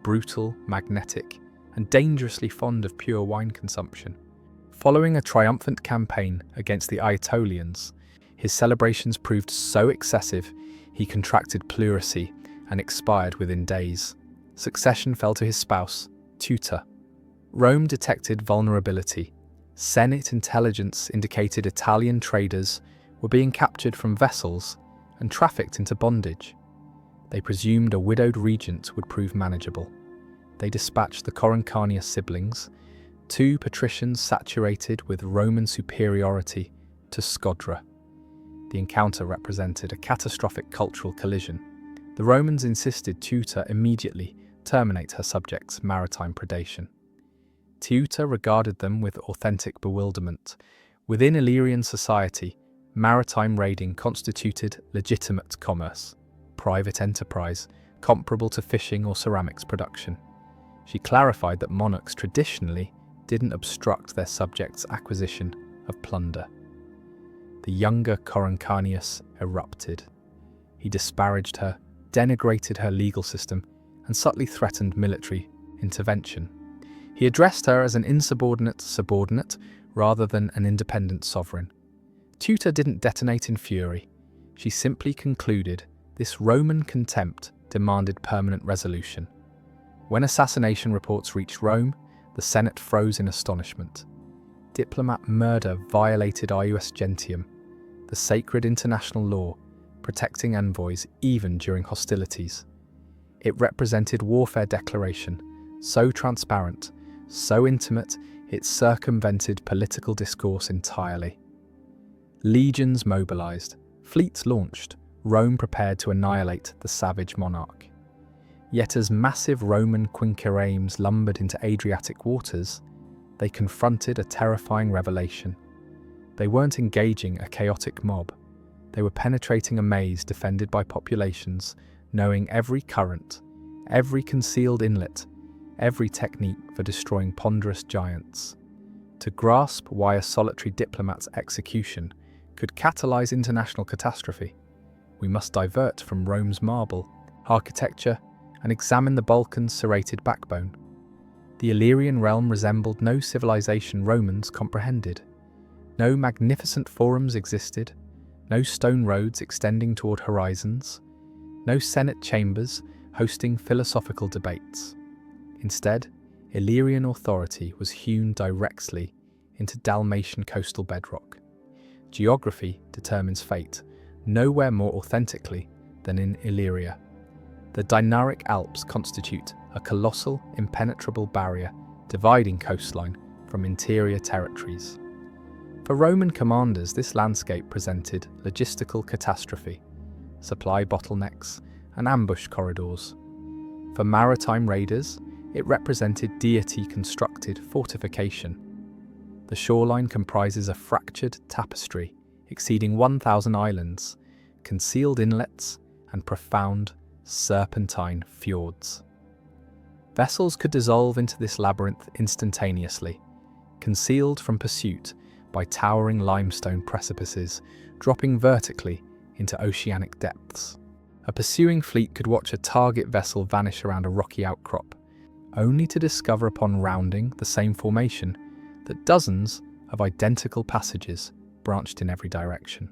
brutal, magnetic, and dangerously fond of pure wine consumption. Following a triumphant campaign against the Aetolians, his celebrations proved so excessive he contracted pleurisy and expired within days. Succession fell to his spouse, Tutor. Rome detected vulnerability. Senate intelligence indicated Italian traders were being captured from vessels and trafficked into bondage. They presumed a widowed regent would prove manageable. They dispatched the Coruncanius siblings, two patricians saturated with Roman superiority, to Scodra. The encounter represented a catastrophic cultural collision. The Romans insisted Tutor immediately terminate her subjects' maritime predation. Tutor regarded them with authentic bewilderment. Within Illyrian society, maritime raiding constituted legitimate commerce, private enterprise comparable to fishing or ceramics production. She clarified that monarchs traditionally didn't obstruct their subjects' acquisition of plunder. The younger Coruncanius erupted. He disparaged her, denigrated her legal system, and subtly threatened military intervention. He addressed her as an insubordinate subordinate rather than an independent sovereign. Tutor didn't detonate in fury. She simply concluded this Roman contempt demanded permanent resolution. When assassination reports reached Rome, the Senate froze in astonishment. Diplomat murder violated ius gentium, the sacred international law protecting envoys even during hostilities. It represented warfare declaration, so transparent, so intimate, it circumvented political discourse entirely. Legions mobilized, fleets launched, Rome prepared to annihilate the savage monarch. Yet as massive Roman quinqueremes lumbered into Adriatic waters, they confronted a terrifying revelation. They weren't engaging a chaotic mob. They were penetrating a maze defended by populations, knowing every current, every concealed inlet, every technique for destroying ponderous giants. To grasp why a solitary diplomat's execution could catalyze international catastrophe, we must divert from Rome's marble, architecture, and examine the Balkans' serrated backbone. The Illyrian realm resembled no civilization Romans comprehended. No magnificent forums existed, no stone roads extending toward horizons, no Senate chambers hosting philosophical debates. Instead, Illyrian authority was hewn directly into Dalmatian coastal bedrock. Geography determines fate, nowhere more authentically than in Illyria. The Dinaric Alps constitute a colossal, impenetrable barrier dividing coastline from interior territories. For Roman commanders, this landscape presented logistical catastrophe, supply bottlenecks, and ambush corridors. For maritime raiders, it represented deity-constructed fortification. The shoreline comprises a fractured tapestry exceeding 1,000 islands, concealed inlets, and profound, serpentine fjords. Vessels could dissolve into this labyrinth instantaneously, concealed from pursuit by towering limestone precipices dropping vertically into oceanic depths. A pursuing fleet could watch a target vessel vanish around a rocky outcrop, only to discover upon rounding the same formation that dozens of identical passages branched in every direction.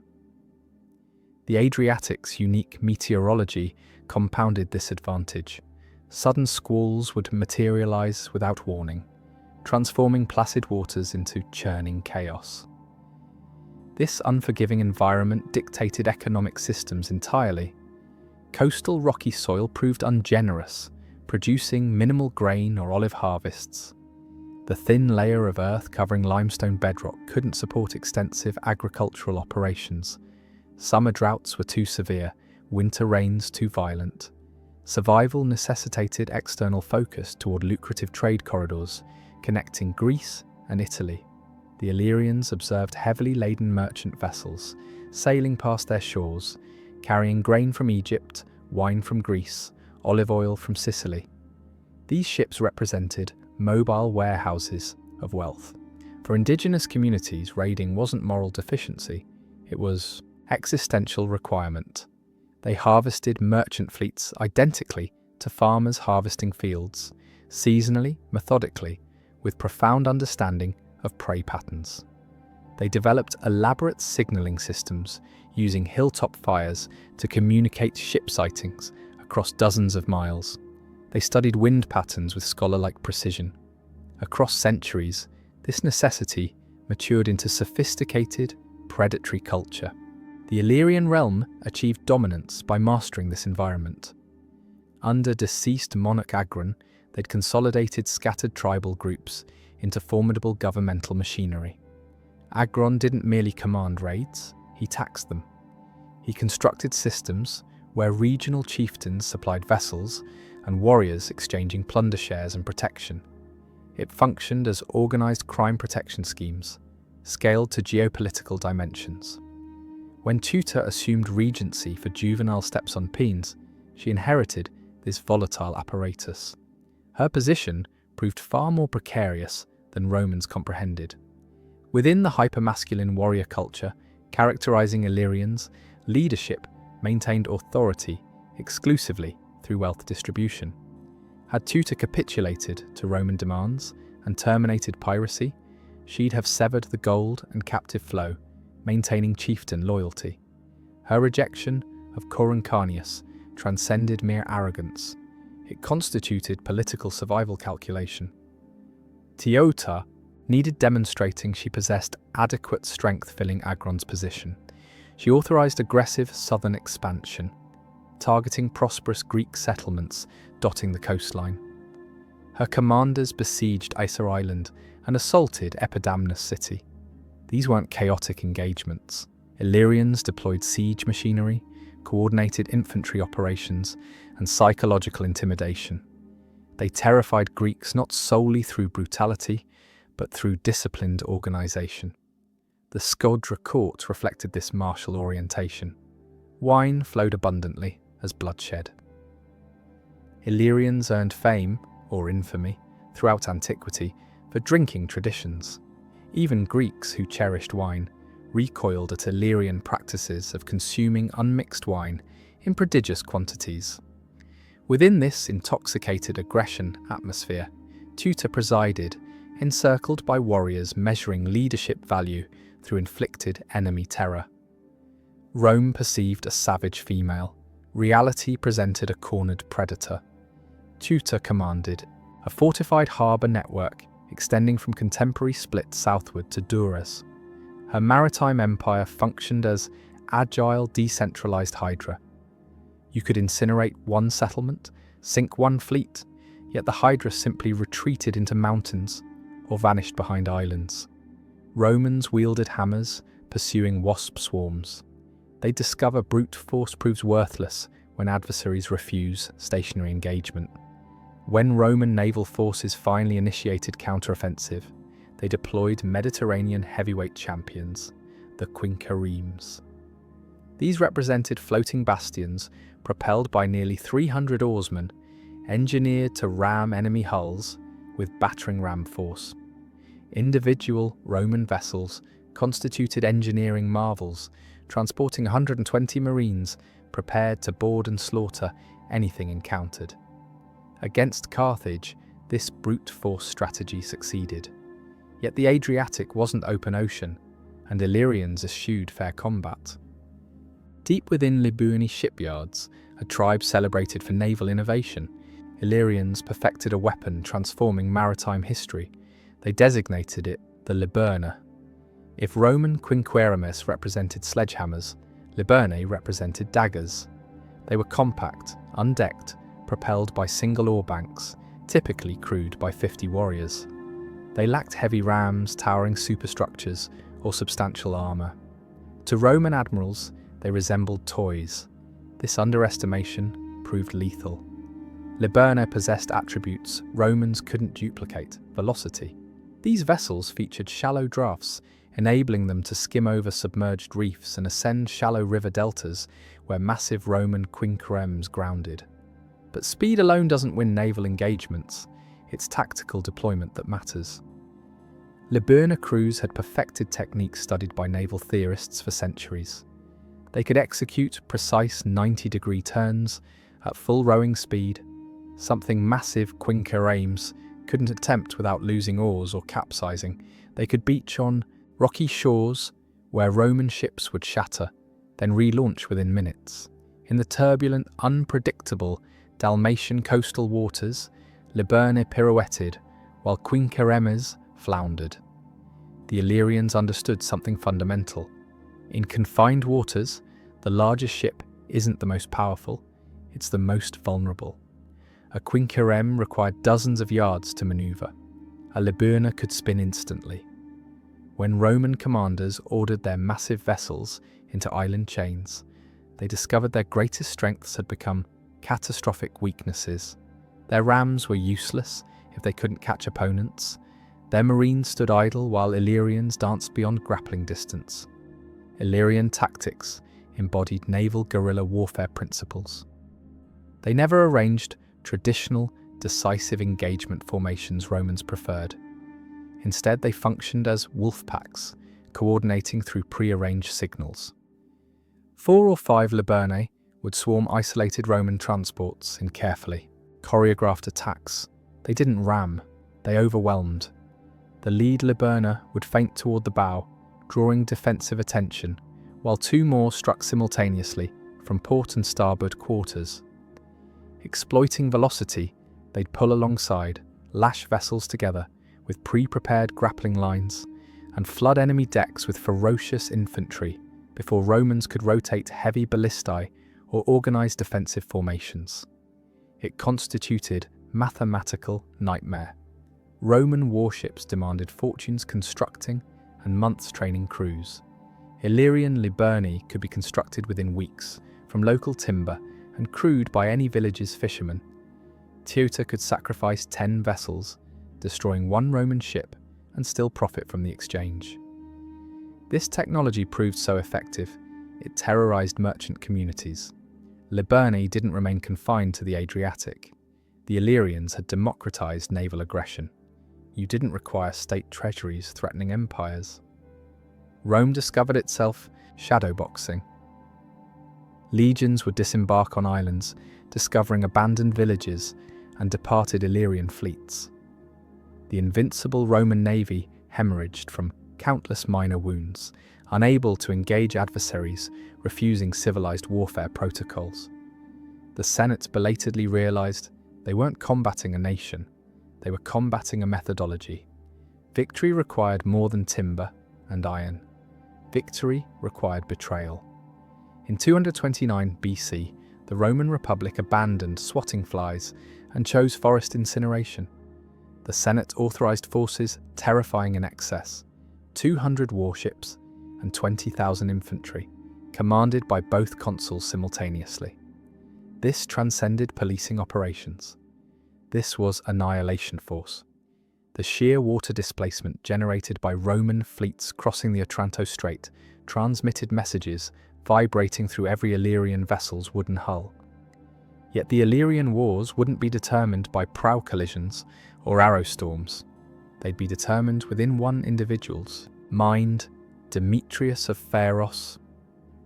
The Adriatic's unique meteorology compounded this advantage. Sudden squalls would materialize without warning, transforming placid waters into churning chaos. This unforgiving environment dictated economic systems entirely. Coastal rocky soil proved ungenerous, producing minimal grain or olive harvests. The thin layer of earth covering limestone bedrock couldn't support extensive agricultural operations. Summer droughts were too severe, winter rains too violent. Survival necessitated external focus toward lucrative trade corridors, connecting Greece and Italy. The Illyrians observed heavily laden merchant vessels sailing past their shores, carrying grain from Egypt, wine from Greece, olive oil from Sicily. These ships represented mobile warehouses of wealth. For indigenous communities, raiding wasn't moral deficiency, it was existential requirement. They harvested merchant fleets identically to farmers harvesting fields, seasonally, methodically, with profound understanding of prey patterns. They developed elaborate signalling systems using hilltop fires to communicate ship sightings across dozens of miles. They studied wind patterns with scholar-like precision. Across centuries, this necessity matured into sophisticated, predatory culture. The Illyrian realm achieved dominance by mastering this environment. Under deceased monarch Agron, they'd consolidated scattered tribal groups into formidable governmental machinery. Agron didn't merely command raids, he taxed them. He constructed systems where regional chieftains supplied vessels and warriors exchanging plunder shares and protection. It functioned as organized crime protection schemes, scaled to geopolitical dimensions. When Tutor assumed regency for juvenile stepson-peens, she inherited this volatile apparatus. Her position proved far more precarious than Romans comprehended. Within the hypermasculine warrior culture characterizing Illyrians, leadership maintained authority exclusively through wealth distribution. Had Tutor capitulated to Roman demands and terminated piracy, she'd have severed the gold and captive flow, maintaining chieftain loyalty. Her rejection of Coruncanius transcended mere arrogance. It constituted political survival calculation. Teota needed demonstrating she possessed adequate strength filling Agron's position. She authorized aggressive southern expansion, targeting prosperous Greek settlements dotting the coastline. Her commanders besieged Isar Island and assaulted Epidamnus city. These weren't chaotic engagements. Illyrians deployed siege machinery, coordinated infantry operations, and psychological intimidation. They terrified Greeks not solely through brutality, but through disciplined organization. The Skodra court reflected this martial orientation. Wine flowed abundantly as bloodshed. Illyrians earned fame, or infamy, throughout antiquity for drinking traditions. Even Greeks who cherished wine recoiled at Illyrian practices of consuming unmixed wine in prodigious quantities. Within this intoxicated aggression atmosphere, Tutor presided, encircled by warriors measuring leadership value through inflicted enemy terror. Rome perceived a savage female. Reality presented a cornered predator. Tutor commanded a fortified harbour network extending from contemporary Split southward to Dures. Her maritime empire functioned as agile, decentralized hydra. You could incinerate one settlement, sink one fleet, yet the hydra simply retreated into mountains or vanished behind islands. Romans wielded hammers, pursuing wasp swarms. They discover brute force proves worthless when adversaries refuse stationary engagement. When Roman naval forces finally initiated counteroffensive, they deployed Mediterranean heavyweight champions, the quinqueremes. These represented floating bastions propelled by nearly 300 oarsmen, engineered to ram enemy hulls with battering ram force. Individual Roman vessels constituted engineering marvels, transporting 120 marines prepared to board and slaughter anything encountered. Against Carthage, this brute force strategy succeeded. Yet the Adriatic wasn't open ocean, and Illyrians eschewed fair combat. Deep within Libuini shipyards, a tribe celebrated for naval innovation, Illyrians perfected a weapon transforming maritime history. They designated it the Liburna. If Roman quinqueremes represented sledgehammers, Liburnae represented daggers. They were compact, undecked, propelled by single oar banks, typically crewed by 50 warriors. They lacked heavy rams, towering superstructures, or substantial armour. To Roman admirals, they resembled toys. This underestimation proved lethal. Liburna possessed attributes Romans couldn't duplicate: velocity. These vessels featured shallow drafts, enabling them to skim over submerged reefs and ascend shallow river deltas where massive Roman quinqueremes grounded. But speed alone doesn't win naval engagements. It's tactical deployment that matters. Liburna crews had perfected techniques studied by naval theorists for centuries. They could execute precise 90-degree turns at full rowing speed, something massive quinqueremes couldn't attempt without losing oars or capsizing. They could beach on rocky shores where Roman ships would shatter, then relaunch within minutes. In the turbulent, unpredictable Dalmatian coastal waters, Liburna pirouetted while quinqueremes floundered. The Illyrians understood something fundamental. In confined waters, the largest ship isn't the most powerful, it's the most vulnerable. A quinquereme required dozens of yards to maneuver. A Liburna could spin instantly. When Roman commanders ordered their massive vessels into island chains, they discovered their greatest strengths had become catastrophic weaknesses. Their rams were useless if they couldn't catch opponents. Their marines stood idle while Illyrians danced beyond grappling distance. Illyrian tactics embodied naval guerrilla warfare principles. They never arranged traditional, decisive engagement formations Romans preferred. Instead, they functioned as wolf packs, coordinating through pre-arranged signals. 4 or 5 Liburnae would swarm isolated Roman transports in carefully choreographed attacks. They didn't ram, they overwhelmed. The lead Liburna would feint toward the bow, drawing defensive attention, while 2 more struck simultaneously from port and starboard quarters. Exploiting velocity, they'd pull alongside, lash vessels together with pre-prepared grappling lines, and flood enemy decks with ferocious infantry before Romans could rotate heavy ballistae or organize defensive formations. It constituted mathematical nightmare. Roman warships demanded fortunes constructing and months training crews. Illyrian Liburnae could be constructed within weeks from local timber and crewed by any village's fishermen. Teuta could sacrifice 10 vessels, destroying 1 Roman ship, and still profit from the exchange. This technology proved so effective, it terrorized merchant communities. Liburnae didn't remain confined to the Adriatic. The Illyrians had democratized naval aggression. You didn't require state treasuries threatening empires. Rome discovered itself shadowboxing. Legions would disembark on islands, discovering abandoned villages and departed Illyrian fleets. The invincible Roman navy hemorrhaged from countless minor wounds, unable to engage adversaries, refusing civilized warfare protocols. The Senate belatedly realized they weren't combating a nation, they were combating a methodology. Victory required more than timber and iron. Victory required betrayal. In 229 BC, the Roman Republic abandoned swatting flies and chose forest incineration. The Senate authorized forces terrifying in excess, 200 warships and 20,000 infantry, commanded by both consuls simultaneously. This transcended policing operations. This was annihilation force. The sheer water displacement generated by Roman fleets crossing the Otranto Strait transmitted messages vibrating through every Illyrian vessel's wooden hull. Yet the Illyrian wars wouldn't be determined by prow collisions or arrow storms. They'd be determined within one individual's mind, Demetrius of Pharos.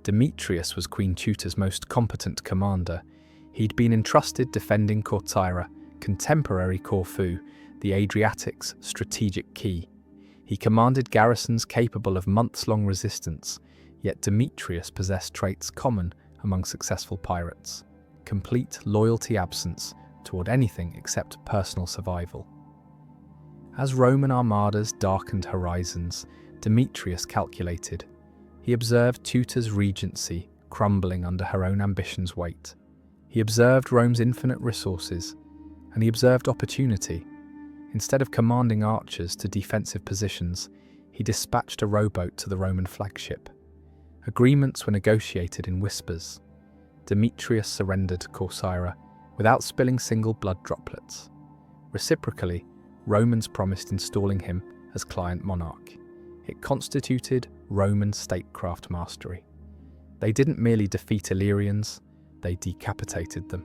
Demetrius was Queen Teuta's most competent commander. He'd been entrusted defending Corcyra, contemporary Corfu, the Adriatic's strategic key. He commanded garrisons capable of months-long resistance, yet Demetrius possessed traits common among successful pirates: complete loyalty absence toward anything except personal survival. As Roman armadas darkened horizons, Demetrius calculated. He observed Teuta's regency crumbling under her own ambition's weight. He observed Rome's infinite resources, and he observed opportunity. Instead of commanding archers to defensive positions, he dispatched a rowboat to the Roman flagship. Agreements were negotiated in whispers. Demetrius surrendered Corcyra, without spilling single blood droplets. Reciprocally, Romans promised installing him as client monarch. It constituted Roman statecraft mastery. They didn't merely defeat Illyrians, they decapitated them.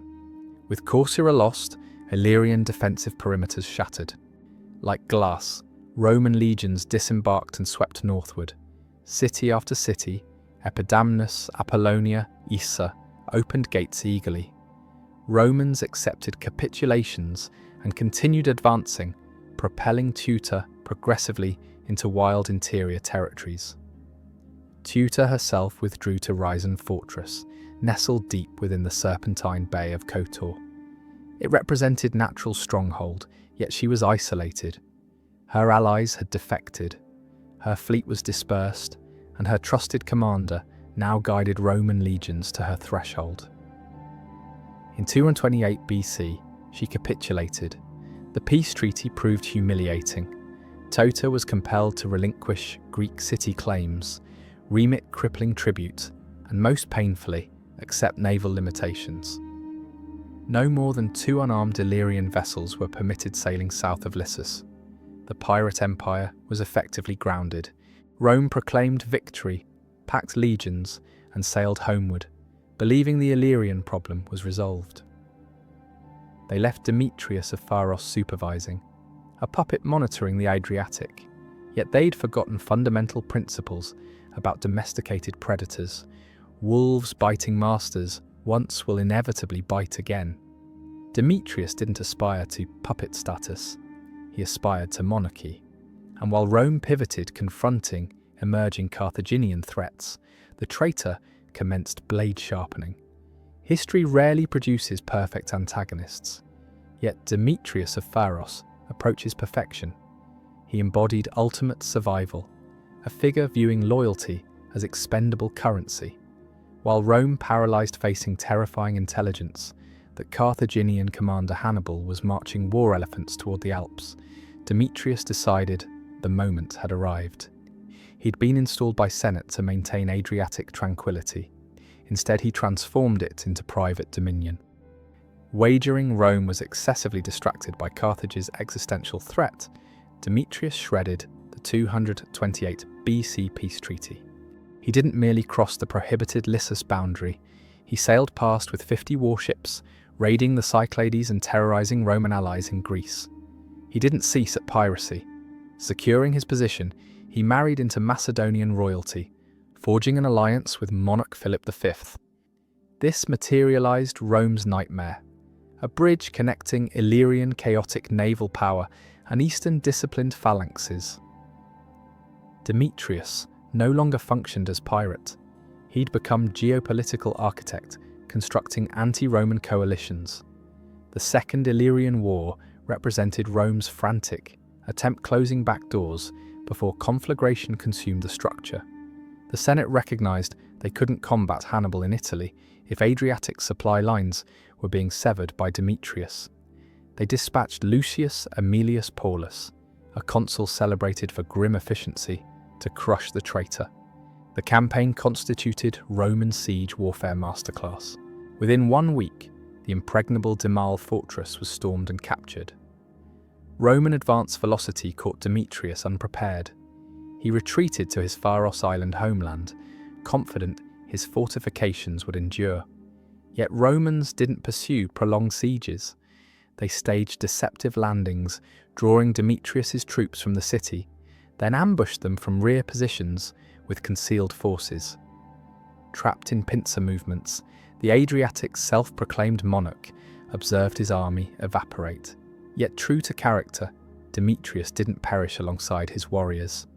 With Corcyra lost, Illyrian defensive perimeters shattered. Like glass, Roman legions disembarked and swept northward. City after city, Epidamnus, Apollonia, Issa, opened gates eagerly. Romans accepted capitulations and continued advancing, propelling Teuta progressively into wild interior territories. Teuta herself withdrew to Rhizon Fortress, nestled deep within the serpentine bay of Kotor. It represented natural stronghold, yet she was isolated. Her allies had defected, her fleet was dispersed, and her trusted commander now guided Roman legions to her threshold. In 228 BC, she capitulated. The peace treaty proved humiliating. Teuta was compelled to relinquish Greek city claims, remit crippling tribute, and most painfully, accept naval limitations. No more than 2 unarmed Illyrian vessels were permitted sailing south of Lissus. The pirate empire was effectively grounded. Rome proclaimed victory, packed legions, and sailed homeward, believing the Illyrian problem was resolved. They left Demetrius of Pharos supervising, a puppet monitoring the Adriatic, yet they'd forgotten fundamental principles about domesticated predators. Wolves biting masters once will inevitably bite again. Demetrius didn't aspire to puppet status, he aspired to monarchy. And while Rome pivoted, confronting emerging Carthaginian threats, the traitor commenced blade sharpening. History rarely produces perfect antagonists, yet Demetrius of Pharos approaches perfection. He embodied ultimate survival, a figure viewing loyalty as expendable currency. While Rome paralyzed facing terrifying intelligence that Carthaginian commander Hannibal was marching war elephants toward the Alps, Demetrius decided the moment had arrived. He'd been installed by Senate to maintain Adriatic tranquility. Instead, he transformed it into private dominion. Wagering Rome was excessively distracted by Carthage's existential threat, Demetrius shredded the 228 BC peace treaty. He didn't merely cross the prohibited Lissus boundary, he sailed past with 50 warships, raiding the Cyclades and terrorizing Roman allies in Greece. He didn't cease at piracy. Securing his position, he married into Macedonian royalty, forging an alliance with monarch Philip V. This materialized Rome's nightmare, a bridge connecting Illyrian chaotic naval power and Eastern disciplined phalanxes. Demetrius no longer functioned as pirate. He'd become geopolitical architect, constructing anti-Roman coalitions. The Second Illyrian War represented Rome's frantic attempt closing back doors before conflagration consumed the structure. The Senate recognized they couldn't combat Hannibal in Italy if Adriatic supply lines were being severed by Demetrius. They dispatched Lucius Aemilius Paulus, a consul celebrated for grim efficiency, to crush the traitor. The campaign constituted Roman siege warfare masterclass. Within 1 week, the impregnable Demal fortress was stormed and captured. Roman advance velocity caught Demetrius unprepared. He retreated to his Pharos Island homeland, confident his fortifications would endure. Yet Romans didn't pursue prolonged sieges. They staged deceptive landings, drawing Demetrius's troops from the city, then ambushed them from rear positions with concealed forces. Trapped in pincer movements, the Adriatic self-proclaimed monarch observed his army evaporate. Yet true to character, Demetrius didn't perish alongside his warriors.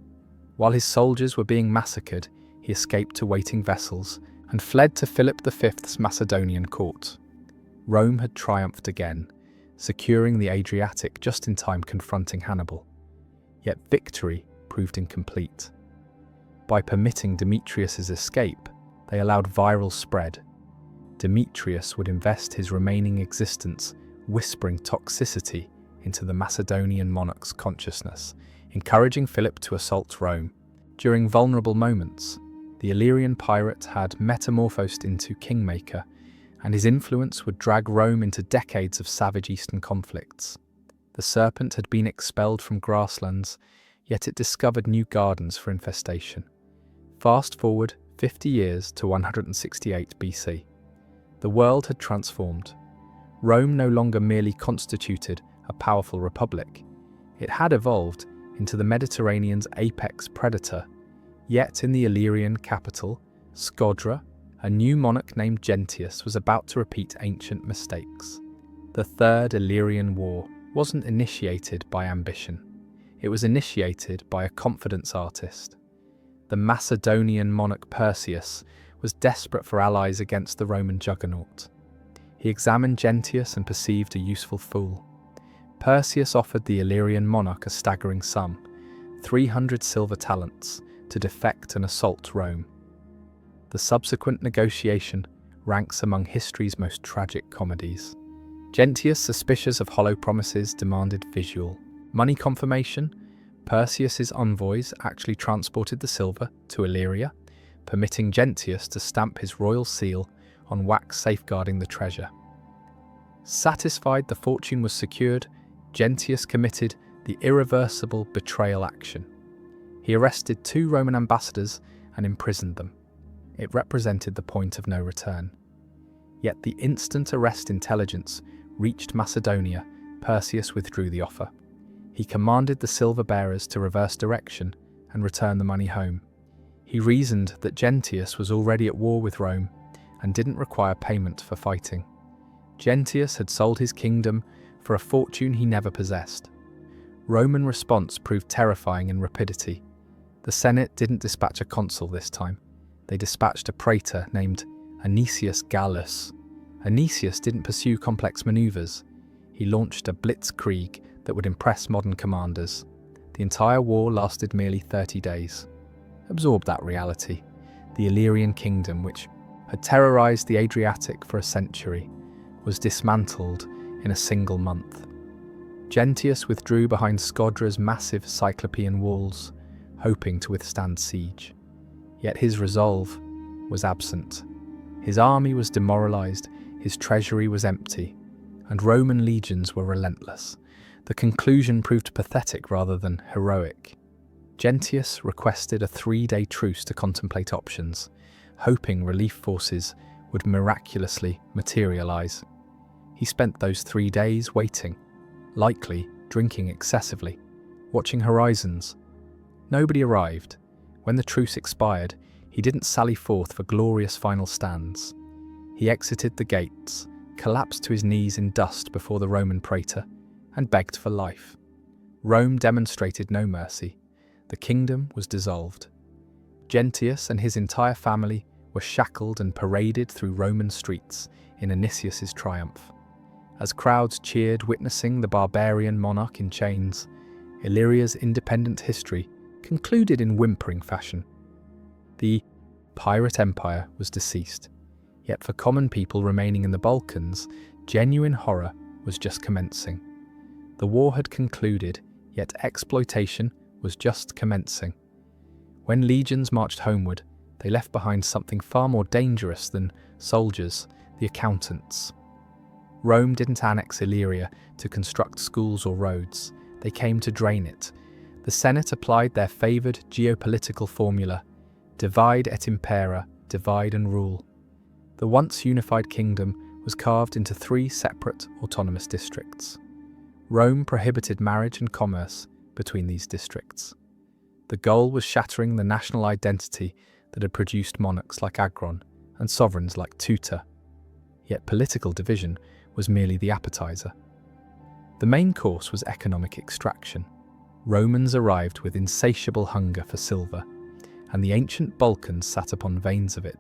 While his soldiers were being massacred, he escaped to waiting vessels and fled to Philip V's Macedonian court. Rome had triumphed again, securing the Adriatic just in time confronting Hannibal. Yet victory proved incomplete. By permitting Demetrius's escape, they allowed viral spread. Demetrius would invest his remaining existence whispering toxicity into the Macedonian monarch's consciousness, encouraging Philip to assault Rome. During vulnerable moments, the Illyrian pirate had metamorphosed into kingmaker and his influence would drag Rome into decades of savage eastern conflicts. The serpent had been expelled from grasslands, yet it discovered new gardens for infestation. Fast forward 50 years to 168 BC. The world had transformed. Rome no longer merely constituted a powerful republic. It had evolved into the Mediterranean's apex predator. Yet in the Illyrian capital, Scodra, a new monarch named Gentius was about to repeat ancient mistakes. The Third Illyrian War wasn't initiated by ambition. It was initiated by a confidence artist. The Macedonian monarch Perseus was desperate for allies against the Roman juggernaut. He examined Gentius and perceived a useful fool. Perseus offered the Illyrian monarch a staggering sum, 300 silver talents, to defect and assault Rome. The subsequent negotiation ranks among history's most tragic comedies. Gentius, suspicious of hollow promises, demanded visual money confirmation. Perseus's envoys actually transported the silver to Illyria, permitting Gentius to stamp his royal seal on wax safeguarding the treasure. Satisfied the fortune was secured, Gentius committed the irreversible betrayal action. He arrested 2 Roman ambassadors and imprisoned them. It represented the point of no return. Yet the instant arrest intelligence reached Macedonia, Perseus withdrew the offer. He commanded the silver bearers to reverse direction and return the money home. He reasoned that Gentius was already at war with Rome and didn't require payment for fighting. Gentius had sold his kingdom for a fortune he never possessed. Roman response proved terrifying in rapidity. The Senate didn't dispatch a consul this time. They dispatched a praetor named Anicius Gallus. Anicius didn't pursue complex maneuvers. He launched a blitzkrieg that would impress modern commanders. The entire war lasted merely 30 days. Absorb that reality. The Illyrian kingdom, which had terrorized the Adriatic for a century, was dismantled in a single month. Gentius withdrew behind Scodra's massive Cyclopean walls, hoping to withstand siege. Yet his resolve was absent. His army was demoralized, his treasury was empty, and Roman legions were relentless. The conclusion proved pathetic rather than heroic. Gentius requested a 3-day truce to contemplate options, hoping relief forces would miraculously materialize. He spent those 3 days waiting, likely drinking excessively, watching horizons. Nobody arrived. When the truce expired, he didn't sally forth for glorious final stands. He exited the gates, collapsed to his knees in dust before the Roman praetor, and begged for life. Rome demonstrated no mercy. The kingdom was dissolved. Gentius and his entire family were shackled and paraded through Roman streets in Anicius's triumph. As crowds cheered witnessing the barbarian monarch in chains, Illyria's independent history concluded in whimpering fashion. The pirate empire was deceased, yet for common people remaining in the Balkans, genuine horror was just commencing. The war had concluded, yet exploitation was just commencing. When legions marched homeward, they left behind something far more dangerous than soldiers, the accountants. Rome didn't annex Illyria to construct schools or roads. They came to drain it. The Senate applied their favoured geopolitical formula, divide et impera, divide and rule. The once unified kingdom was carved into 3 separate autonomous districts. Rome prohibited marriage and commerce between these districts. The goal was shattering the national identity that had produced monarchs like Agron and sovereigns like Tutor. Yet political division was merely the appetizer. The main course was economic extraction. Romans arrived with insatiable hunger for silver, and the ancient Balkans sat upon veins of it.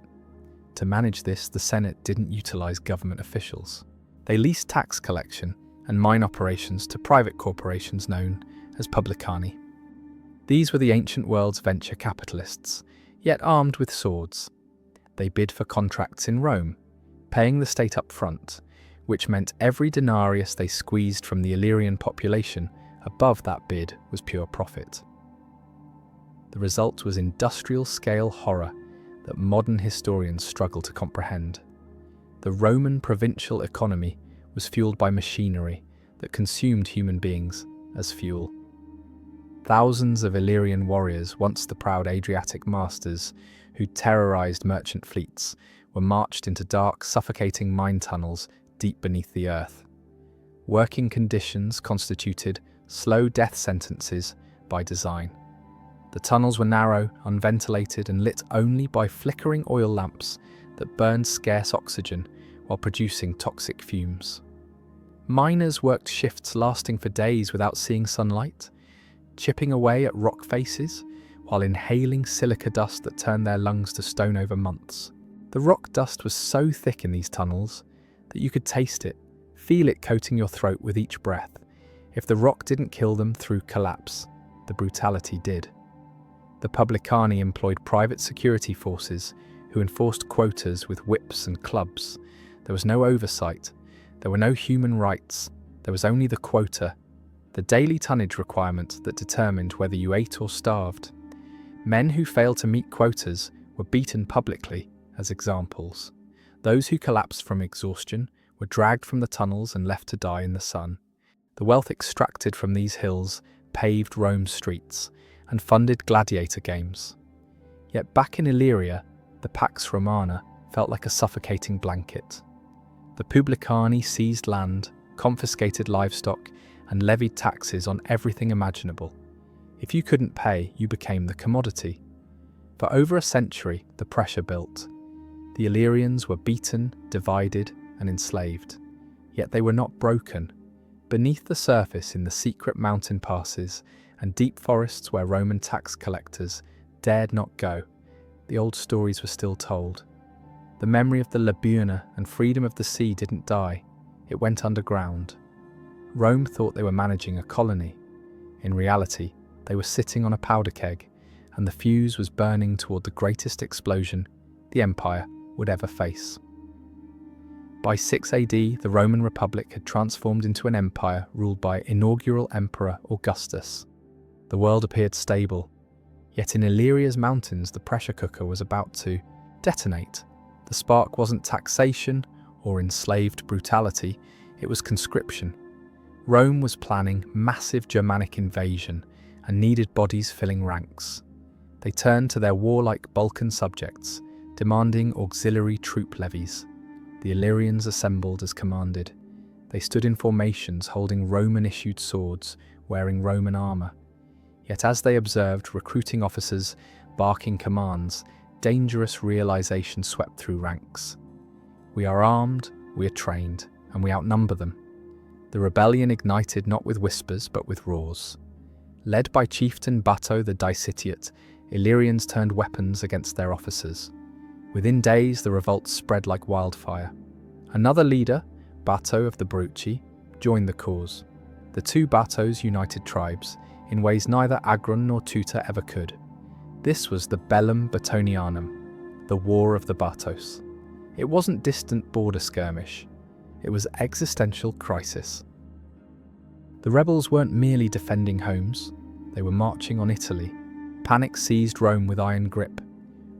To manage this, the Senate didn't utilize government officials. They leased tax collection and mine operations to private corporations known as publicani. These were the ancient world's venture capitalists, yet armed with swords. They bid for contracts in Rome, paying the state up front, which meant every denarius they squeezed from the Illyrian population above that bid was pure profit. The result was industrial-scale horror that modern historians struggle to comprehend. The Roman provincial economy was fueled by machinery that consumed human beings as fuel. Thousands of Illyrian warriors, once the proud Adriatic masters who terrorized merchant fleets, were marched into dark, suffocating mine tunnels deep beneath the earth. Working conditions constituted slow death sentences by design. The tunnels were narrow, unventilated, and lit only by flickering oil lamps that burned scarce oxygen while producing toxic fumes. Miners worked shifts lasting for days without seeing sunlight, chipping away at rock faces while inhaling silica dust that turned their lungs to stone over months. The rock dust was so thick in these tunnels that you could taste it, feel it coating your throat with each breath. If the rock didn't kill them through collapse, the brutality did. The Publicani employed private security forces who enforced quotas with whips and clubs. There was no oversight. There were no human rights. There was only the quota, the daily tonnage requirement that determined whether you ate or starved. Men who failed to meet quotas were beaten publicly as examples. Those who collapsed from exhaustion were dragged from the tunnels and left to die in the sun. The wealth extracted from these hills paved Rome's streets and funded gladiator games. Yet back in Illyria, the Pax Romana felt like a suffocating blanket. The Publicani seized land, confiscated livestock, and levied taxes on everything imaginable. If you couldn't pay, you became the commodity. For over a century, the pressure built. The Illyrians were beaten, divided, and enslaved. Yet they were not broken. Beneath the surface, in the secret mountain passes and deep forests where Roman tax collectors dared not go, the old stories were still told. The memory of the Laburna and freedom of the sea didn't die, it went underground. Rome thought they were managing a colony. In reality, they were sitting on a powder keg, and the fuse was burning toward the greatest explosion the empire would ever face. By 6 AD, the Roman Republic had transformed into an empire ruled by inaugural Emperor Augustus. The world appeared stable, yet in Illyria's mountains the pressure cooker was about to detonate. The spark wasn't taxation or enslaved brutality, it was conscription. Rome was planning massive Germanic invasion and needed bodies filling ranks. They turned to their warlike Balkan subjects, demanding auxiliary troop levies. The Illyrians assembled as commanded. They stood in formations holding Roman-issued swords, wearing Roman armour. Yet as they observed recruiting officers barking commands, dangerous realization swept through ranks. We are armed, we are trained, and we outnumber them. The rebellion ignited not with whispers but with roars. Led by chieftain Bato the Dicitiate, Illyrians turned weapons against their officers. Within days the revolt spread like wildfire. Another leader, Bato of the Bruci, joined the cause. The two Batos united tribes in ways neither Agron nor Tutor ever could. This was the Bellum Batonianum, the War of the Batos. It wasn't distant border skirmish, it was existential crisis. The rebels weren't merely defending homes, they were marching on Italy. Panic seized Rome with iron grip.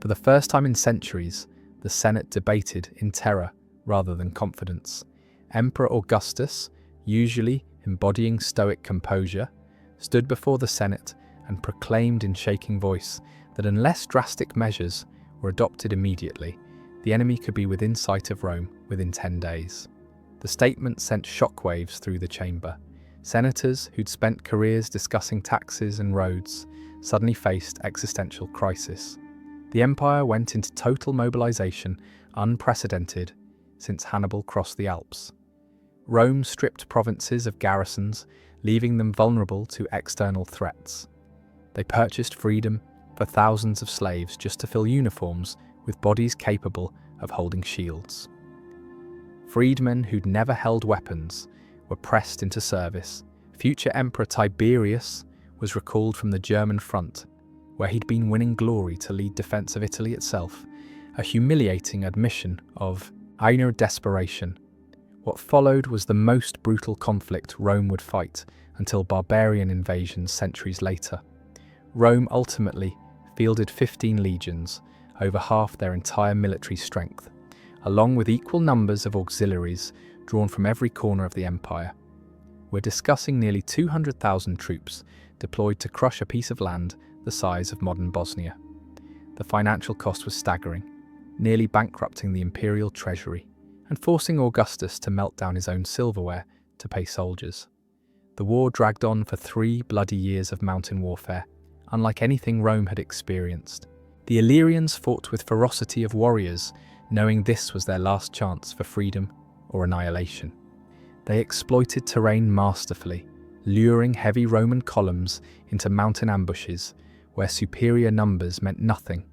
For the first time in centuries, the Senate debated in terror rather than confidence. Emperor Augustus, usually embodying stoic composure, stood before the Senate and proclaimed in shaking voice that unless drastic measures were adopted immediately, the enemy could be within sight of Rome within 10 days. The statement sent shockwaves through the chamber. Senators who'd spent careers discussing taxes and roads suddenly faced existential crisis. The empire went into total mobilization, unprecedented since Hannibal crossed the Alps. Rome stripped provinces of garrisons, leaving them vulnerable to external threats. They purchased freedom for thousands of slaves just to fill uniforms with bodies capable of holding shields. Freedmen who'd never held weapons were pressed into service. Future Emperor Tiberius was recalled from the German front, where he'd been winning glory to lead defense of Italy itself, a humiliating admission of inner desperation. What followed was the most brutal conflict Rome would fight until barbarian invasions centuries later. Rome ultimately fielded 15 legions, over half their entire military strength. along with equal numbers of auxiliaries drawn from every corner of the empire. We're discussing nearly 200,000 troops deployed to crush a piece of land the size of modern Bosnia. The financial cost was staggering, nearly bankrupting the imperial treasury and forcing Augustus to melt down his own silverware to pay soldiers. The war dragged on for 3 bloody years of mountain warfare, unlike anything Rome had experienced. The Illyrians fought with ferocity of warriors, knowing this was their last chance for freedom or annihilation. They exploited terrain masterfully, luring heavy Roman columns into mountain ambushes where superior numbers meant nothing.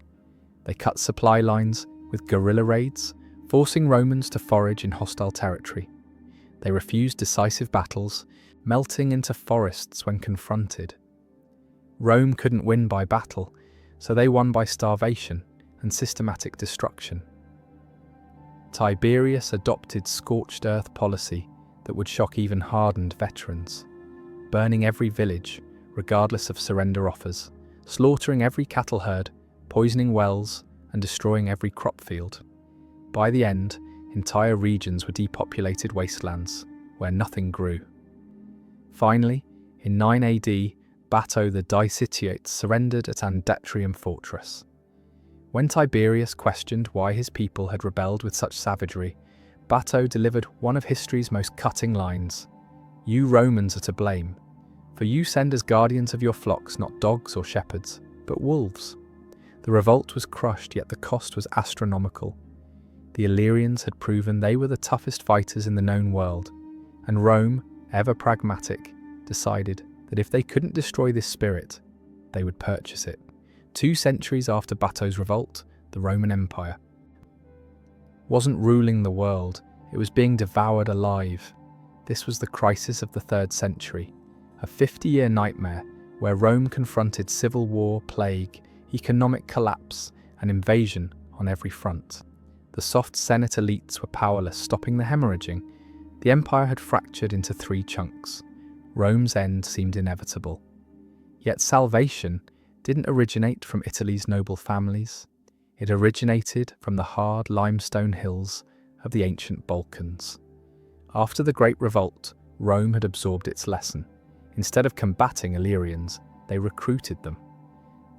They cut supply lines with guerrilla raids, forcing Romans to forage in hostile territory. They refused decisive battles, melting into forests when confronted. Rome couldn't win by battle, so they won by starvation and systematic destruction. Tiberius adopted scorched earth policy that would shock even hardened veterans, burning every village, regardless of surrender offers, slaughtering every cattle herd, poisoning wells, and destroying every crop field. By the end, entire regions were depopulated wastelands, where nothing grew. Finally, in 9 AD, Bato the Dicitiate surrendered at Andetrium fortress. When Tiberius questioned why his people had rebelled with such savagery, Bato delivered one of history's most cutting lines: "You Romans are to blame, for you send as guardians of your flocks not dogs or shepherds, but wolves." The revolt was crushed, yet the cost was astronomical. The Illyrians had proven they were the toughest fighters in the known world, and Rome, ever pragmatic, decided that if they couldn't destroy this spirit, they would purchase it. 2 centuries after Bato's revolt, the Roman Empire wasn't ruling the world, it was being devoured alive. This was the crisis of the 3rd century, a 50-year nightmare where Rome confronted civil war, plague, economic collapse, and invasion on every front. The soft Senate elites were powerless, stopping the hemorrhaging. The empire had fractured into 3 chunks. Rome's end seemed inevitable. Yet salvation didn't originate from Italy's noble families. It originated from the hard limestone hills of the ancient Balkans. After the Great Revolt, Rome had absorbed its lesson. Instead of combating Illyrians, they recruited them.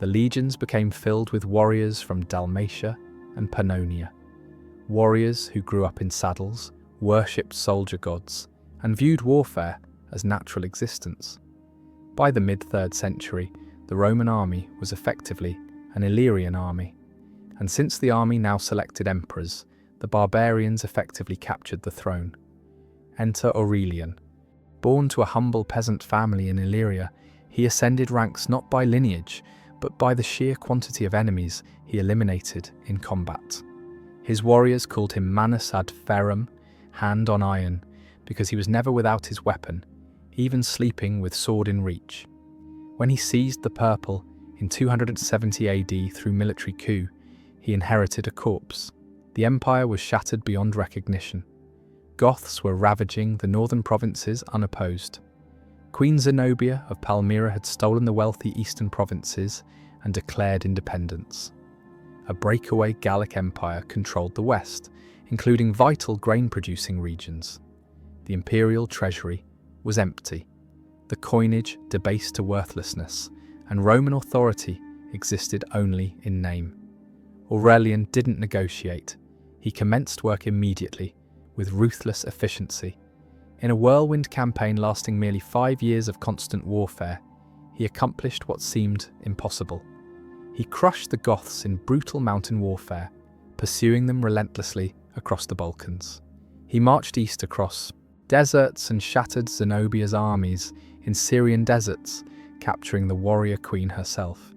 The legions became filled with warriors from Dalmatia and Pannonia. Warriors who grew up in saddles, worshipped soldier gods, and viewed warfare as natural existence. By the mid-3rd century, the Roman army was effectively an Illyrian army, and since the army now selected emperors, the barbarians effectively captured the throne. Enter Aurelian. Born to a humble peasant family in Illyria, he ascended ranks not by lineage, but by the sheer quantity of enemies he eliminated in combat. His warriors called him Manus ad Ferrum, hand on iron, because he was never without his weapon, even sleeping with sword in reach. When he seized the purple in 270 AD through military coup, he inherited a corpse. The empire was shattered beyond recognition. Goths were ravaging the northern provinces unopposed. Queen Zenobia of Palmyra had stolen the wealthy eastern provinces and declared independence. A breakaway Gallic empire controlled the west, including vital grain-producing regions. The imperial treasury was empty, the coinage debased to worthlessness, and Roman authority existed only in name. Aurelian didn't negotiate. He commenced work immediately, with ruthless efficiency. In a whirlwind campaign lasting merely 5 years of constant warfare, he accomplished what seemed impossible. He crushed the Goths in brutal mountain warfare, pursuing them relentlessly across the Balkans. He marched east across deserts and shattered Zenobia's armies in Syrian deserts, capturing the warrior queen herself.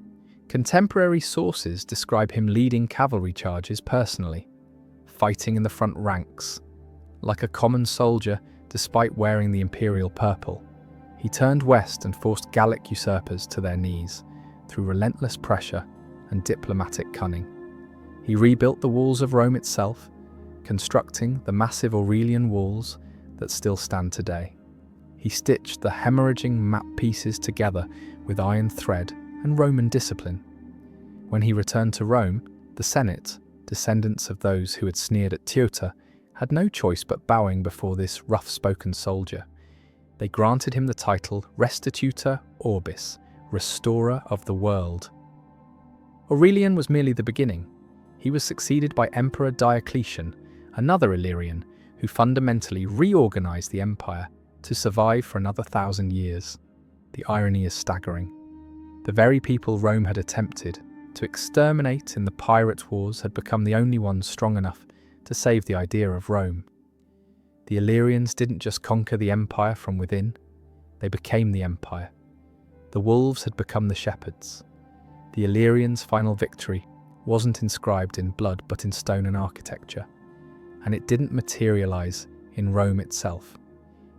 Contemporary sources describe him leading cavalry charges personally, fighting in the front ranks. Like a common soldier, despite wearing the imperial purple, he turned west and forced Gallic usurpers to their knees through relentless pressure and diplomatic cunning. He rebuilt the walls of Rome itself, constructing the massive Aurelian walls that still stand today. He stitched the hemorrhaging map pieces together with iron thread and Roman discipline. When he returned to Rome, the Senate, descendants of those who had sneered at Teuta, had no choice but bowing before this rough-spoken soldier. They granted him the title Restitutor Orbis, Restorer of the World. Aurelian was merely the beginning. He was succeeded by Emperor Diocletian, another Illyrian, who fundamentally reorganized the empire to survive for another 1,000 years. The irony is staggering. The very people Rome had attempted to exterminate in the pirate wars had become the only ones strong enough to save the idea of Rome. The Illyrians didn't just conquer the empire from within, they became the empire. The wolves had become the shepherds. The Illyrians' final victory wasn't inscribed in blood but in stone and architecture, and it didn't materialize in Rome itself.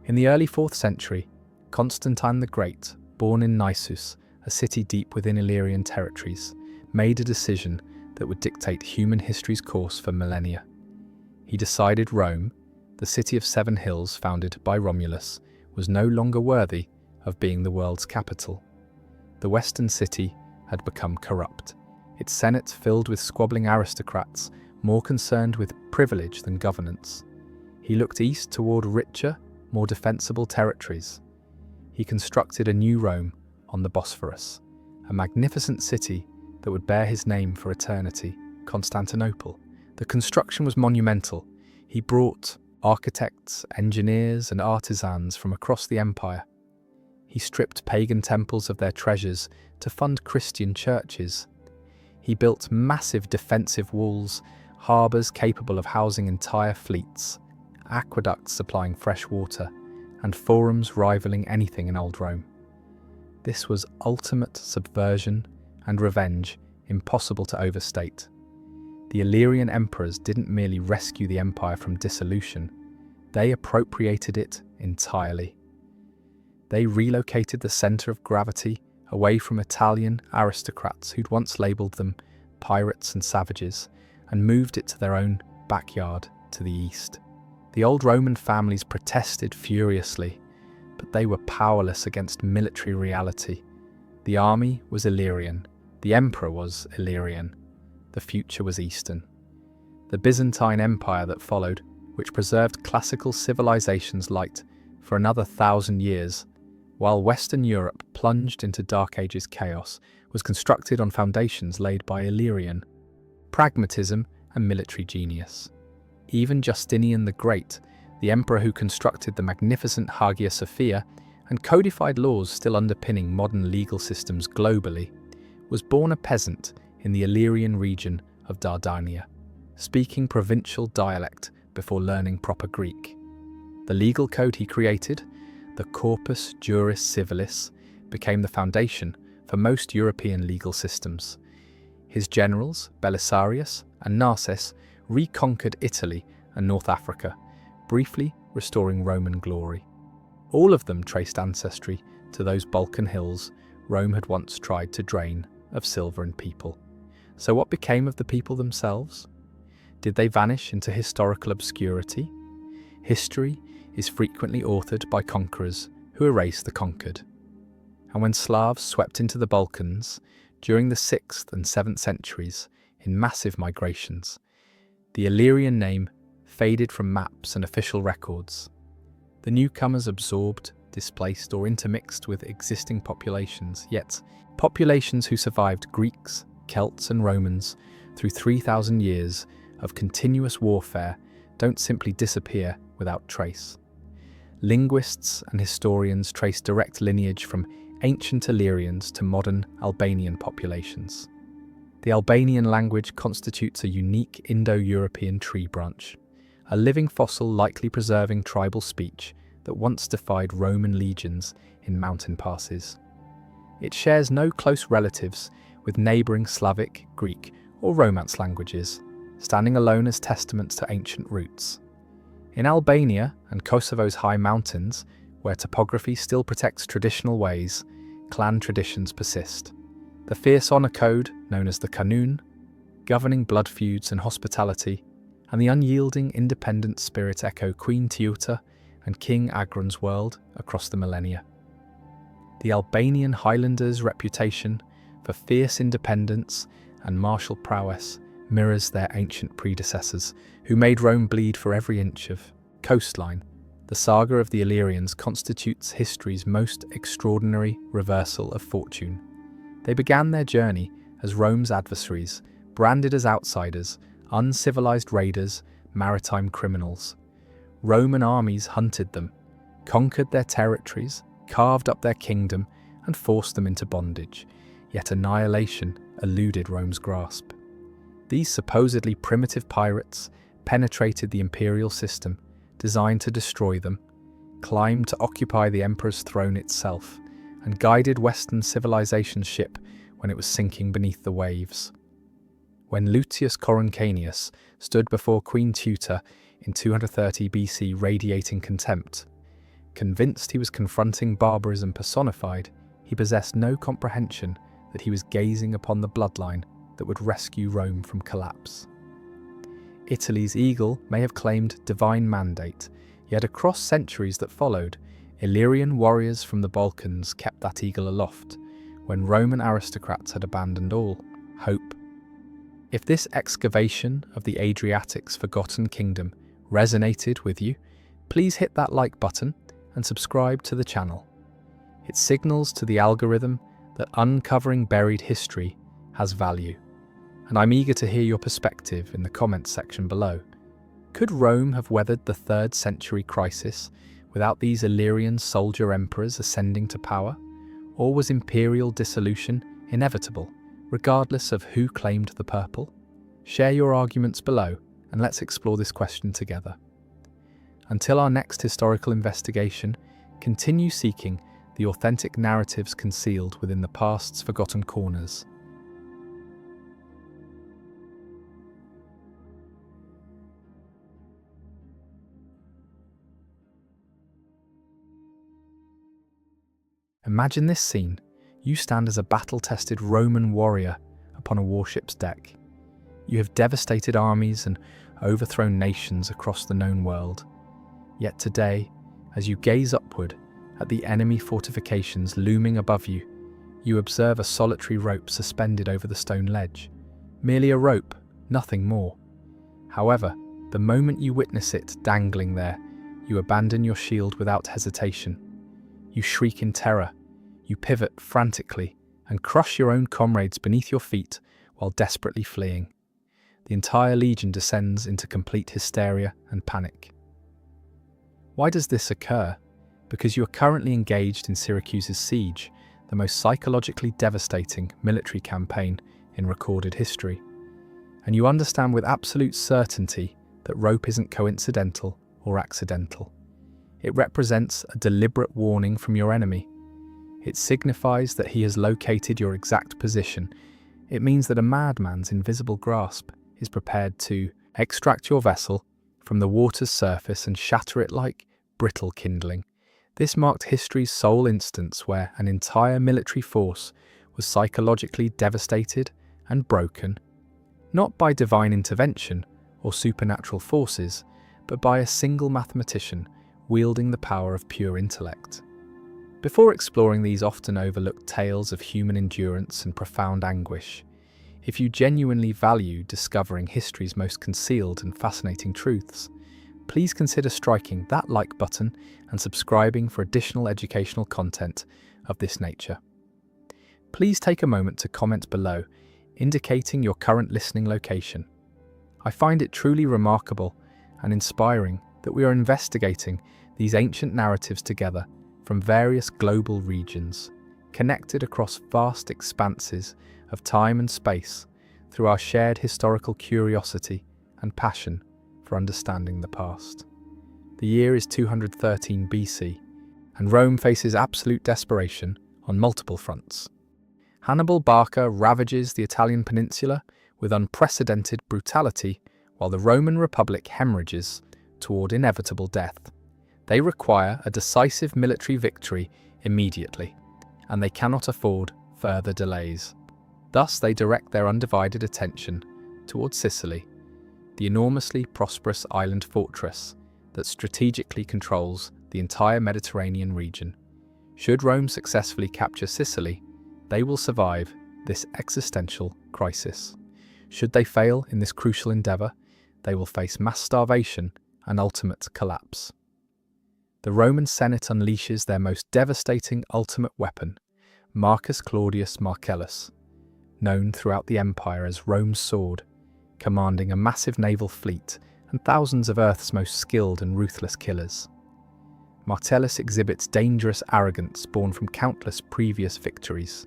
In the early 4th century, Constantine the Great, born in Naissus, a city deep within Illyrian territories, made a decision that would dictate human history's course for millennia. He decided Rome, the city of 7 hills founded by Romulus, was no longer worthy of being the world's capital. The western city had become corrupt, its senate filled with squabbling aristocrats more concerned with privilege than governance. He looked east toward richer, more defensible territories. He constructed a new Rome on the Bosphorus, a magnificent city that would bear his name for eternity, Constantinople. The construction was monumental. He brought architects, engineers, and artisans from across the empire. He stripped pagan temples of their treasures to fund Christian churches. He built massive defensive walls, harbours capable of housing entire fleets, aqueducts supplying fresh water, and forums rivaling anything in old Rome. This was ultimate subversion and revenge, impossible to overstate. The Illyrian emperors didn't merely rescue the empire from dissolution, they appropriated it entirely. They relocated the centre of gravity away from Italian aristocrats who'd once labelled them pirates and savages, and moved it to their own backyard to the east. The old Roman families protested furiously, but they were powerless against military reality. The army was Illyrian, the emperor was Illyrian, the future was Eastern. The Byzantine Empire that followed, which preserved classical civilization's light for another 1,000 years, while Western Europe plunged into Dark Ages chaos, was constructed on foundations laid by Illyrian pragmatism and military genius. Even Justinian the Great, the emperor who constructed the magnificent Hagia Sophia and codified laws still underpinning modern legal systems globally, was born a peasant in the Illyrian region of Dardania, speaking provincial dialect before learning proper Greek. The legal code he created, the Corpus Juris Civilis, became the foundation for most European legal systems. His generals, Belisarius and Narses, reconquered Italy and North Africa, briefly restoring Roman glory. All of them traced ancestry to those Balkan hills Rome had once tried to drain of silver and people. So what became of the people themselves? Did they vanish into historical obscurity? History is frequently authored by conquerors who erase the conquered. And when Slavs swept into the Balkans during the 6th and 7th centuries in massive migrations, the Illyrian name faded from maps and official records. The newcomers absorbed, displaced, or intermixed with existing populations, yet populations who survived Greeks, Celts, and Romans through 3,000 years of continuous warfare don't simply disappear without trace. Linguists and historians trace direct lineage from ancient Illyrians to modern Albanian populations. The Albanian language constitutes a unique Indo-European tree branch, a living fossil likely preserving tribal speech that once defied Roman legions in mountain passes. It shares no close relatives with neighbouring Slavic, Greek, or Romance languages, standing alone as testaments to ancient roots. In Albania and Kosovo's high mountains, where topography still protects traditional ways, clan traditions persist. The fierce honour code, known as the Kanun, governing blood feuds and hospitality, and the unyielding independent spirit echo Queen Teuta and King Agron's world across the millennia. The Albanian Highlanders' reputation for fierce independence and martial prowess mirrors their ancient predecessors, who made Rome bleed for every inch of coastline. The saga of the Illyrians constitutes history's most extraordinary reversal of fortune. They began their journey as Rome's adversaries, branded as outsiders, uncivilized raiders, maritime criminals. Roman armies hunted them, conquered their territories, carved up their kingdom, and forced them into bondage, yet annihilation eluded Rome's grasp. These supposedly primitive pirates penetrated the imperial system, designed to destroy them, climbed to occupy the emperor's throne itself, and guided Western civilization's ship when it was sinking beneath the waves. When Lucius Coruncanius stood before Queen Tutor in 230 BC radiating contempt, convinced he was confronting barbarism personified, he possessed no comprehension that he was gazing upon the bloodline that would rescue Rome from collapse. Italy's eagle may have claimed divine mandate, yet across centuries that followed, Illyrian warriors from the Balkans kept that eagle aloft, when Roman aristocrats had abandoned all hope. If this excavation of the Adriatic's forgotten kingdom resonated with you, please hit that like button and subscribe to the channel. It signals to the algorithm that uncovering buried history has value. And I'm eager to hear your perspective in the comments section below. Could Rome have weathered the 3rd century crisis without these Illyrian soldier emperors ascending to power? Or was imperial dissolution inevitable, regardless of who claimed the purple? Share your arguments below and let's explore this question together. Until our next historical investigation, continue seeking the authentic narratives concealed within the past's forgotten corners. Imagine this scene. You stand as a battle-tested Roman warrior upon a warship's deck. You have devastated armies and overthrown nations across the known world. Yet today, as you gaze upward at the enemy fortifications looming above you, you observe a solitary rope suspended over the stone ledge. Merely a rope, nothing more. However, the moment you witness it dangling there, you abandon your shield without hesitation. You shriek in terror, you pivot frantically, and crush your own comrades beneath your feet while desperately fleeing. The entire legion descends into complete hysteria and panic. Why does this occur? Because you are currently engaged in Syracuse's siege, the most psychologically devastating military campaign in recorded history. And you understand with absolute certainty that rope isn't coincidental or accidental. It represents a deliberate warning from your enemy. It signifies that he has located your exact position. It means that a madman's invisible grasp is prepared to extract your vessel from the water's surface and shatter it like brittle kindling. This marked history's sole instance where an entire military force was psychologically devastated and broken, not by divine intervention or supernatural forces, but by a single mathematician wielding the power of pure intellect. Before exploring these often overlooked tales of human endurance and profound anguish, if you genuinely value discovering history's most concealed and fascinating truths, please consider striking that like button and subscribing for additional educational content of this nature. Please take a moment to comment below, indicating your current listening location. I find it truly remarkable and inspiring that we are investigating these ancient narratives together from various global regions, connected across vast expanses of time and space through our shared historical curiosity and passion for understanding the past. The year is 213 BC, and Rome faces absolute desperation on multiple fronts. Hannibal Barca ravages the Italian peninsula with unprecedented brutality, while the Roman Republic hemorrhages toward inevitable death. They require a decisive military victory immediately, and they cannot afford further delays. Thus, they direct their undivided attention towards Sicily, the enormously prosperous island fortress that strategically controls the entire Mediterranean region. Should Rome successfully capture Sicily, they will survive this existential crisis. Should they fail in this crucial endeavour, they will face mass starvation and ultimate collapse. The Roman Senate unleashes their most devastating ultimate weapon, Marcus Claudius Marcellus, known throughout the empire as Rome's sword, commanding a massive naval fleet and thousands of Earth's most skilled and ruthless killers. Marcellus exhibits dangerous arrogance born from countless previous victories.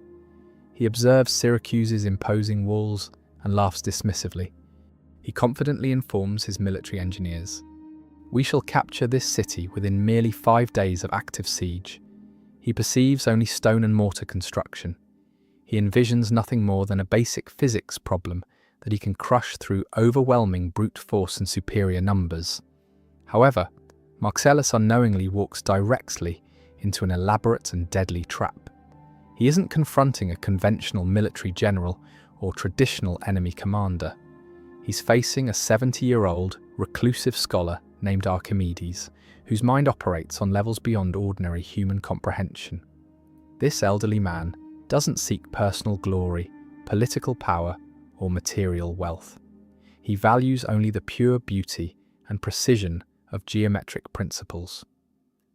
He observes Syracuse's imposing walls and laughs dismissively. He confidently informs his military engineers, "We shall capture this city within merely 5 days of active siege." He perceives only stone and mortar construction. He envisions nothing more than a basic physics problem that he can crush through overwhelming brute force and superior numbers. However, Marcellus unknowingly walks directly into an elaborate and deadly trap. He isn't confronting a conventional military general or traditional enemy commander. He's facing a 70-year-old, reclusive scholar named Archimedes, whose mind operates on levels beyond ordinary human comprehension. This elderly man doesn't seek personal glory, political power, or material wealth. He values only the pure beauty and precision of geometric principles.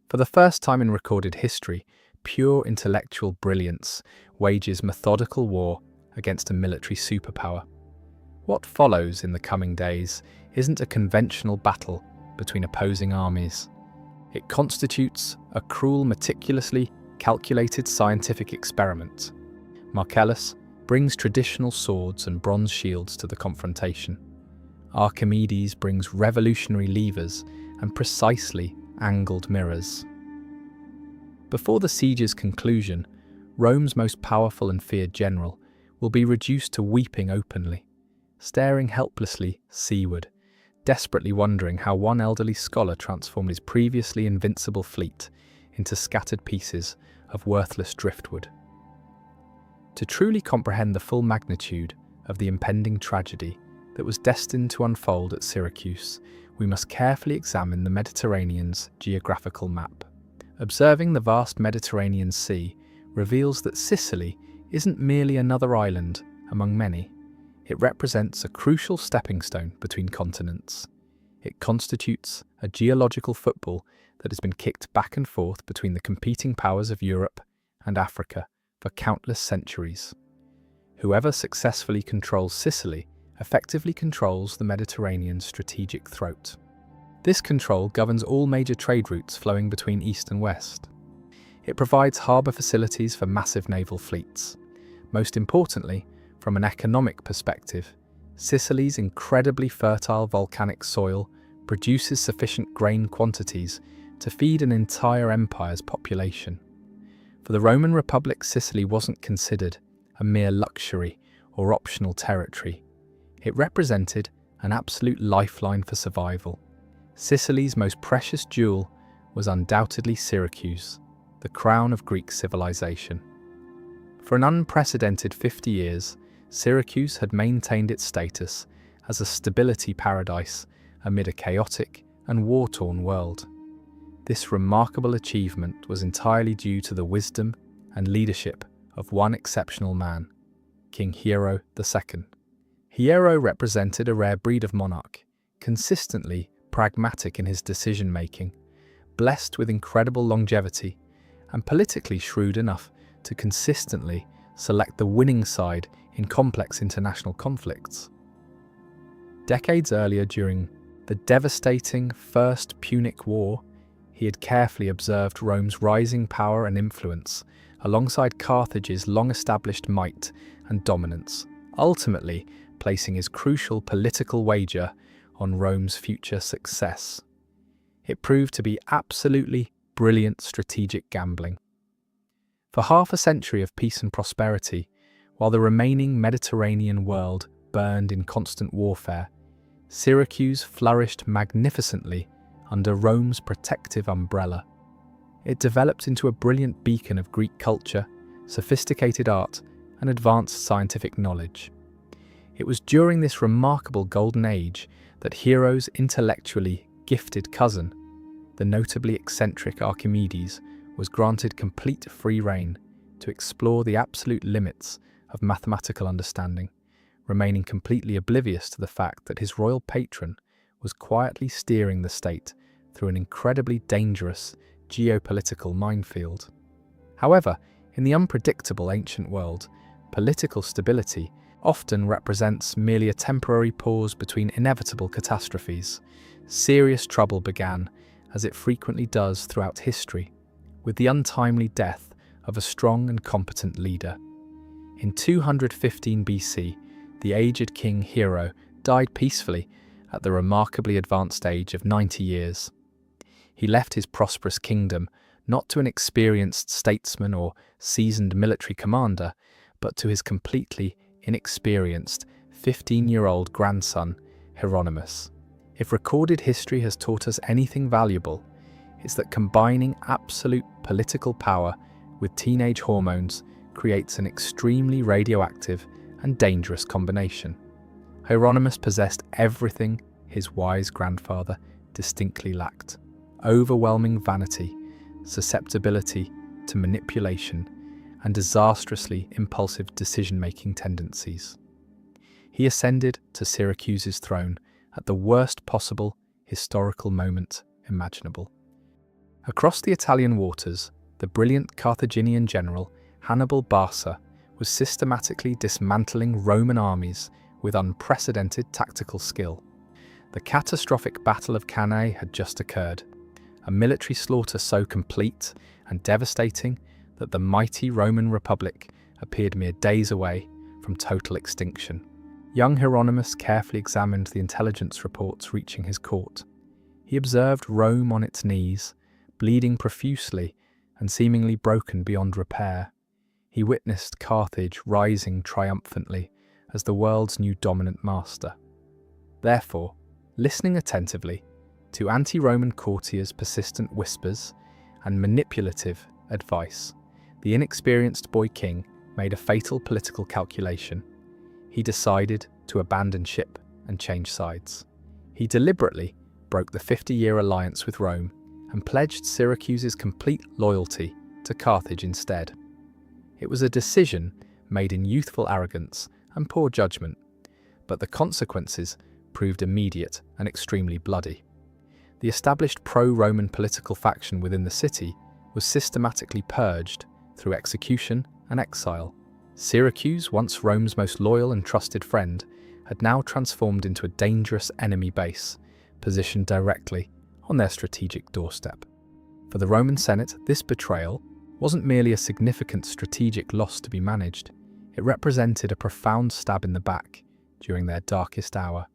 For the first time in recorded history, pure intellectual brilliance wages methodical war against a military superpower. What follows in the coming days isn't a conventional battle between opposing armies. It constitutes a cruel, meticulously calculated scientific experiment. Marcellus brings traditional swords and bronze shields to the confrontation. Archimedes brings revolutionary levers and precisely angled mirrors. Before the siege's conclusion, Rome's most powerful and feared general will be reduced to weeping openly, staring helplessly seaward, desperately wondering how one elderly scholar transformed his previously invincible fleet into scattered pieces of worthless driftwood. To truly comprehend the full magnitude of the impending tragedy that was destined to unfold at Syracuse, we must carefully examine the Mediterranean's geographical map. Observing the vast Mediterranean Sea reveals that Sicily isn't merely another island among many. It represents a crucial stepping stone between continents. It constitutes a geological football that has been kicked back and forth between the competing powers of Europe and Africa for countless centuries. Whoever successfully controls Sicily effectively controls the Mediterranean's strategic throat. This control governs all major trade routes flowing between east and west. It provides harbour facilities for massive naval fleets. Most importantly, from an economic perspective, Sicily's incredibly fertile volcanic soil produces sufficient grain quantities to feed an entire empire's population. For the Roman Republic, Sicily wasn't considered a mere luxury or optional territory. It represented an absolute lifeline for survival. Sicily's most precious jewel was undoubtedly Syracuse, the crown of Greek civilization. For an unprecedented 50 years, Syracuse had maintained its status as a stability paradise amid a chaotic and war-torn world. This remarkable achievement was entirely due to the wisdom and leadership of one exceptional man, King Hiero II. Hiero represented a rare breed of monarch, consistently pragmatic in his decision-making, blessed with incredible longevity, and politically shrewd enough to consistently select the winning side in complex international conflicts. Decades earlier, during the devastating First Punic War, he had carefully observed Rome's rising power and influence alongside Carthage's long-established might and dominance, ultimately placing his crucial political wager on Rome's future success. It proved to be absolutely brilliant strategic gambling. For half a century of peace and prosperity, while the remaining Mediterranean world burned in constant warfare, Syracuse flourished magnificently under Rome's protective umbrella. It developed into a brilliant beacon of Greek culture, sophisticated art, and advanced scientific knowledge. It was during this remarkable golden age that Hiero's intellectually gifted cousin, the notably eccentric Archimedes, was granted complete free rein to explore the absolute limits of mathematical understanding, remaining completely oblivious to the fact that his royal patron was quietly steering the state through an incredibly dangerous geopolitical minefield. However, in the unpredictable ancient world, political stability often represents merely a temporary pause between inevitable catastrophes. Serious trouble began, as it frequently does throughout history, with the untimely death of a strong and competent leader. In 215 BC, the aged King Hero died peacefully at the remarkably advanced age of 90 years. He left his prosperous kingdom not to an experienced statesman or seasoned military commander, but to his completely inexperienced 15-year-old grandson, Hieronymus. If recorded history has taught us anything valuable, it's that combining absolute political power with teenage hormones creates an extremely radioactive and dangerous combination. Hieronymus possessed everything his wise grandfather distinctly lacked: overwhelming vanity, susceptibility to manipulation, and disastrously impulsive decision-making tendencies. He ascended to Syracuse's throne at the worst possible historical moment imaginable. Across the Italian waters, the brilliant Carthaginian general Hannibal Barca was systematically dismantling Roman armies with unprecedented tactical skill. The catastrophic Battle of Cannae had just occurred, a military slaughter so complete and devastating that the mighty Roman Republic appeared mere days away from total extinction. Young Hieronymus carefully examined the intelligence reports reaching his court. He observed Rome on its knees, bleeding profusely and seemingly broken beyond repair. He witnessed Carthage rising triumphantly as the world's new dominant master. Therefore, listening attentively to anti-Roman courtiers' persistent whispers and manipulative advice, the inexperienced boy king made a fatal political calculation. He decided to abandon ship and change sides. He deliberately broke the 50-year alliance with Rome and pledged Syracuse's complete loyalty to Carthage instead. It was a decision made in youthful arrogance and poor judgment, but the consequences proved immediate and extremely bloody. The established pro-Roman political faction within the city was systematically purged through execution and exile. Syracuse, once Rome's most loyal and trusted friend, had now transformed into a dangerous enemy base, positioned directly on their strategic doorstep. For the Roman Senate, this betrayal wasn't merely a significant strategic loss to be managed, it represented a profound stab in the back during their darkest hour.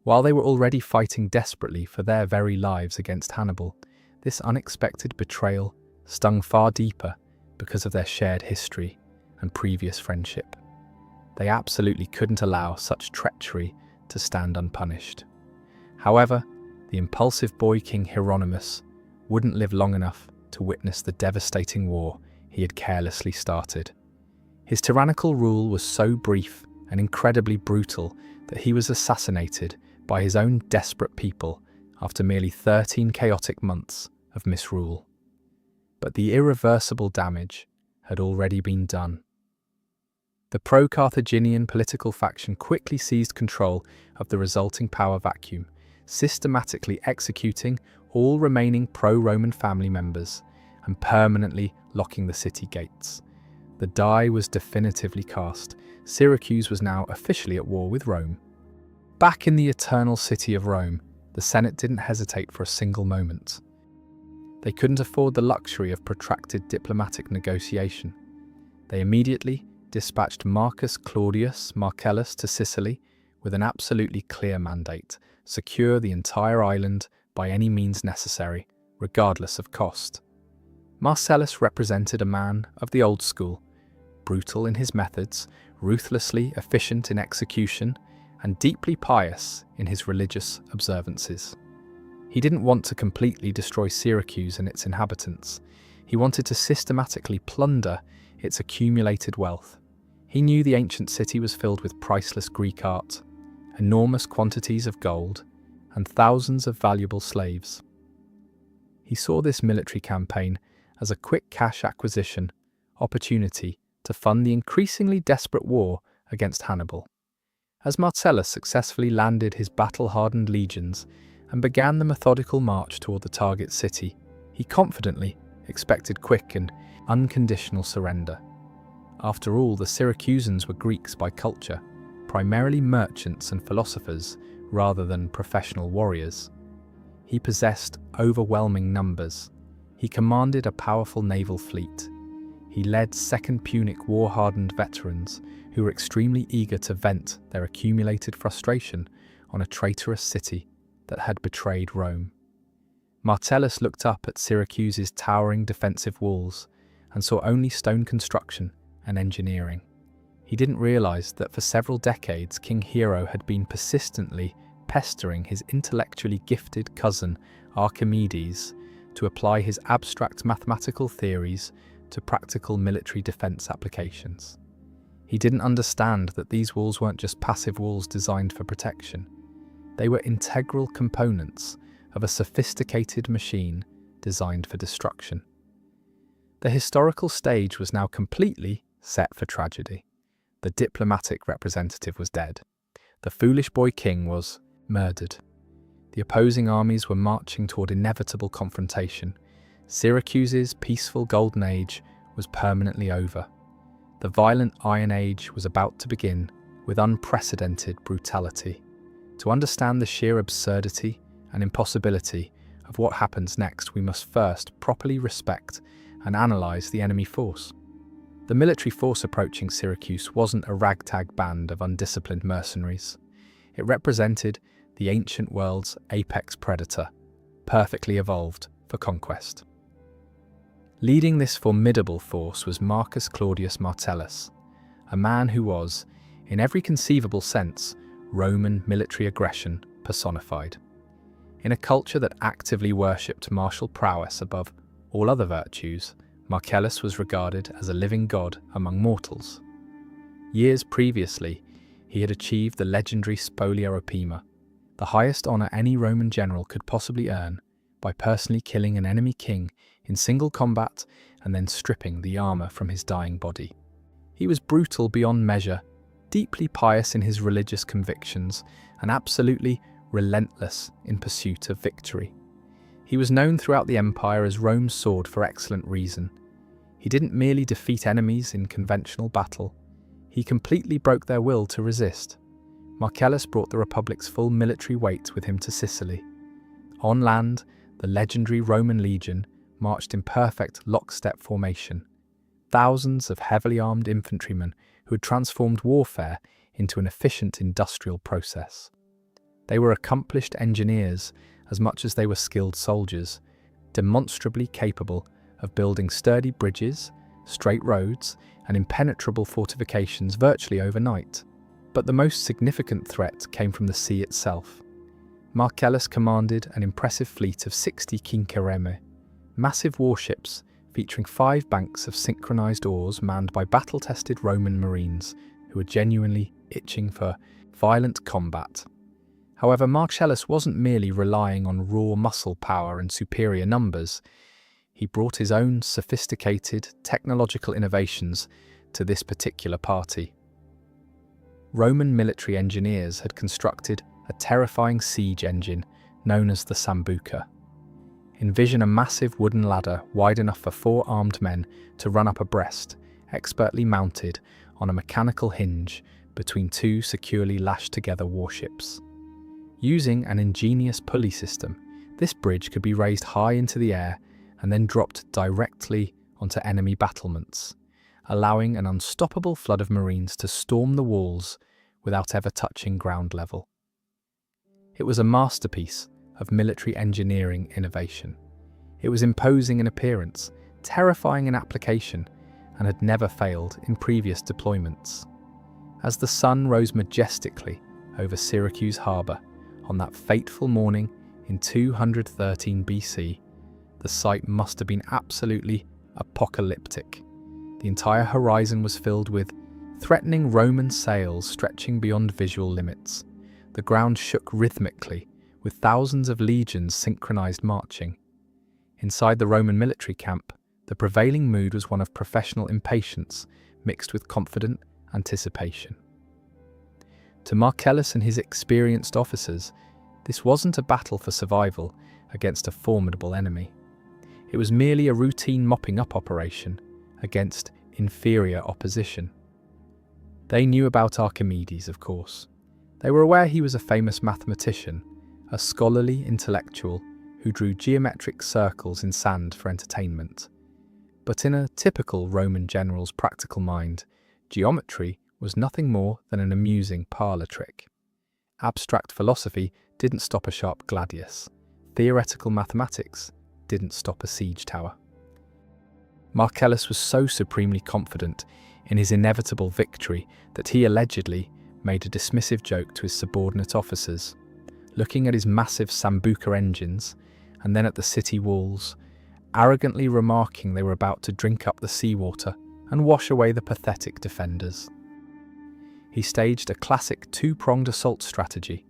While they were already fighting desperately for their very lives against Hannibal, this unexpected betrayal stung far deeper because of their shared history and previous friendship. They absolutely couldn't allow such treachery to stand unpunished. However, the impulsive boy king Hieronymus wouldn't live long enough to witness the devastating war he had carelessly started. His tyrannical rule was so brief and incredibly brutal that he was assassinated by his own desperate people after merely 13 chaotic months of misrule. But the irreversible damage had already been done. The pro-Carthaginian political faction quickly seized control of the resulting power vacuum, systematically executing all remaining pro-Roman family members and permanently locking the city gates. The die was definitively cast. Syracuse was now officially at war with Rome. Back in the eternal city of Rome, the Senate didn't hesitate for a single moment. They couldn't afford the luxury of protracted diplomatic negotiation. They immediately dispatched Marcus Claudius Marcellus to Sicily with an absolutely clear mandate: secure the entire island by any means necessary, regardless of cost. Marcellus represented a man of the old school, brutal in his methods, ruthlessly efficient in execution, and deeply pious in his religious observances. He didn't want to completely destroy Syracuse and its inhabitants. He wanted to systematically plunder its accumulated wealth. He knew the ancient city was filled with priceless Greek art, enormous quantities of gold, and thousands of valuable slaves. He saw this military campaign as a quick cash acquisition opportunity to fund the increasingly desperate war against Hannibal. As Marcellus successfully landed his battle-hardened legions and began the methodical march toward the target city, he confidently expected quick and unconditional surrender. After all, the Syracusans were Greeks by culture, primarily merchants and philosophers rather than professional warriors. He possessed overwhelming numbers. He commanded a powerful naval fleet. He led Second Punic war-hardened veterans who were extremely eager to vent their accumulated frustration on a traitorous city that had betrayed Rome. Marcellus looked up at Syracuse's towering defensive walls and saw only stone construction and engineering. He didn't realize that for several decades King Hero had been persistently pestering his intellectually gifted cousin Archimedes to apply his abstract mathematical theories to practical military defense applications. He didn't understand that these walls weren't just passive walls designed for protection. They were integral components of a sophisticated machine designed for destruction. The historical stage was now completely set for tragedy. The diplomatic representative was dead. The foolish boy king was murdered. The opposing armies were marching toward inevitable confrontation. Syracuse's peaceful golden age was permanently over. The violent Iron Age was about to begin with unprecedented brutality. To understand the sheer absurdity and impossibility of what happens next, we must first properly respect and analyze the enemy force. The military force approaching Syracuse wasn't a ragtag band of undisciplined mercenaries. It represented the ancient world's apex predator, perfectly evolved for conquest. Leading this formidable force was Marcus Claudius Marcellus, a man who was, in every conceivable sense, Roman military aggression personified. In a culture that actively worshipped martial prowess above all other virtues, Marcellus was regarded as a living god among mortals. Years previously, he had achieved the legendary Spolia Opima, the highest honor any Roman general could possibly earn, by personally killing an enemy king in single combat and then stripping the armor from his dying body. He was brutal beyond measure, deeply pious in his religious convictions, and absolutely relentless in pursuit of victory. He was known throughout the empire as Rome's sword for excellent reason. He didn't merely defeat enemies in conventional battle, he completely broke their will to resist. Marcellus brought the Republic's full military weight with him to Sicily. On land, the legendary Roman legion marched in perfect lockstep formation. Thousands of heavily armed infantrymen who had transformed warfare into an efficient industrial process. They were accomplished engineers as much as they were skilled soldiers, demonstrably capable of building sturdy bridges, straight roads, and impenetrable fortifications virtually overnight. But the most significant threat came from the sea itself. Marcellus commanded an impressive fleet of 60 quinquereme, massive warships featuring 5 banks of synchronized oars manned by battle-tested Roman marines who were genuinely itching for violent combat. However, Marcellus wasn't merely relying on raw muscle power and superior numbers. He brought his own sophisticated technological innovations to this particular party. Roman military engineers had constructed a terrifying siege engine known as the Sambuca. Envision a massive wooden ladder wide enough for 4 armed men to run up abreast, expertly mounted on a mechanical hinge between 2 securely lashed together warships. Using an ingenious pulley system, this bridge could be raised high into the air and then dropped directly onto enemy battlements, allowing an unstoppable flood of Marines to storm the walls without ever touching ground level. It was a masterpiece of military engineering innovation. It was imposing in appearance, terrifying in application, and had never failed in previous deployments. As the sun rose majestically over Syracuse Harbour on that fateful morning in 213 BC, the sight must have been absolutely apocalyptic. The entire horizon was filled with threatening Roman sails stretching beyond visual limits. The ground shook rhythmically, with thousands of legions synchronized marching. Inside the Roman military camp, the prevailing mood was one of professional impatience mixed with confident anticipation. To Marcellus and his experienced officers, this wasn't a battle for survival against a formidable enemy. It was merely a routine mopping-up operation against inferior opposition. They knew about Archimedes, of course. They were aware he was a famous mathematician, a scholarly intellectual who drew geometric circles in sand for entertainment. But in a typical Roman general's practical mind, geometry was nothing more than an amusing parlour trick. Abstract philosophy didn't stop a sharp gladius. Theoretical mathematics didn't stop a siege tower. Marcellus was so supremely confident in his inevitable victory that he allegedly made a dismissive joke to his subordinate officers, looking at his massive sambuca engines and then at the city walls, arrogantly remarking they were about to drink up the seawater and wash away the pathetic defenders. He staged a classic two-pronged assault strategy.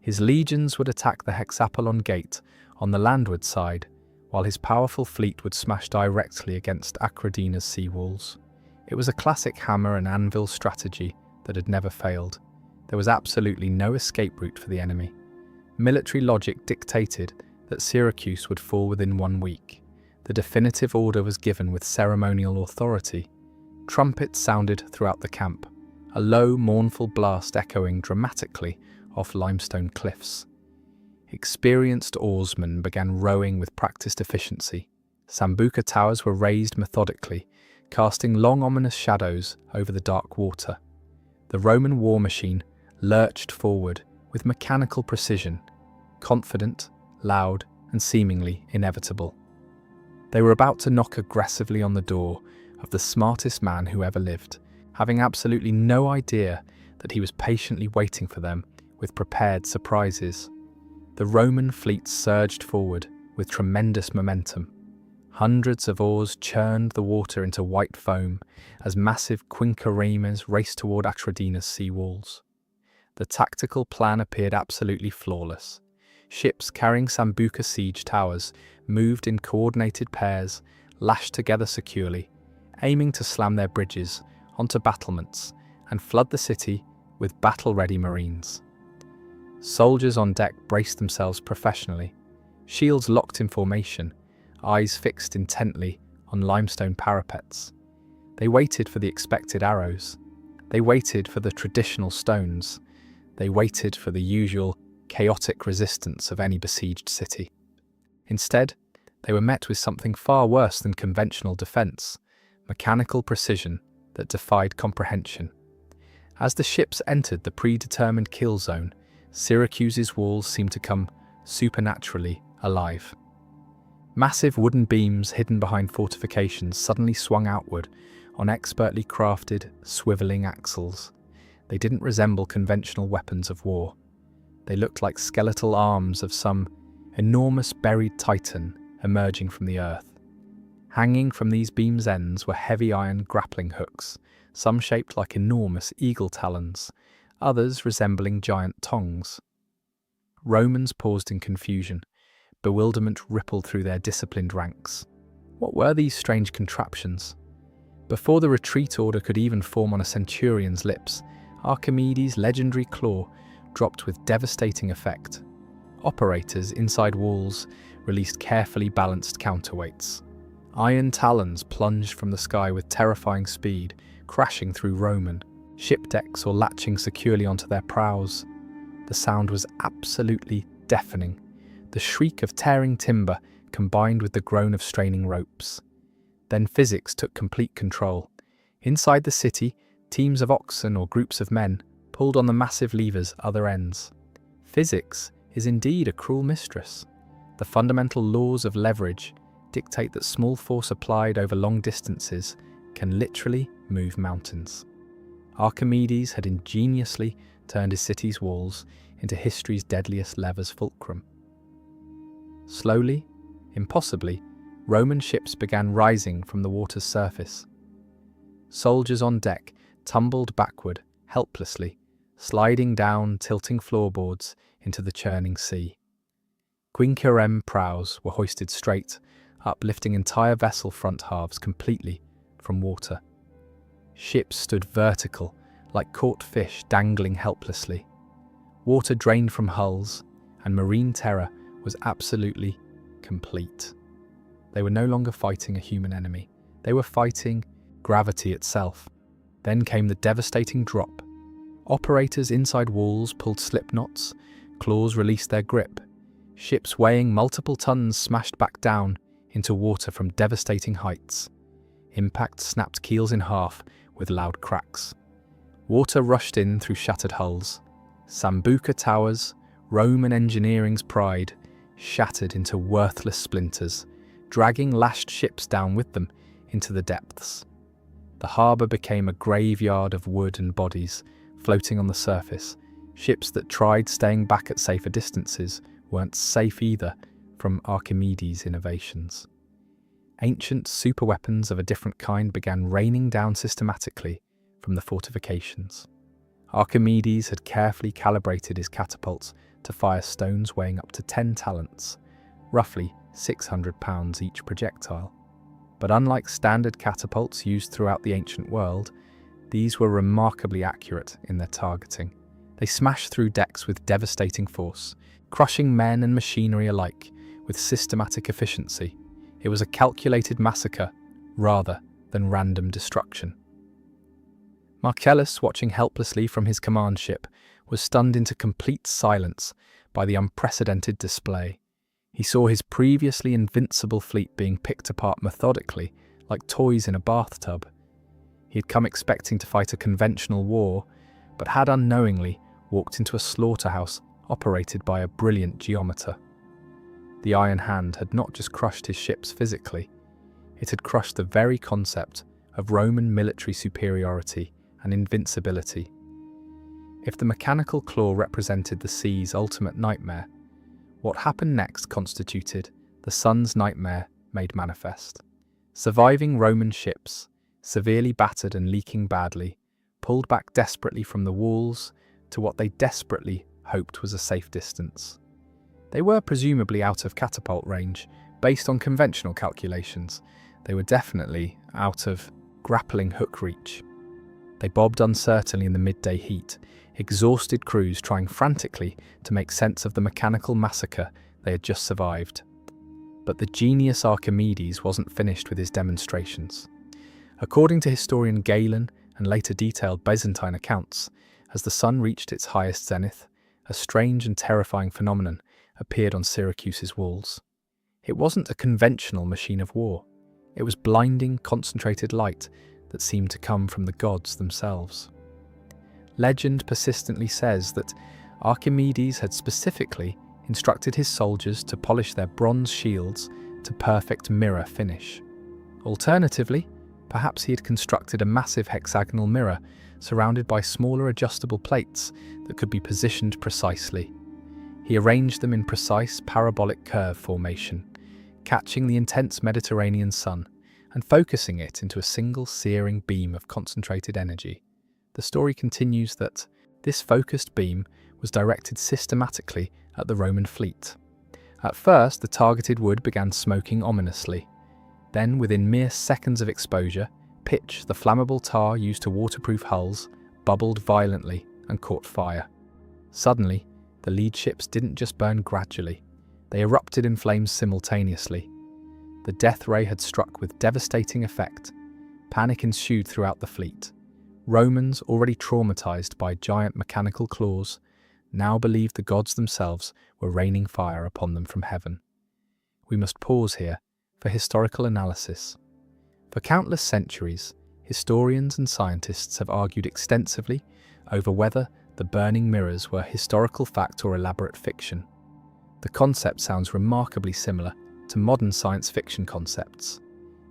His legions would attack the Hexapolon Gate on the landward side, while his powerful fleet would smash directly against Acradina's sea walls. It was a classic hammer and anvil strategy that had never failed. There was absolutely no escape route for the enemy. Military logic dictated that Syracuse would fall within 1 week. The definitive order was given with ceremonial authority. Trumpets sounded throughout the camp, a low, mournful blast echoing dramatically off limestone cliffs. Experienced oarsmen began rowing with practiced efficiency. Sambuca towers were raised methodically, casting long ominous shadows over the dark water. The Roman war machine lurched forward with mechanical precision, confident, loud, and seemingly inevitable. They were about to knock aggressively on the door of the smartest man who ever lived, having absolutely no idea that he was patiently waiting for them with prepared surprises. The Roman fleet surged forward with tremendous momentum. Hundreds of oars churned the water into white foam as massive quinqueremes raced toward Atradina's sea walls. The tactical plan appeared absolutely flawless. Ships carrying Sambuca siege towers moved in coordinated pairs, lashed together securely, aiming to slam their bridges onto battlements and flood the city with battle-ready marines. Soldiers on deck braced themselves professionally, shields locked in formation, eyes fixed intently on limestone parapets. They waited for the expected arrows. They waited for the traditional stones. They waited for the usual chaotic resistance of any besieged city. Instead, they were met with something far worse than conventional defense, mechanical precision that defied comprehension. As the ships entered the predetermined kill zone, Syracuse's walls seemed to come supernaturally alive. Massive wooden beams hidden behind fortifications suddenly swung outward on expertly crafted, swiveling axles. They didn't resemble conventional weapons of war. They looked like skeletal arms of some enormous buried titan emerging from the earth. Hanging from these beams' ends were heavy iron grappling hooks, some shaped like enormous eagle talons, others resembling giant tongs. Romans paused in confusion. Bewilderment rippled through their disciplined ranks. What were these strange contraptions? Before the retreat order could even form on a centurion's lips, Archimedes' legendary claw dropped with devastating effect. Operators inside walls released carefully balanced counterweights. Iron talons plunged from the sky with terrifying speed, crashing through Roman ship decks or latching securely onto their prows. The sound was absolutely deafening, the shriek of tearing timber combined with the groan of straining ropes. Then physics took complete control. Inside the city, teams of oxen or groups of men pulled on the massive levers' other ends. Physics is indeed a cruel mistress. The fundamental laws of leverage dictate that small force applied over long distances can literally move mountains. Archimedes had ingeniously turned his city's walls into history's deadliest levers fulcrum. Slowly, impossibly, Roman ships began rising from the water's surface. Soldiers on deck tumbled backward, helplessly, sliding down tilting floorboards into the churning sea. Quinquereme prows were hoisted straight, uplifting entire vessel front halves completely from water. Ships stood vertical, like caught fish dangling helplessly. Water drained from hulls, and marine terror was absolutely complete. They were no longer fighting a human enemy. They were fighting gravity itself. Then came the devastating drop. Operators inside walls pulled slip knots, claws released their grip. Ships weighing multiple tons smashed back down into water from devastating heights. Impact snapped keels in half with loud cracks. Water rushed in through shattered hulls. Sambuca towers, Roman engineering's pride, shattered into worthless splinters, dragging lashed ships down with them into the depths. The harbour became a graveyard of wood and bodies floating on the surface. Ships that tried staying back at safer distances weren't safe either from Archimedes' innovations. Ancient superweapons of a different kind began raining down systematically from the fortifications. Archimedes had carefully calibrated his catapults to fire stones weighing up to 10 talents, roughly 600 pounds each projectile. But unlike standard catapults used throughout the ancient world, these were remarkably accurate in their targeting. They smashed through decks with devastating force, crushing men and machinery alike with systematic efficiency. It was a calculated massacre rather than random destruction. Marcellus, watching helplessly from his command ship, was stunned into complete silence by the unprecedented display. He saw his previously invincible fleet being picked apart methodically, like toys in a bathtub. He had come expecting to fight a conventional war, but had unknowingly walked into a slaughterhouse operated by a brilliant geometer. The Iron Hand had not just crushed his ships physically, it had crushed the very concept of Roman military superiority and invincibility. If the mechanical claw represented the sea's ultimate nightmare, what happened next constituted the sun's nightmare made manifest. Surviving Roman ships, severely battered and leaking badly, pulled back desperately from the walls to what they desperately hoped was a safe distance. They were presumably out of catapult range, based on conventional calculations. They were definitely out of grappling hook reach. They bobbed uncertainly in the midday heat, exhausted crews trying frantically to make sense of the mechanical massacre they had just survived. But the genius Archimedes wasn't finished with his demonstrations. According to historian Galen and later detailed Byzantine accounts, as the sun reached its highest zenith, a strange and terrifying phenomenon appeared on Syracuse's walls. It wasn't a conventional machine of war. It was blinding, concentrated light that seemed to come from the gods themselves. Legend persistently says that Archimedes had specifically instructed his soldiers to polish their bronze shields to perfect mirror finish. Alternatively, perhaps he had constructed a massive hexagonal mirror surrounded by smaller adjustable plates that could be positioned precisely. He arranged them in precise parabolic curve formation, catching the intense Mediterranean sun and focusing it into a single searing beam of concentrated energy. The story continues that this focused beam was directed systematically at the Roman fleet. At first, the targeted wood began smoking ominously. Then, within mere seconds of exposure, pitch, the flammable tar used to waterproof hulls, bubbled violently and caught fire. Suddenly, the lead ships didn't just burn gradually, they erupted in flames simultaneously. The death ray had struck with devastating effect. Panic ensued throughout the fleet. Romans, already traumatized by giant mechanical claws, now believed the gods themselves were raining fire upon them from heaven. We must pause here for historical analysis. For countless centuries, historians and scientists have argued extensively over whether the burning mirrors were historical fact or elaborate fiction. The concept sounds remarkably similar to modern science fiction concepts.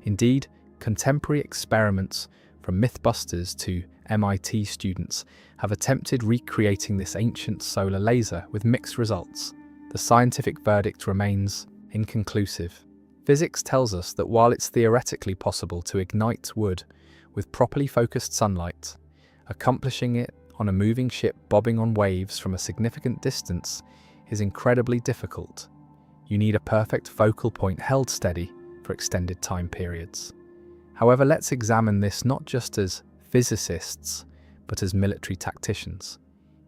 Indeed, contemporary experiments from Mythbusters to MIT students have attempted recreating this ancient solar laser with mixed results. The scientific verdict remains inconclusive. Physics tells us that while it's theoretically possible to ignite wood with properly focused sunlight, accomplishing it on a moving ship bobbing on waves from a significant distance is incredibly difficult. You need a perfect focal point held steady for extended time periods. However, let's examine this not just as physicists, but as military tacticians.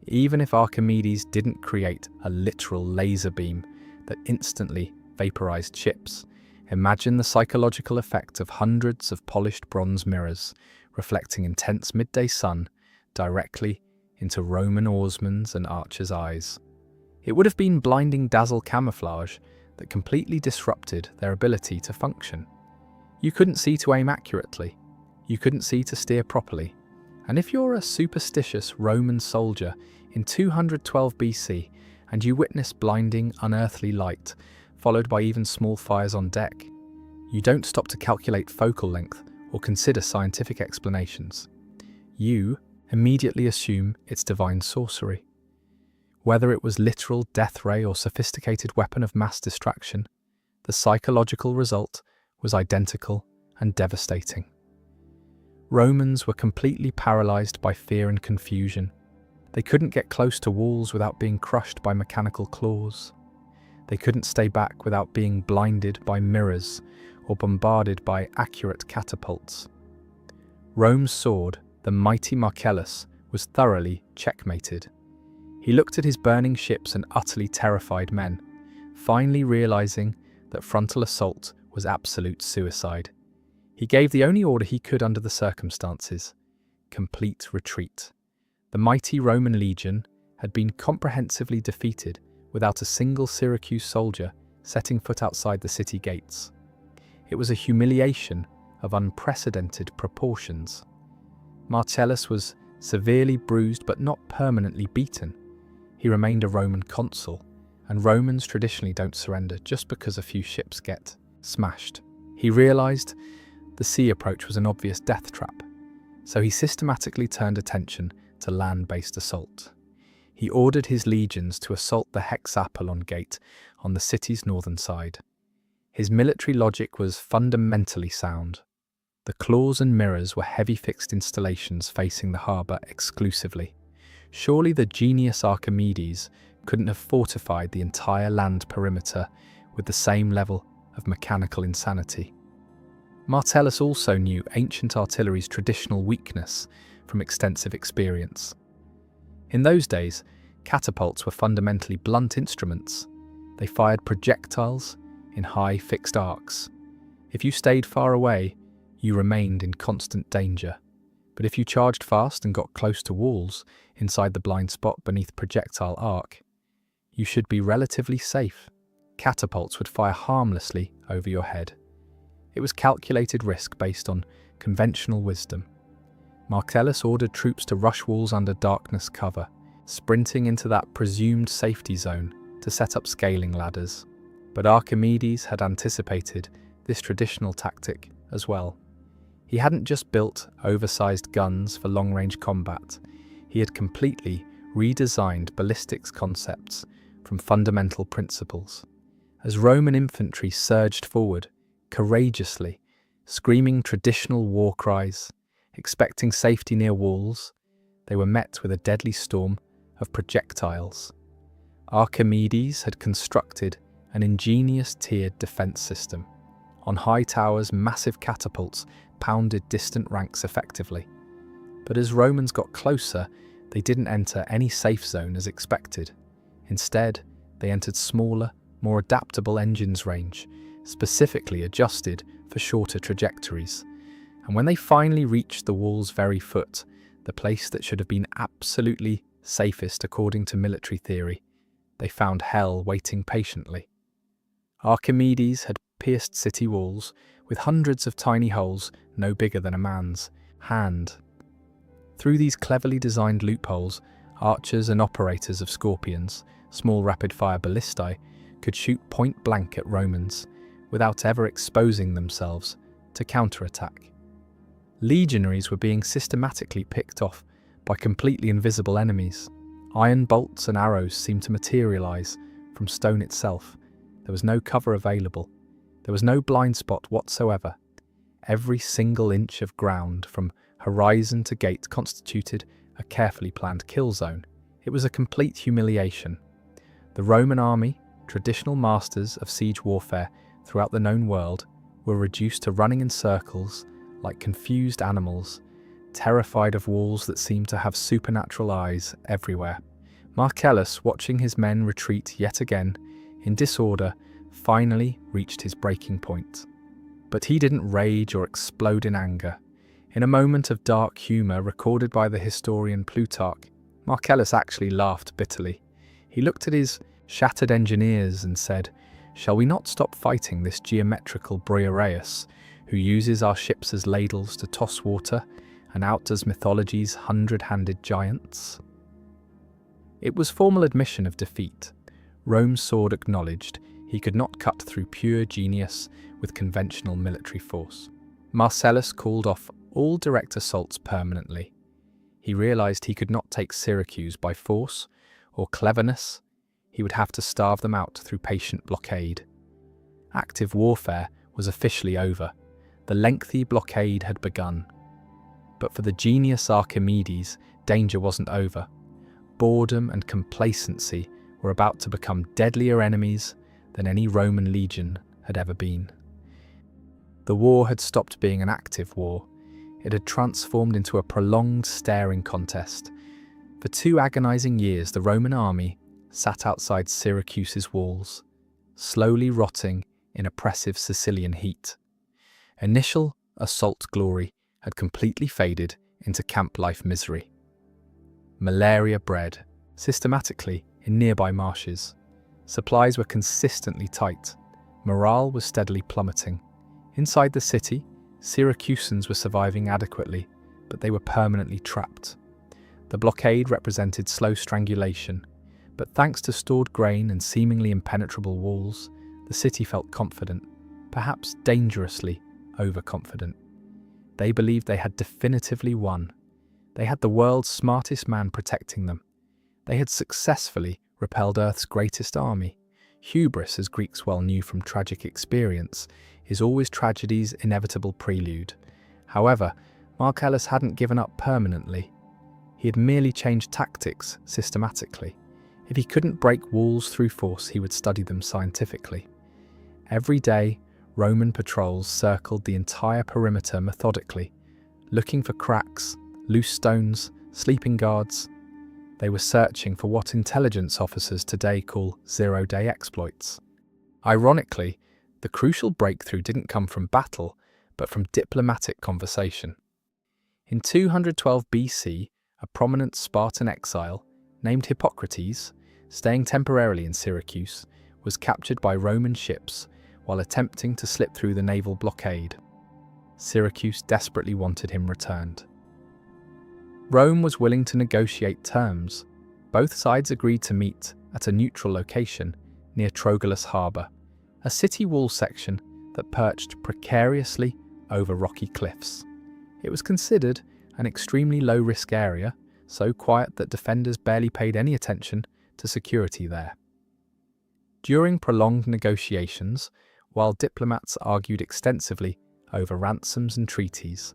Even if Archimedes didn't create a literal laser beam that instantly vaporized ships, imagine the psychological effect of hundreds of polished bronze mirrors reflecting intense midday sun directly into Roman oarsmen's and archers' eyes. It would have been blinding dazzle camouflage that completely disrupted their ability to function. You couldn't see to aim accurately, you couldn't see to steer properly, and if you're a superstitious Roman soldier in 212 BC and you witness blinding, unearthly light, followed by even small fires on deck, you don't stop to calculate focal length or consider scientific explanations. You immediately assume it's divine sorcery. Whether it was literal death ray or sophisticated weapon of mass distraction, the psychological result was identical and devastating. Romans were completely paralyzed by fear and confusion. They couldn't get close to walls without being crushed by mechanical claws. They couldn't stay back without being blinded by mirrors or bombarded by accurate catapults. Rome's sword, the mighty Marcellus, was thoroughly checkmated. He looked at his burning ships and utterly terrified men, finally realizing that frontal assault was absolute suicide. He gave the only order he could under the circumstances: complete retreat. The mighty Roman legion had been comprehensively defeated without a single Syracuse soldier setting foot outside the city gates. It was a humiliation of unprecedented proportions. Marcellus was severely bruised but not permanently beaten. He remained a Roman consul, and Romans traditionally don't surrender just because a few ships get smashed. He realized the sea approach was an obvious death trap, so he systematically turned attention to land-based assault. He ordered his legions to assault the Hexapolon Gate on the city's northern side. His military logic was fundamentally sound. The claws and mirrors were heavy fixed installations facing the harbour exclusively. Surely the genius Archimedes couldn't have fortified the entire land perimeter with the same level of mechanical insanity. Marcellus also knew ancient artillery's traditional weakness from extensive experience. In those days, catapults were fundamentally blunt instruments. They fired projectiles in high fixed arcs. If you stayed far away, you remained in constant danger. But if you charged fast and got close to walls inside the blind spot beneath projectile arc, you should be relatively safe. Catapults would fire harmlessly over your head. It was calculated risk based on conventional wisdom. Marcellus ordered troops to rush walls under darkness cover, sprinting into that presumed safety zone to set up scaling ladders. But Archimedes had anticipated this traditional tactic as well. He hadn't just built oversized guns for long-range combat, he had completely redesigned ballistics concepts from fundamental principles. As Roman infantry surged forward, courageously, screaming traditional war cries, expecting safety near walls, they were met with a deadly storm of projectiles. Archimedes had constructed an ingenious tiered defense system. On high towers, massive catapults pounded distant ranks effectively. But as Romans got closer, they didn't enter any safe zone as expected. Instead, they entered smaller, more adaptable engines range, specifically adjusted for shorter trajectories. And when they finally reached the wall's very foot, the place that should have been absolutely safest according to military theory, they found hell waiting patiently. Archimedes had pierced city walls with hundreds of tiny holes no bigger than a man's hand. Through these cleverly designed loopholes, archers and operators of scorpions, small rapid-fire ballistae, could shoot point-blank at Romans without ever exposing themselves to counterattack. Legionaries were being systematically picked off by completely invisible enemies. Iron bolts and arrows seemed to materialize from stone itself. There was no cover available. There was no blind spot whatsoever. Every single inch of ground from horizon to gate constituted a carefully planned kill zone. It was a complete humiliation. The Roman army, traditional masters of siege warfare throughout the known world, were reduced to running in circles like confused animals, terrified of walls that seemed to have supernatural eyes everywhere. Marcellus, watching his men retreat yet again, in disorder, finally reached his breaking point. But he didn't rage or explode in anger. In a moment of dark humour recorded by the historian Plutarch, Marcellus actually laughed bitterly. He looked at his shattered engineers and said, "Shall we not stop fighting this geometrical Briareus, who uses our ships as ladles to toss water and outdoes mythology's hundred-handed giants?" It was formal admission of defeat. Rome's sword acknowledged he could not cut through pure genius with conventional military force. Marcellus called off all direct assaults permanently. He realized he could not take Syracuse by force or cleverness. He would have to starve them out through patient blockade. Active warfare was officially over. The lengthy blockade had begun. But for the genius Archimedes, danger wasn't over. Boredom and complacency were about to become deadlier enemies than any Roman legion had ever been. The war had stopped being an active war. It had transformed into a prolonged staring contest. For 2 agonizing years, the Roman army sat outside Syracuse's walls, slowly rotting in oppressive Sicilian heat. Initial assault glory had completely faded into camp life misery. Malaria bred systematically in nearby marshes. Supplies were consistently tight. Morale was steadily plummeting. Inside the city, Syracusans were surviving adequately, but they were permanently trapped. The blockade represented slow strangulation, but thanks to stored grain and seemingly impenetrable walls, the city felt confident, perhaps dangerously overconfident. They believed they had definitively won. They had the world's smartest man protecting them. They had successfully repelled Earth's greatest army. Hubris, as Greeks well knew from tragic experience, is always tragedy's inevitable prelude. However, Marcellus hadn't given up permanently. He had merely changed tactics systematically. If he couldn't break walls through force, he would study them scientifically. Every day, Roman patrols circled the entire perimeter methodically, looking for cracks, loose stones, sleeping guards. They were searching for what intelligence officers today call zero-day exploits. Ironically, the crucial breakthrough didn't come from battle, but from diplomatic conversation. In 212 BC, a prominent Spartan exile, named Hippocrates, staying temporarily in Syracuse, was captured by Roman ships while attempting to slip through the naval blockade. Syracuse desperately wanted him returned. Rome was willing to negotiate terms. Both sides agreed to meet at a neutral location near Trogelus Harbour, a city wall section that perched precariously over rocky cliffs. It was considered an extremely low-risk area, so quiet that defenders barely paid any attention to security there. During prolonged negotiations, while diplomats argued extensively over ransoms and treaties,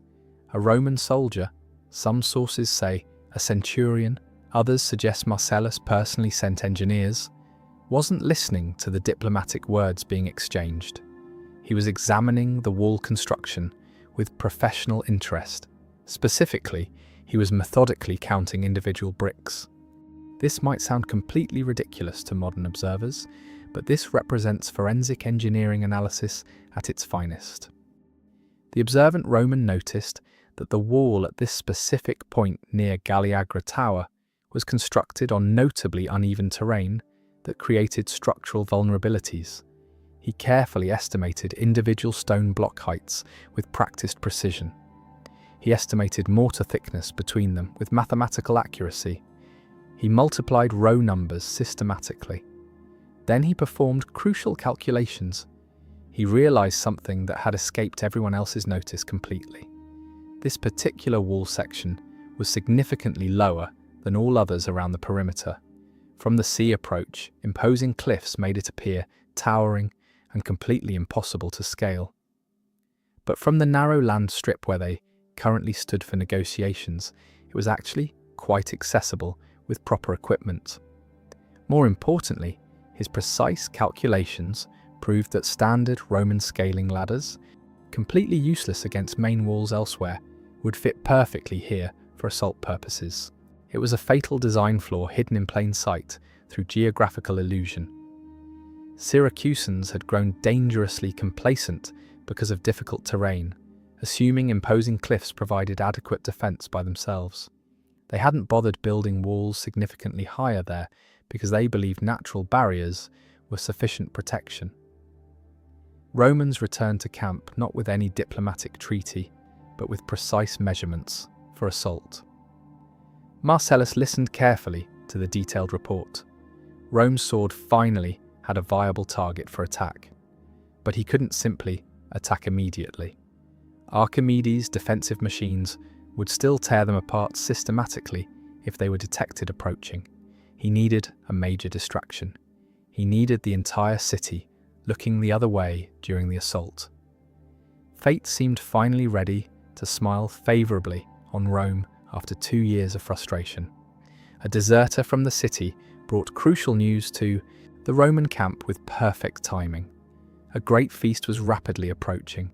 a Roman soldier, some sources say a centurion, others suggest Marcellus personally sent engineers, wasn't listening to the diplomatic words being exchanged. He was examining the wall construction with professional interest. Specifically, he was methodically counting individual bricks. This might sound completely ridiculous to modern observers, but this represents forensic engineering analysis at its finest. The observant Roman noticed that the wall at this specific point near Galliagra Tower was constructed on notably uneven terrain that created structural vulnerabilities. He carefully estimated individual stone block heights with practiced precision. He estimated mortar thickness between them with mathematical accuracy. He multiplied row numbers systematically. Then he performed crucial calculations. He realized something that had escaped everyone else's notice completely. This particular wall section was significantly lower than all others around the perimeter. From the sea approach, imposing cliffs made it appear towering and completely impossible to scale. But from the narrow land strip where they currently stood for negotiations, it was actually quite accessible with proper equipment. More importantly, his precise calculations proved that standard Roman scaling ladders, completely useless against main walls elsewhere, would fit perfectly here for assault purposes. It was a fatal design flaw hidden in plain sight through geographical illusion. Syracusans had grown dangerously complacent because of difficult terrain, assuming imposing cliffs provided adequate defense by themselves. They hadn't bothered building walls significantly higher there because they believed natural barriers were sufficient protection. Romans returned to camp not with any diplomatic treaty, but with precise measurements for assault. Marcellus listened carefully to the detailed report. Rome's sword finally had a viable target for attack, but he couldn't simply attack immediately. Archimedes' defensive machines would still tear them apart systematically if they were detected approaching. He needed a major distraction. He needed the entire city looking the other way during the assault. Fate seemed finally ready to smile favourably on Rome after 2 years of frustration. A deserter from the city brought crucial news to the Roman camp with perfect timing. A great feast was rapidly approaching,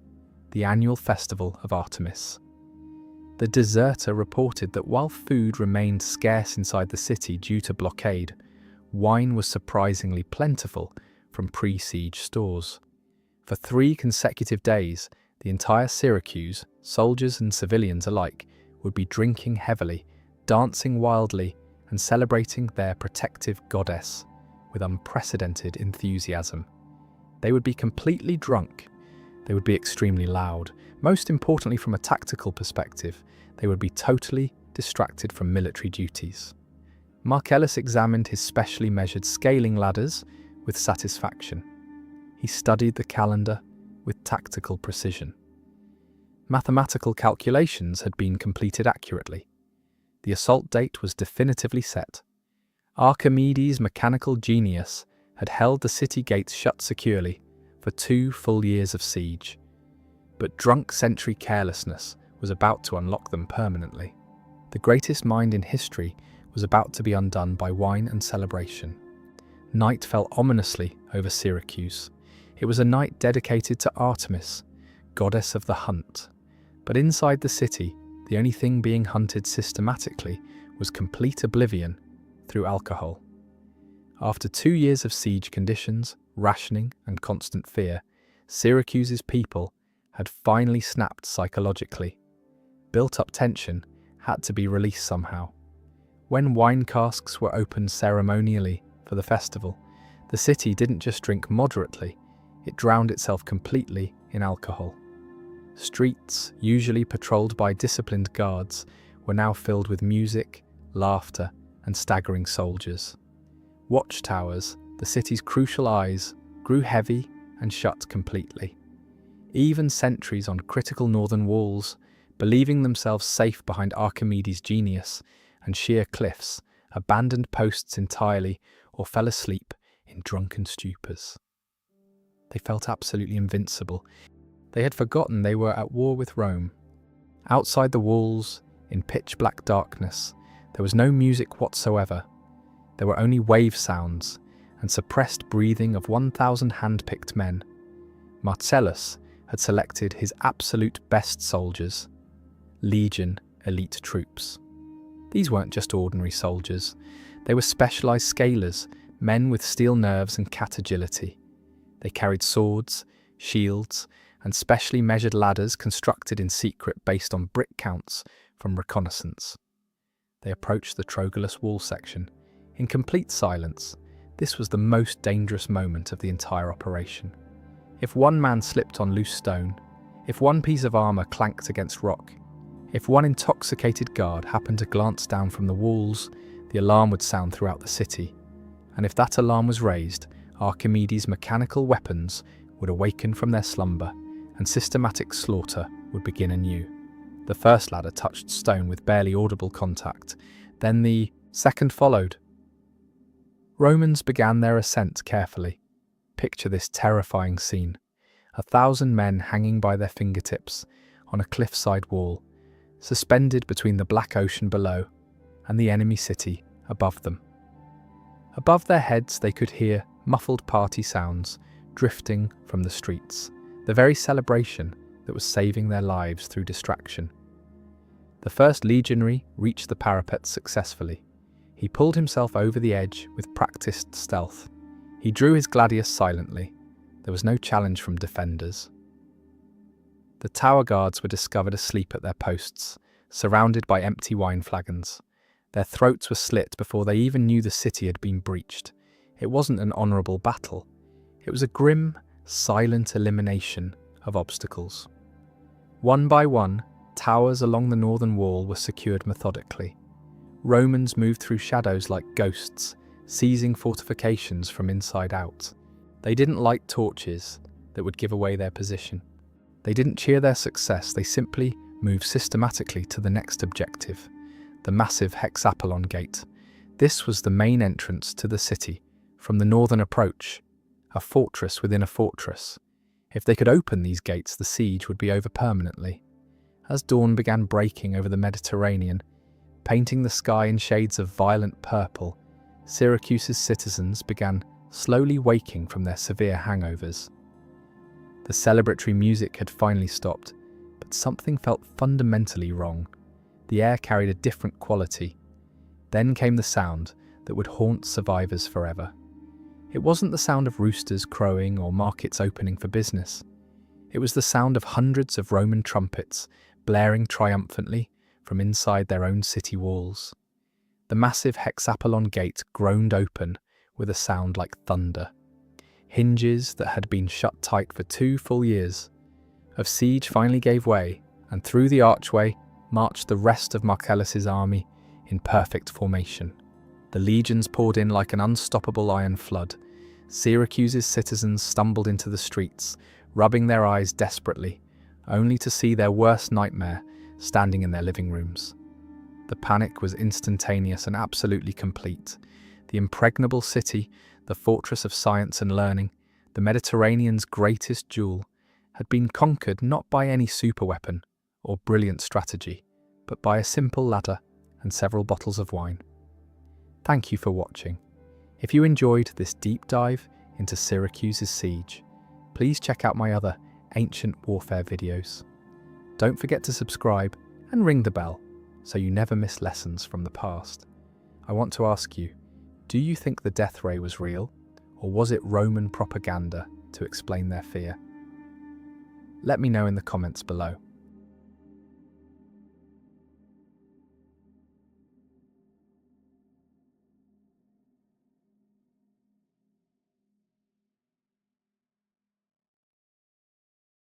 the annual festival of Artemis. The deserter reported that while food remained scarce inside the city due to blockade, wine was surprisingly plentiful from pre-siege stores. For 3 consecutive days, the entire Syracuse, soldiers and civilians alike, would be drinking heavily, dancing wildly, and celebrating their protective goddess with unprecedented enthusiasm. They would be completely drunk. They would be extremely loud. Most importantly, from a tactical perspective, they would be totally distracted from military duties. Marcellus examined his specially measured scaling ladders with satisfaction. He studied the calendar with tactical precision. Mathematical calculations had been completed accurately. The assault date was definitively set. Archimedes' mechanical genius had held the city gates shut securely for 2 full years of siege, but drunk sentry carelessness was about to unlock them permanently. The greatest mind in history was about to be undone by wine and celebration. Night fell ominously over Syracuse. It was a night dedicated to Artemis, goddess of the hunt. But inside the city, the only thing being hunted systematically was complete oblivion through alcohol. After 2 years of siege conditions, rationing, and constant fear, Syracuse's people had finally snapped psychologically. Built-up tension had to be released somehow. When wine casks were opened ceremonially for the festival, the city didn't just drink moderately, it drowned itself completely in alcohol. Streets, usually patrolled by disciplined guards, were now filled with music, laughter, and staggering soldiers. Watchtowers, the city's crucial eyes, grew heavy and shut completely. Even sentries on critical northern walls, believing themselves safe behind Archimedes' genius and sheer cliffs, abandoned posts entirely or fell asleep in drunken stupors. They felt absolutely invincible. They had forgotten they were at war with Rome. Outside the walls, in pitch-black darkness, there was no music whatsoever. There were only wave sounds and suppressed breathing of 1,000 hand-picked men. Marcellus had selected his absolute best soldiers, legion elite troops. These weren't just ordinary soldiers. They were specialized scalers, men with steel nerves and cat agility. They carried swords, shields, and specially measured ladders constructed in secret based on brick counts from reconnaissance. They approached the Troglus wall section. In complete silence, this was the most dangerous moment of the entire operation. If one man slipped on loose stone, if one piece of armor clanked against rock, if one intoxicated guard happened to glance down from the walls, the alarm would sound throughout the city. And if that alarm was raised, Archimedes' mechanical weapons would awaken from their slumber, and systematic slaughter would begin anew. The first ladder touched stone with barely audible contact. Then the second followed. Romans began their ascent carefully. Picture this terrifying scene. 1,000 men hanging by their fingertips on a cliffside wall, suspended between the black ocean below and the enemy city above them. Above their heads they could hear muffled party sounds drifting from the streets, the very celebration that was saving their lives through distraction. The first legionary reached the parapet successfully. He pulled himself over the edge with practiced stealth. He drew his gladius silently. There was no challenge from defenders. The tower guards were discovered asleep at their posts, surrounded by empty wine flagons. Their throats were slit before they even knew the city had been breached. It wasn't an honourable battle. It was a grim, silent elimination of obstacles. One by one, towers along the northern wall were secured methodically. Romans moved through shadows like ghosts, seizing fortifications from inside out. They didn't light torches that would give away their position. They didn't cheer their success, they simply moved systematically to the next objective, the massive hexapolon gate. This was the main entrance to the city, from the northern approach, a fortress within a fortress. If they could open these gates, the siege would be over permanently. As dawn began breaking over the Mediterranean, painting the sky in shades of violent purple, Syracuse's citizens began slowly waking from their severe hangovers. The celebratory music had finally stopped, but something felt fundamentally wrong. The air carried a different quality. Then came the sound that would haunt survivors forever. It wasn't the sound of roosters crowing or markets opening for business. It was the sound of hundreds of Roman trumpets blaring triumphantly from inside their own city walls. The massive hexapolon gate groaned open with a sound like thunder. Hinges that had been shut tight for 2 full years of siege finally gave way, and through the archway marched the rest of Marcellus's army in perfect formation. The legions poured in like an unstoppable iron flood. Syracuse's citizens stumbled into the streets, rubbing their eyes desperately, only to see their worst nightmare standing in their living rooms. The panic was instantaneous and absolutely complete. The impregnable city, the fortress of science and learning, the Mediterranean's greatest jewel, had been conquered not by any superweapon or brilliant strategy, but by a simple ladder and several bottles of wine. Thank you for watching. If you enjoyed this deep dive into Syracuse's siege, please check out my other ancient warfare videos. Don't forget to subscribe and ring the bell so you never miss lessons from the past. I want to ask you, do you think the death ray was real, or was it Roman propaganda to explain their fear? Let me know in the comments below.